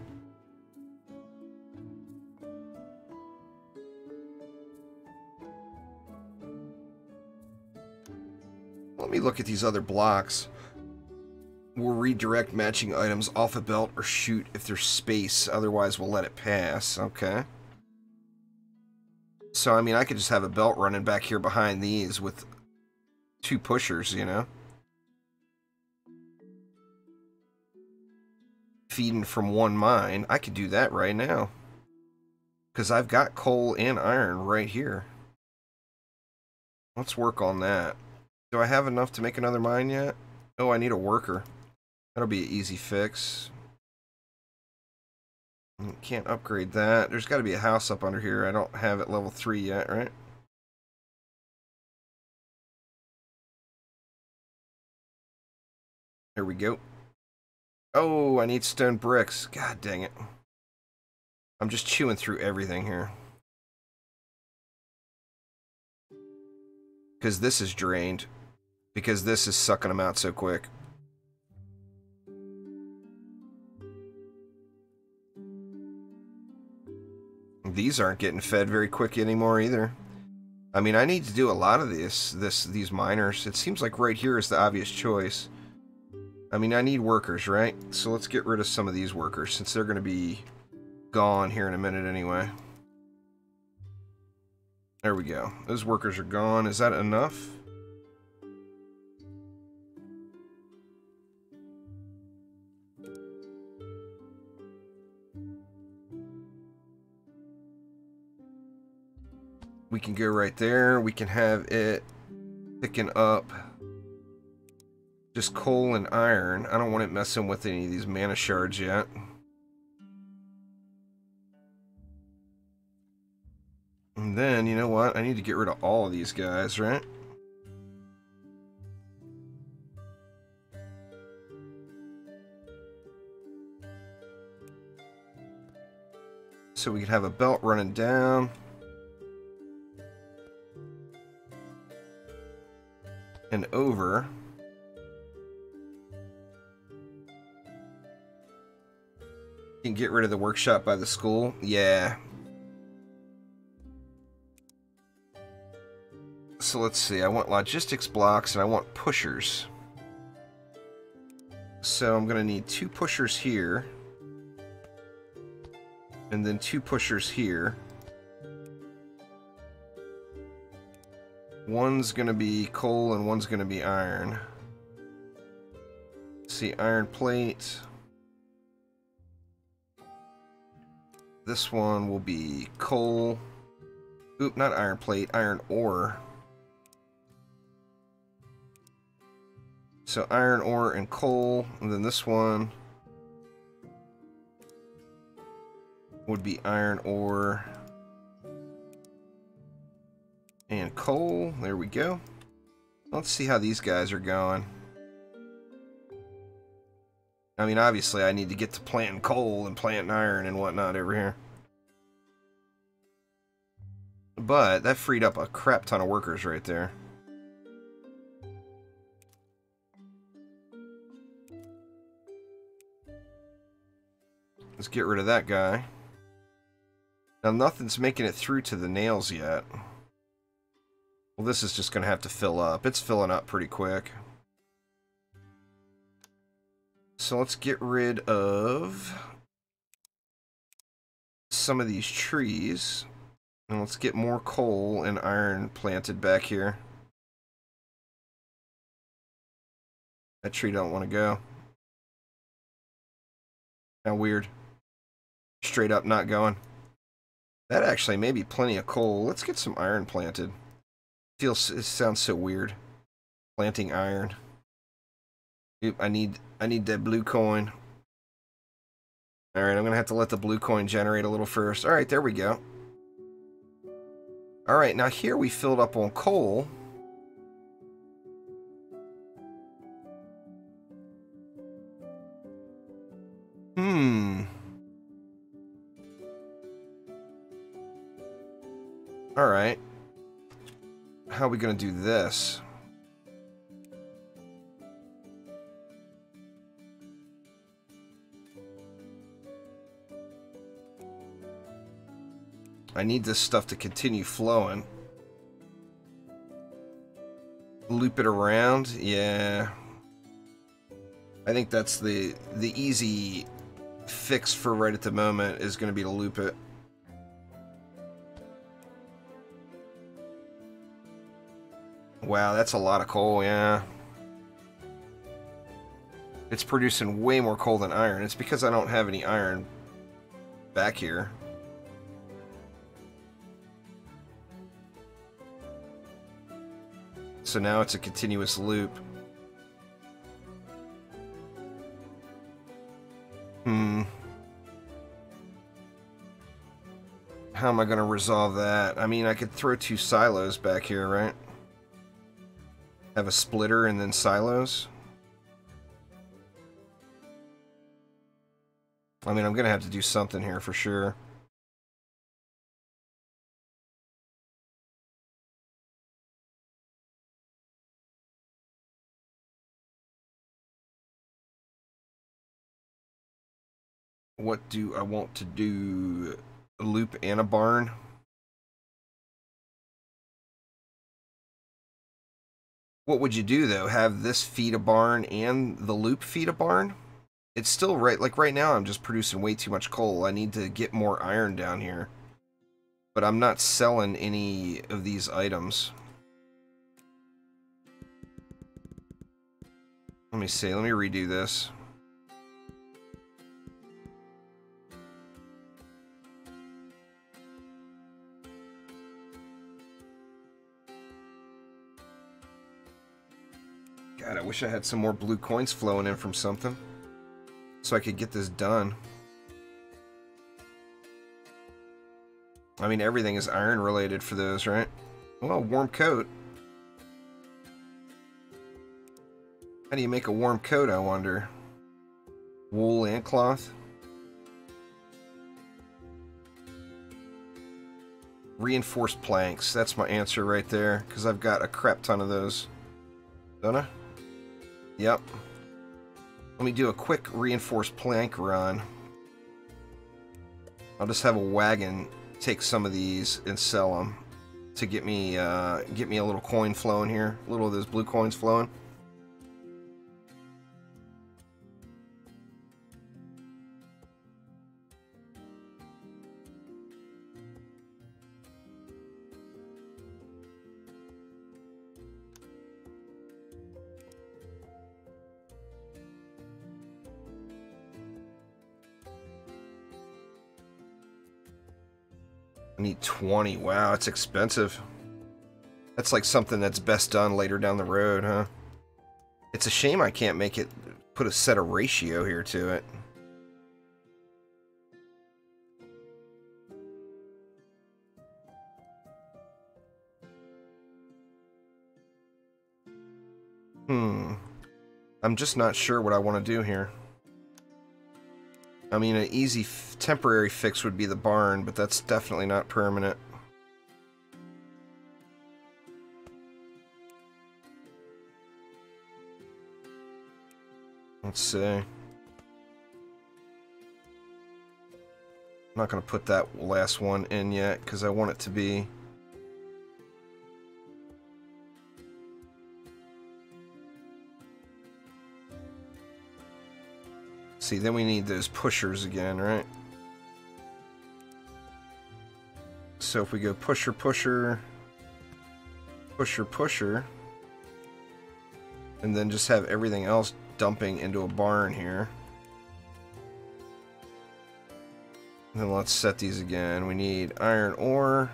Let me look at these other blocks. We'll redirect matching items off a belt or chute if there's space. Otherwise, we'll let it pass. Okay. So, I mean, I could just have a belt running back here behind these with two pushers, you know. Feeding from one mine. I could do that right now. Because I've got coal and iron right here. Let's work on that. Do I have enough to make another mine yet? Oh, I need a worker. That'll be an easy fix. Can't upgrade that. There's got to be a house up under here. I don't have it level 3 yet, right? There we go. Oh, I need stone bricks. God dang it. I'm just chewing through everything here. Because this is drained. Because this is sucking them out so quick. These aren't getting fed very quick anymore either. I mean, I need to do a lot of these miners. It seems like right here is the obvious choice. I mean, I need workers, right? So let's get rid of some of these workers since they're going to be gone here in a minute anyway. There we go. Those workers are gone. Is that enough? We can go right there. We can have it picking up Just coal and iron. I don't want it messing with any of these mana shards yet. And then, you know what? I need to get rid of all of these guys, right? So we can have a belt running down. And over. You can get rid of the workshop by the school. Yeah. So let's see. I want logistics blocks and I want pushers. So I'm going to need 2 pushers here. And then 2 pushers here. One's going to be coal and one's going to be iron. Let's see, iron plate. This one will be coal. Oop, not iron plate, iron ore. So iron ore and coal, and then this one would be iron ore and coal. There we go. Let's see how these guys are going. I mean, obviously I need to get to planting coal and planting iron and whatnot over here. But that freed up a crap ton of workers right there. Let's get rid of that guy. Now nothing's making it through to the nails yet. Well, this is just going to have to fill up. It's filling up pretty quick. So let's get rid of some of these trees. And let's get more coal and iron planted back here. That tree don't want to go. How weird. Straight up not going. That actually may be plenty of coal. Let's get some iron planted. It sounds so weird. Planting iron. Oop, I need that blue coin. Alright, I'm gonna have to let the blue coin generate a little first. Alright, there we go. Alright, now here we filled up on coal. Alright. How are we gonna do this? I need this stuff to continue flowing. Loop it around? Yeah. I think that's the easy fix for right at the moment is going to be to loop it. Wow, that's a lot of coal, yeah. It's producing way more coal than iron. It's because I don't have any iron back here. So now it's a continuous loop. How am I going to resolve that? I mean, I could throw 2 silos back here, right? Have a splitter and then silos. I mean, I'm going to have to do something here for sure. What do I want to do? A loop and a barn? What would you do, though? Have this feed a barn and the loop feed a barn? It's still right. Like, right now, I'm just producing way too much coal. I need to get more iron down here. But I'm not selling any of these items. Let me see. Let me redo this. God, I wish I had some more blue coins flowing in from something so I could get this done. I mean, everything is iron related for those, right? Well, warm coat. How do you make a warm coat, I wonder? Wool and cloth? Reinforced planks. That's my answer right there, because I've got a crap ton of those. Don't I? Yep. Let me do a quick reinforced plank run. I'll just have a wagon take some of these and sell them to get me a little coin flowing here. A little of those blue coins flowing. I need 20. Wow, it's expensive. That's like something that's best done later down the road, huh? It's a shame I can't make it, put a set of ratio here to it. I'm just not sure what I want to do here. I mean, an easy temporary fix would be the barn, but that's definitely not permanent. Let's see. I'm not going to put that last one in yet, because I want it to be... See, then we need those pushers again, right? So if we go pusher, pusher, pusher, pusher, and then just have everything else dumping into a barn here. And then let's set these again. We need iron ore.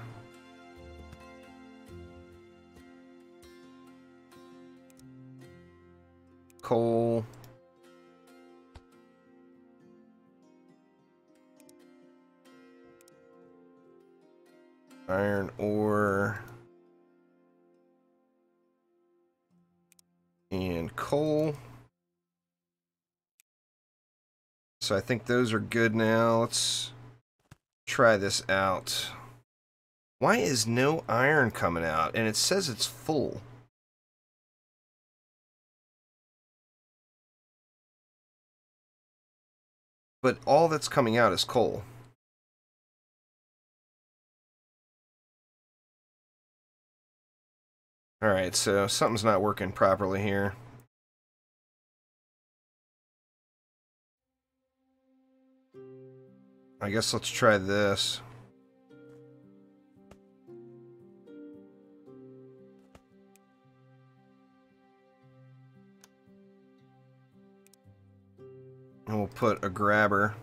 Coal. Iron ore. And coal. So I think those are good now. Let's try this out. Why is no iron coming out? And it says it's full. But all that's coming out is coal. Alright, so something's not working properly here. I guess let's try this. And we'll put a grabber.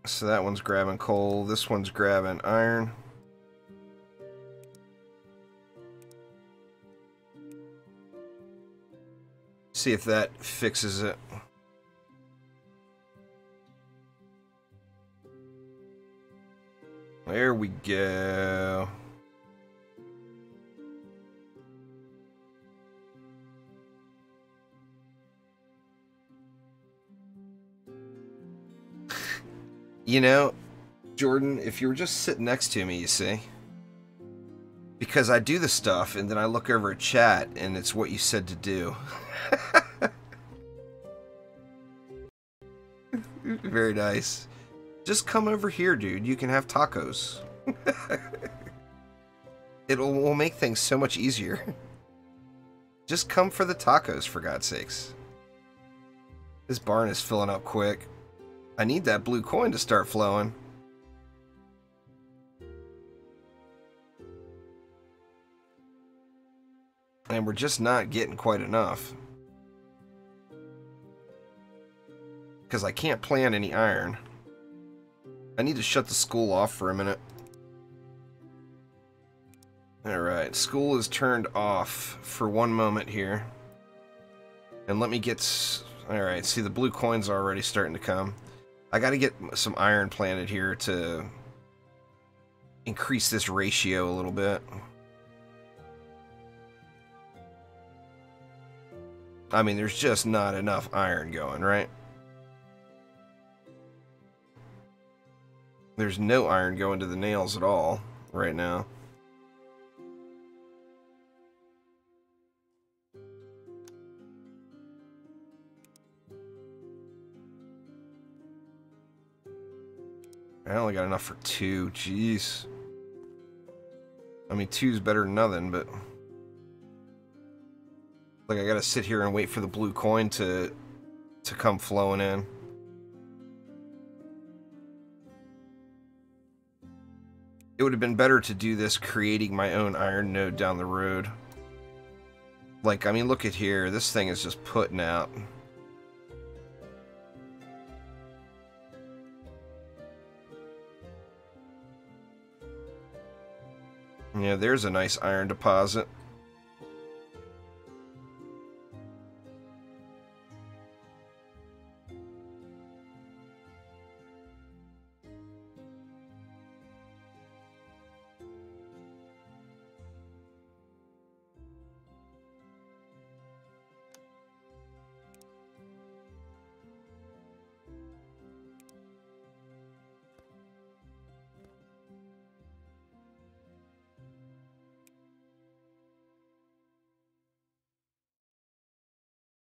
So that one's grabbing coal, this one's grabbing iron. See if that fixes it. There we go. You know, Jordan, if you were just sitting next to me, you see, because I do the stuff and then I look over at chat and it's what you said to do. Very nice. Just come over here, dude. You can have tacos. Will make things so much easier. Just come for the tacos, for God's sakes. This barn is filling up quick. I need that blue coin to start flowing. And we're just not getting quite enough. Because I can't plant any iron. I need to shut the school off for a minute. Alright, school is turned off for one moment here. And let me get... Alright, see the blue coins are already starting to come. I gotta get some iron planted here to increase this ratio a little bit. I mean, there's just not enough iron going, right? There's no iron going to the nails at all right now. I only got enough for 2. Jeez. I mean, 2's better than nothing, but... Like, I gotta sit here and wait for the blue coin to come flowing in. It would have been better to do this creating my own iron node down the road. Like, I mean, look at here. This thing is just putting out. Yeah, there's a nice iron deposit.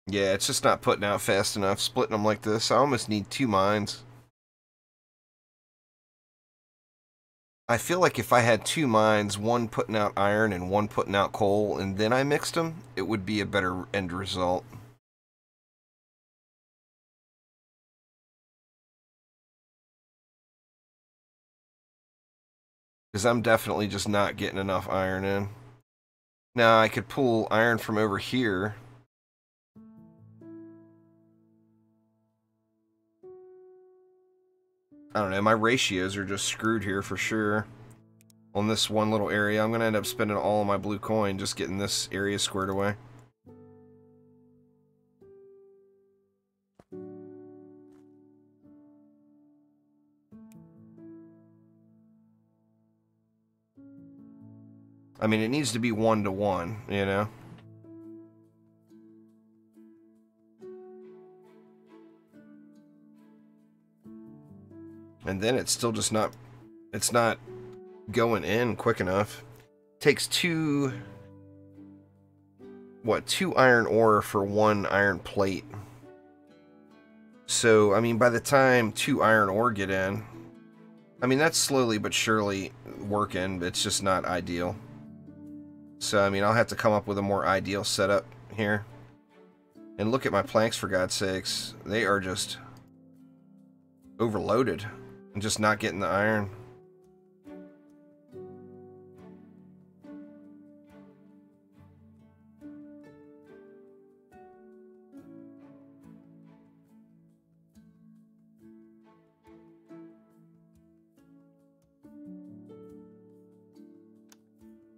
Yeah, it's just not putting out fast enough, splitting them like this. I almost need 2 mines. I feel like if I had 2 mines, one putting out iron and one putting out coal, and then I mixed them, it would be a better end result. Because I'm definitely just not getting enough iron in. Now, I could pull iron from over here. I don't know, my ratios are just screwed here for sure. On this one little area, I'm going to end up spending all of my blue coin just getting this area squared away. I mean, it needs to be 1-to-1, you know? And then it's still just not... It's not going in quick enough. Takes 2... What, 2 iron ore for 1 iron plate. So, I mean, by the time 2 iron ore get in... I mean, that's slowly but surely working, but it's just not ideal. So, I mean, I'll have to come up with a more ideal setup here. And look at my planks, for God's sakes. They are just overloaded. And just not getting the iron.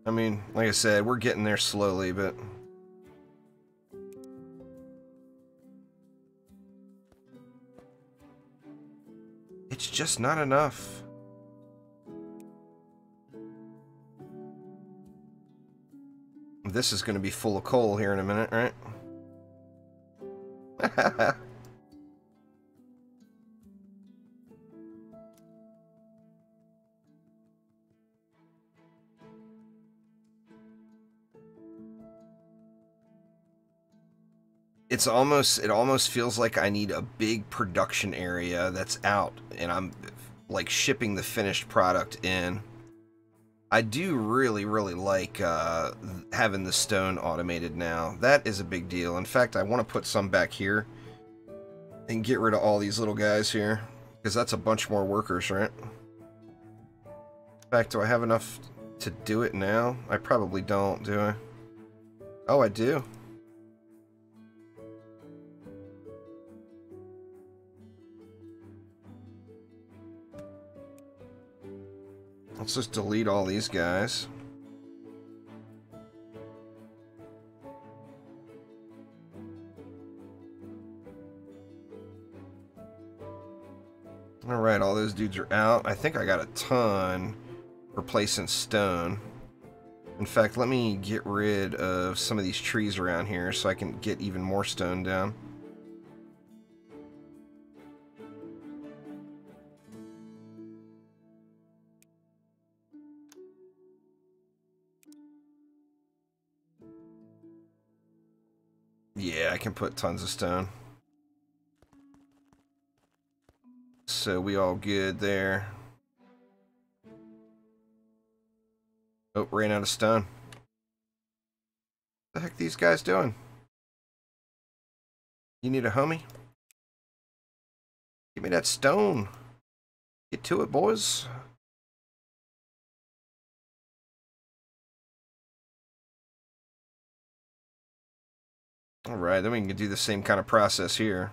I mean, like I said, we're getting there slowly, but... It's just not enough. This is going to be full of coal here in a minute, right? It almost feels like I need a big production area that's out, and I'm like shipping the finished product in. I do really, really like having the stone automated now. That is a big deal. In fact, I want to put some back here and get rid of all these little guys here, because that's a bunch more workers, right? In fact, do I have enough to do it now? I probably don't, do I? Oh, I do. Let's just delete all these guys. those dudes are out. I think I got a ton for placing stone. In fact, let me get rid of some of these trees around here so I can get even more stone down. Yeah, I can put tons of stone. So we all good there. Oh, ran out of stone. What the heck are these guys doing? You need a homie? Give me that stone. Get to it, boys. Alright, then we can do the same kind of process here.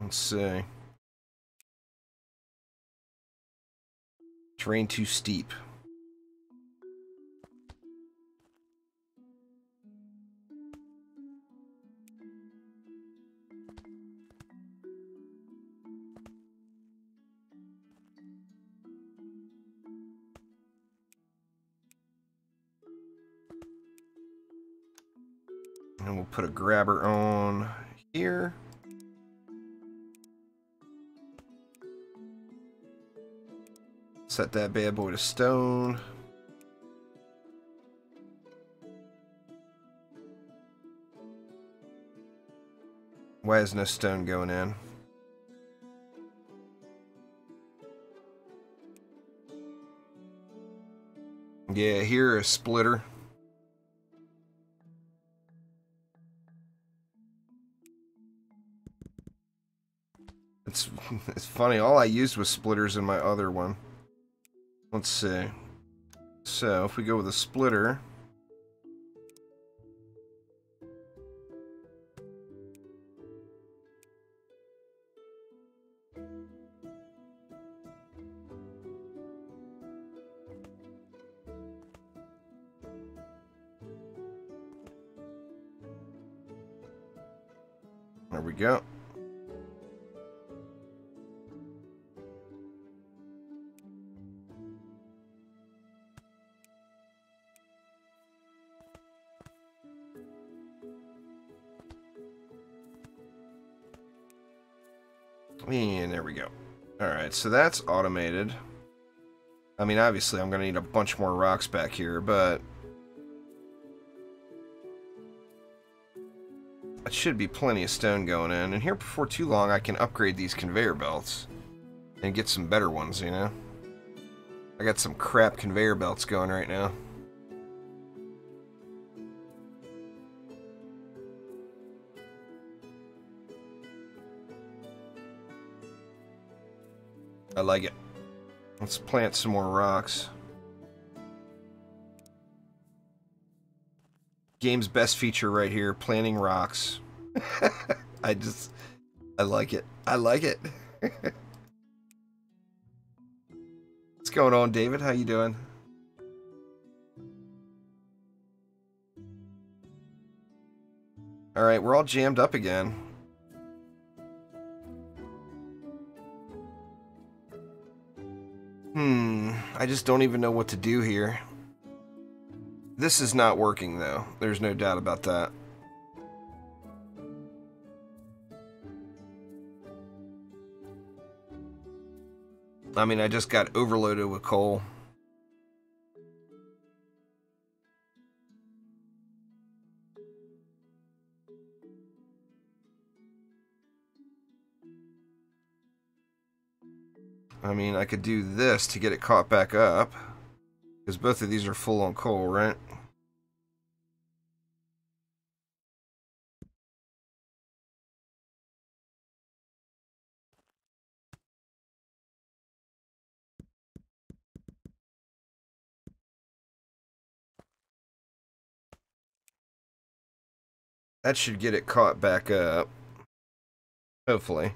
Let's see. Terrain too steep. And we'll put a grabber on here. Set that bad boy to stone. Why is no stone going in? Yeah, here a splitter. It's funny, all I used was splitters in my other one. Let's see. So, if we go with a splitter... There we go. And there we go. Alright, so that's automated. I mean, obviously I'm going to need a bunch more rocks back here, but... it should be plenty of stone going in. And here before too long I can upgrade these conveyor belts. And get some better ones, you know? I got some crap conveyor belts going right now. I like it. Let's plant some more rocks. Game's best feature right here, planting rocks. I like it. I like it. What's going on, David? How you doing? Alright, we're all jammed up again. I just don't even know what to do here. This is not working, though. There's no doubt about that. I mean, I just got overloaded with coal. I mean, I could do this to get it caught back up. Because both of these are full on coal, right? That should get it caught back up. Hopefully.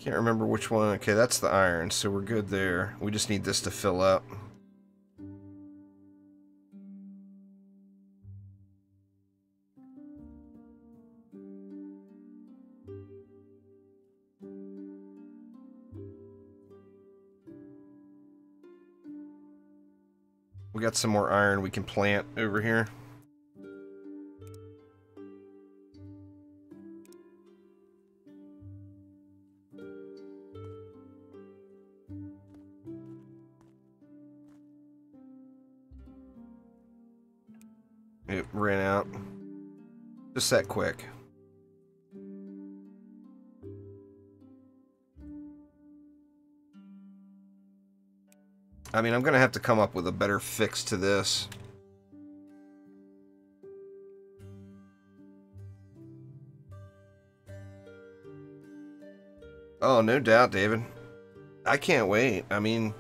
Can't remember which one. Okay, that's the iron, so we're good there. We just need this to fill up. We got some more iron we can plant over here. It ran out. Just that quick. I mean, I'm going to have to come up with a better fix to this. Oh, no doubt, David. I can't wait. I mean,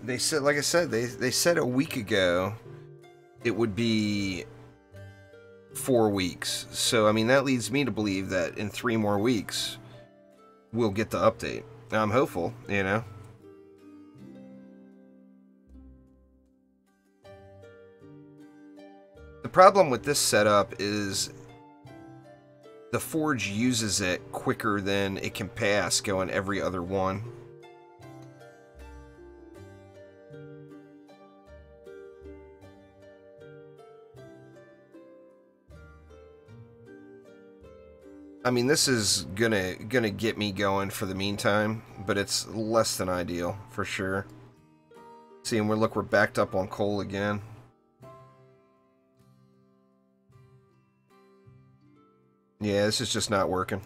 they said, like I said, they said a week ago it would be 4 weeks. So, I mean, that leads me to believe that in 3 more weeks, we'll get the update. I'm hopeful, you know. The problem with this setup is the forge uses it quicker than it can pass going every other one. I mean, this is gonna get me going for the meantime, but it's less than ideal for sure. See, and we're backed up on coal again. Yeah, this is just not working.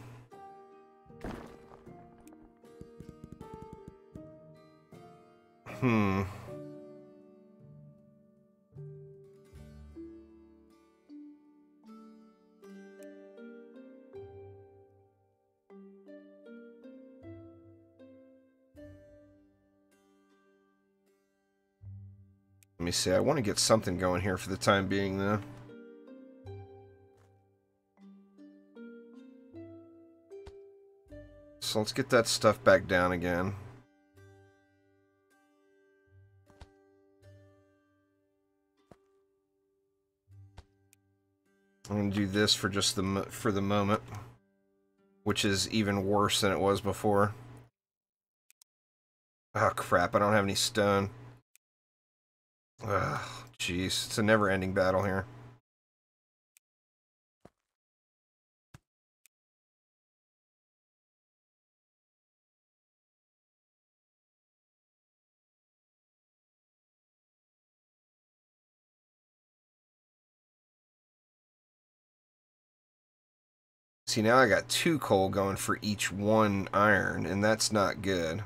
Let me see. I want to get something going here for the time being, though. So let's get that stuff back down again. I'm going to do this for just the moment, which is even worse than it was before. Oh, crap. I don't have any stone. Ugh, jeez. It's a never-ending battle here. See, now I got 2 coal going for each 1 iron, and that's not good.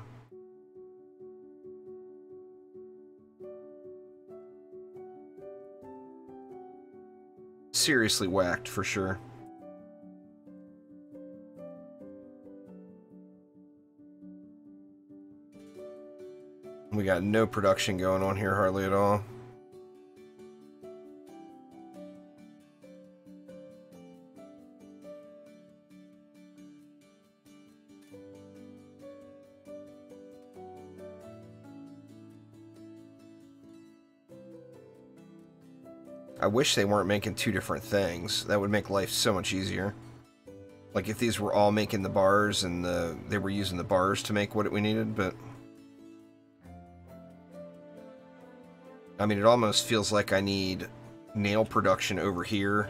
Seriously whacked, for sure. We got no production going on here hardly at all. I wish they weren't making 2 different things. That would make life so much easier. Like if these were all making the bars and they were using the bars to make what we needed, but... I mean, it almost feels like I need nail production over here.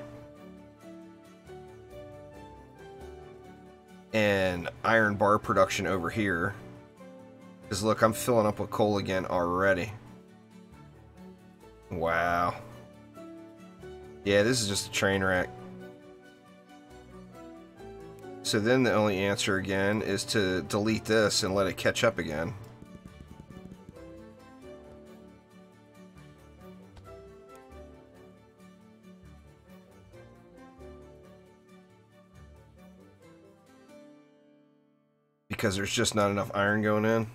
And iron bar production over here. Because look, I'm filling up with coal again already. Wow. Yeah, this is just a train wreck. So then the only answer again is to delete this and let it catch up again. Because there's just not enough iron going in.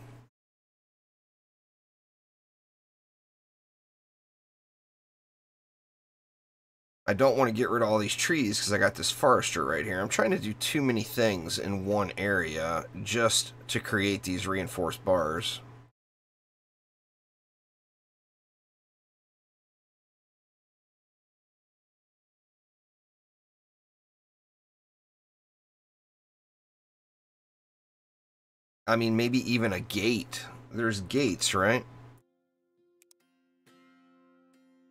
I don't want to get rid of all these trees because I got this forester right here. I'm trying to do too many things in one area just to create these reinforced bars. I mean, maybe even a gate. There's gates, right?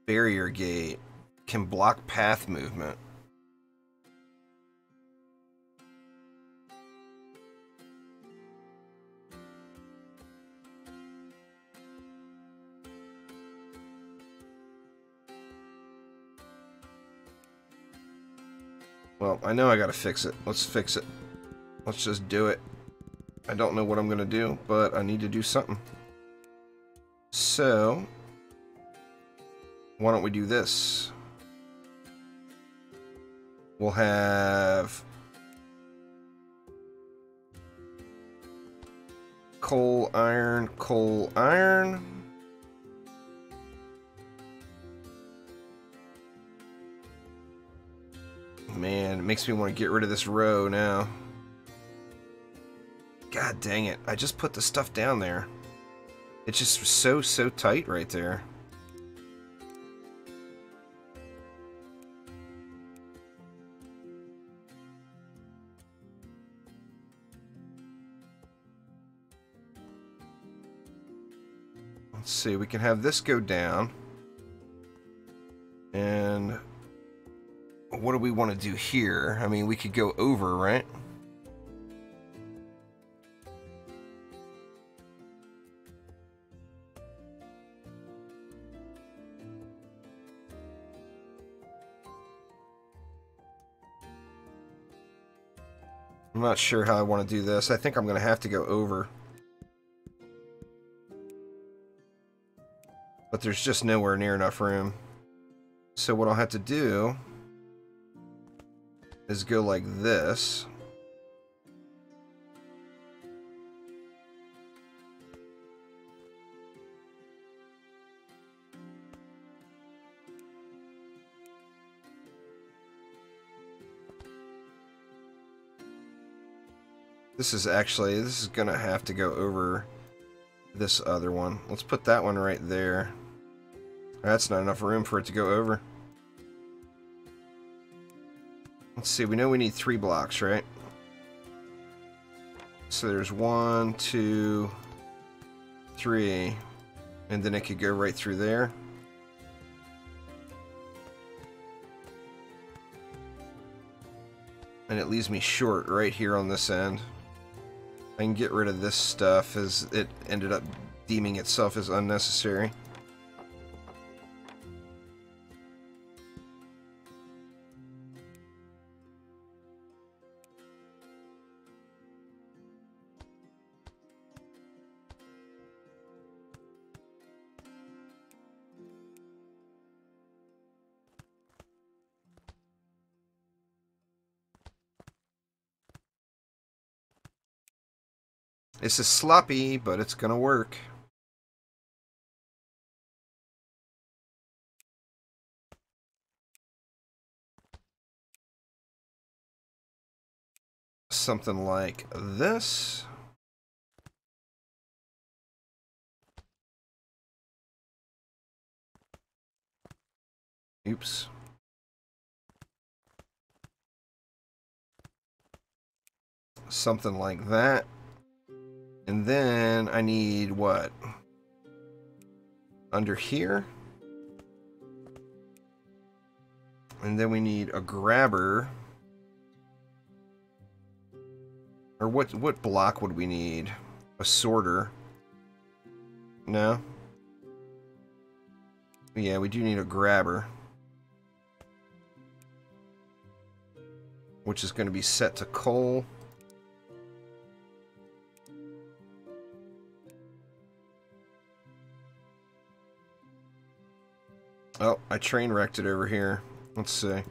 Barrier gate can block path movement. Well, I know I gotta fix it. Let's fix it. Let's just do it. I don't know what I'm gonna do, but I need to do something. So, why don't we do this? We'll have coal, iron, coal, iron. Man, it makes me want to get rid of this row now. God dang it. I just put the stuff down there. It's just so tight right there. Let's see, we can have this go down. And what do we want to do here? I mean, we could go over, right? I'm not sure how I want to do this. I think I'm going to have to go over. But there's just nowhere near enough room. So what I'll have to do is go like this. This is gonna have to go over this other one. Let's put that one right there. That's not enough room for it to go over. Let's see, we know we need 3 blocks, right? So there's 1, 2, 3, and then it could go right through there. And it leaves me short right here on this end. I can get rid of this stuff as it ended up deeming itself as unnecessary. This is sloppy, but it's gonna work. Something like this. Oops. Something like that. And then I need what? Under here. And then we need a grabber. Or what block would we need? A sorter. No? Yeah, we do need a grabber. Which is going to be set to coal. Oh, I train wrecked it over here. Let's see.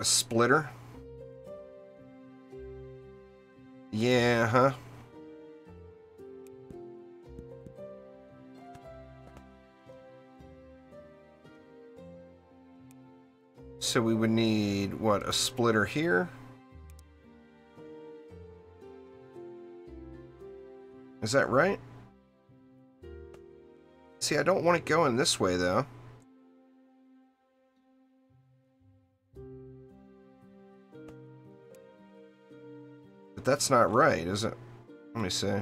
A splitter? Yeah, huh? So we would need, what, a splitter here? Is that right? See, I don't want it going this way, though. But that's not right, is it? Let me see.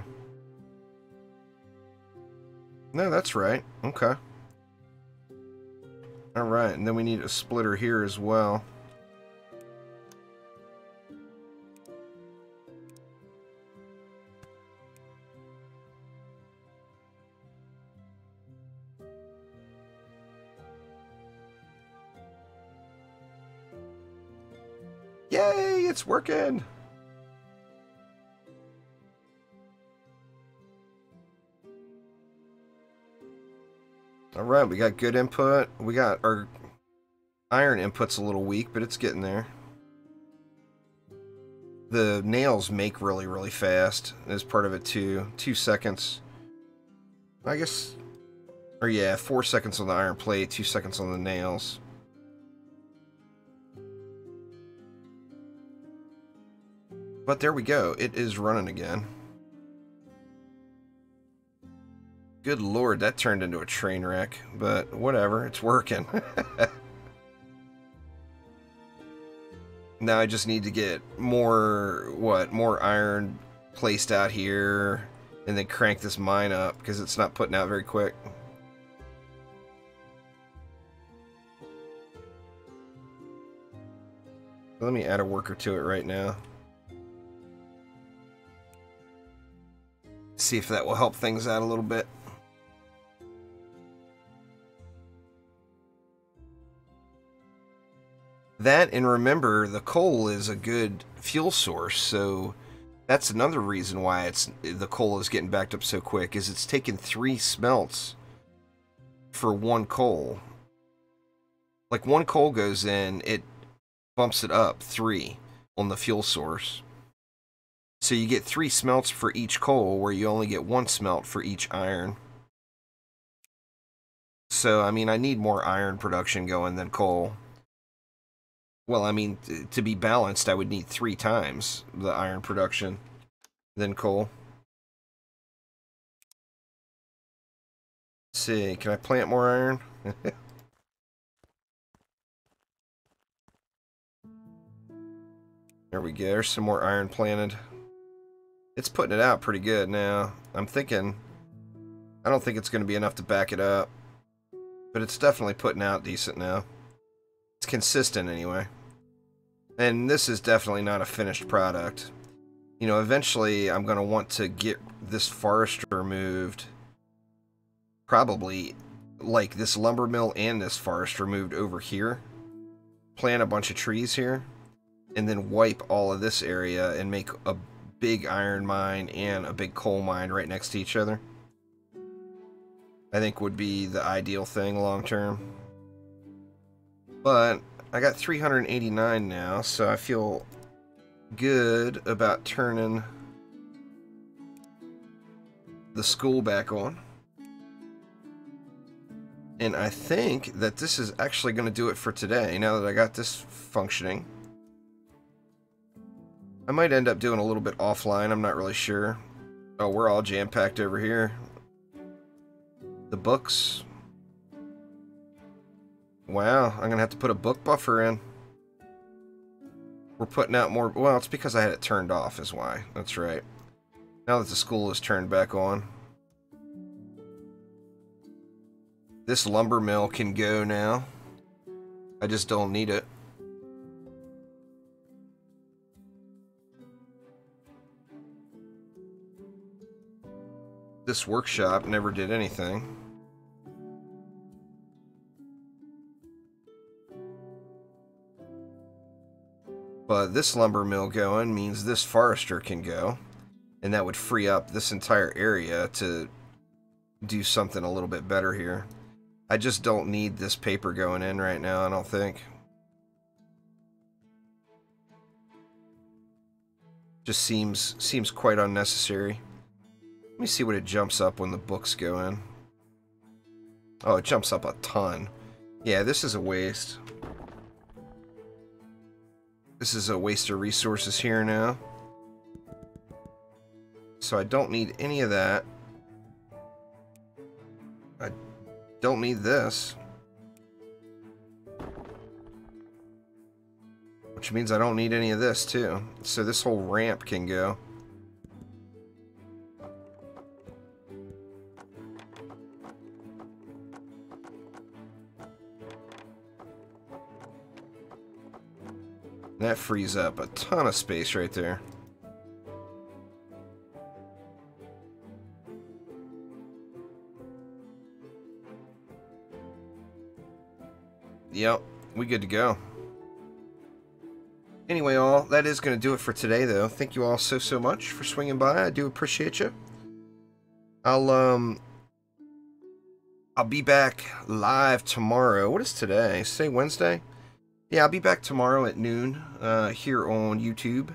No, that's right. Okay. Alright, and then we need a splitter here as well. Yay, it's working! Alright, we got good input. We got our iron input's a little weak, but it's getting there. The nails make really, really fast as part of it too. 2 seconds. I guess... Or yeah, 4 seconds on the iron plate, 2 seconds on the nails. But there we go. It is running again. Good lord, that turned into a train wreck. But whatever, it's working. Now I just need to get more, more iron placed out here. And then crank this mine up, because it's not putting out very quick. Let me add a worker to it right now. See if that will help things out a little bit. That, and remember, the coal is a good fuel source, so that's another reason why the coal is getting backed up so quick, is it's taken 3 smelts for 1 coal. Like, 1 coal goes in, it bumps it up 3 on the fuel source. So you get 3 smelts for each coal, where you only get 1 smelt for each iron. So, I mean, I need more iron production going than coal. Well, I mean, to be balanced, I would need 3 times the iron production than coal. Let's see, can I plant more iron? There we go, there's some more iron planted. It's putting it out pretty good now. I don't think it's going to be enough to back it up. But it's definitely putting out decent now. It's consistent anyway. And this is definitely not a finished product. You know, eventually I'm going to want to get this forester removed. Probably, like, this lumber mill and this forester moved over here. Plant a bunch of trees here. And then wipe all of this area and make a big iron mine and a big coal mine right next to each other. I think would be the ideal thing long term. But I got 389 now, so I feel good about turning the school back on. And I think that this is actually going to do it for today, now that I got this functioning. I might end up doing a little bit offline, I'm not really sure. Oh, we're all jam-packed over here. The books. Wow, I'm gonna have to put a book buffer in. We're putting out more. Well, it's because I had it turned off, is why. That's right. Now that the school is turned back on, this lumber mill can go now. I just don't need it. This workshop never did anything. But this lumber mill going means this forester can go, and that would free up this entire area to do something a little bit better here. I just don't need this paper going in right now, I don't think. Just seems quite unnecessary. Let me see what it jumps up when the books go in. Oh, it jumps up a ton. Yeah, this is a waste. This is a waste of resources here now. So I don't need any of that. I don't need this. Which means I don't need any of this too. So this whole ramp can go. That frees up a ton of space right there. Yep, we good to go. Anyway, all, that is going to do it for today, though. Thank you all so much for swinging by. I do appreciate you. I'll be back live tomorrow. What is today? Say Wednesday? Yeah, I'll be back tomorrow at noon here on YouTube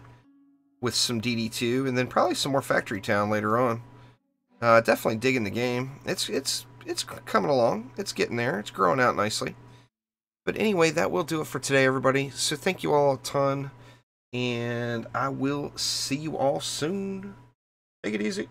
with some DD2 and then probably some more Factory Town later on. Definitely digging the game. It's coming along. It's getting there. It's growing out nicely. But anyway, that will do it for today, everybody. So thank you all a ton, and I will see you all soon. Take it easy.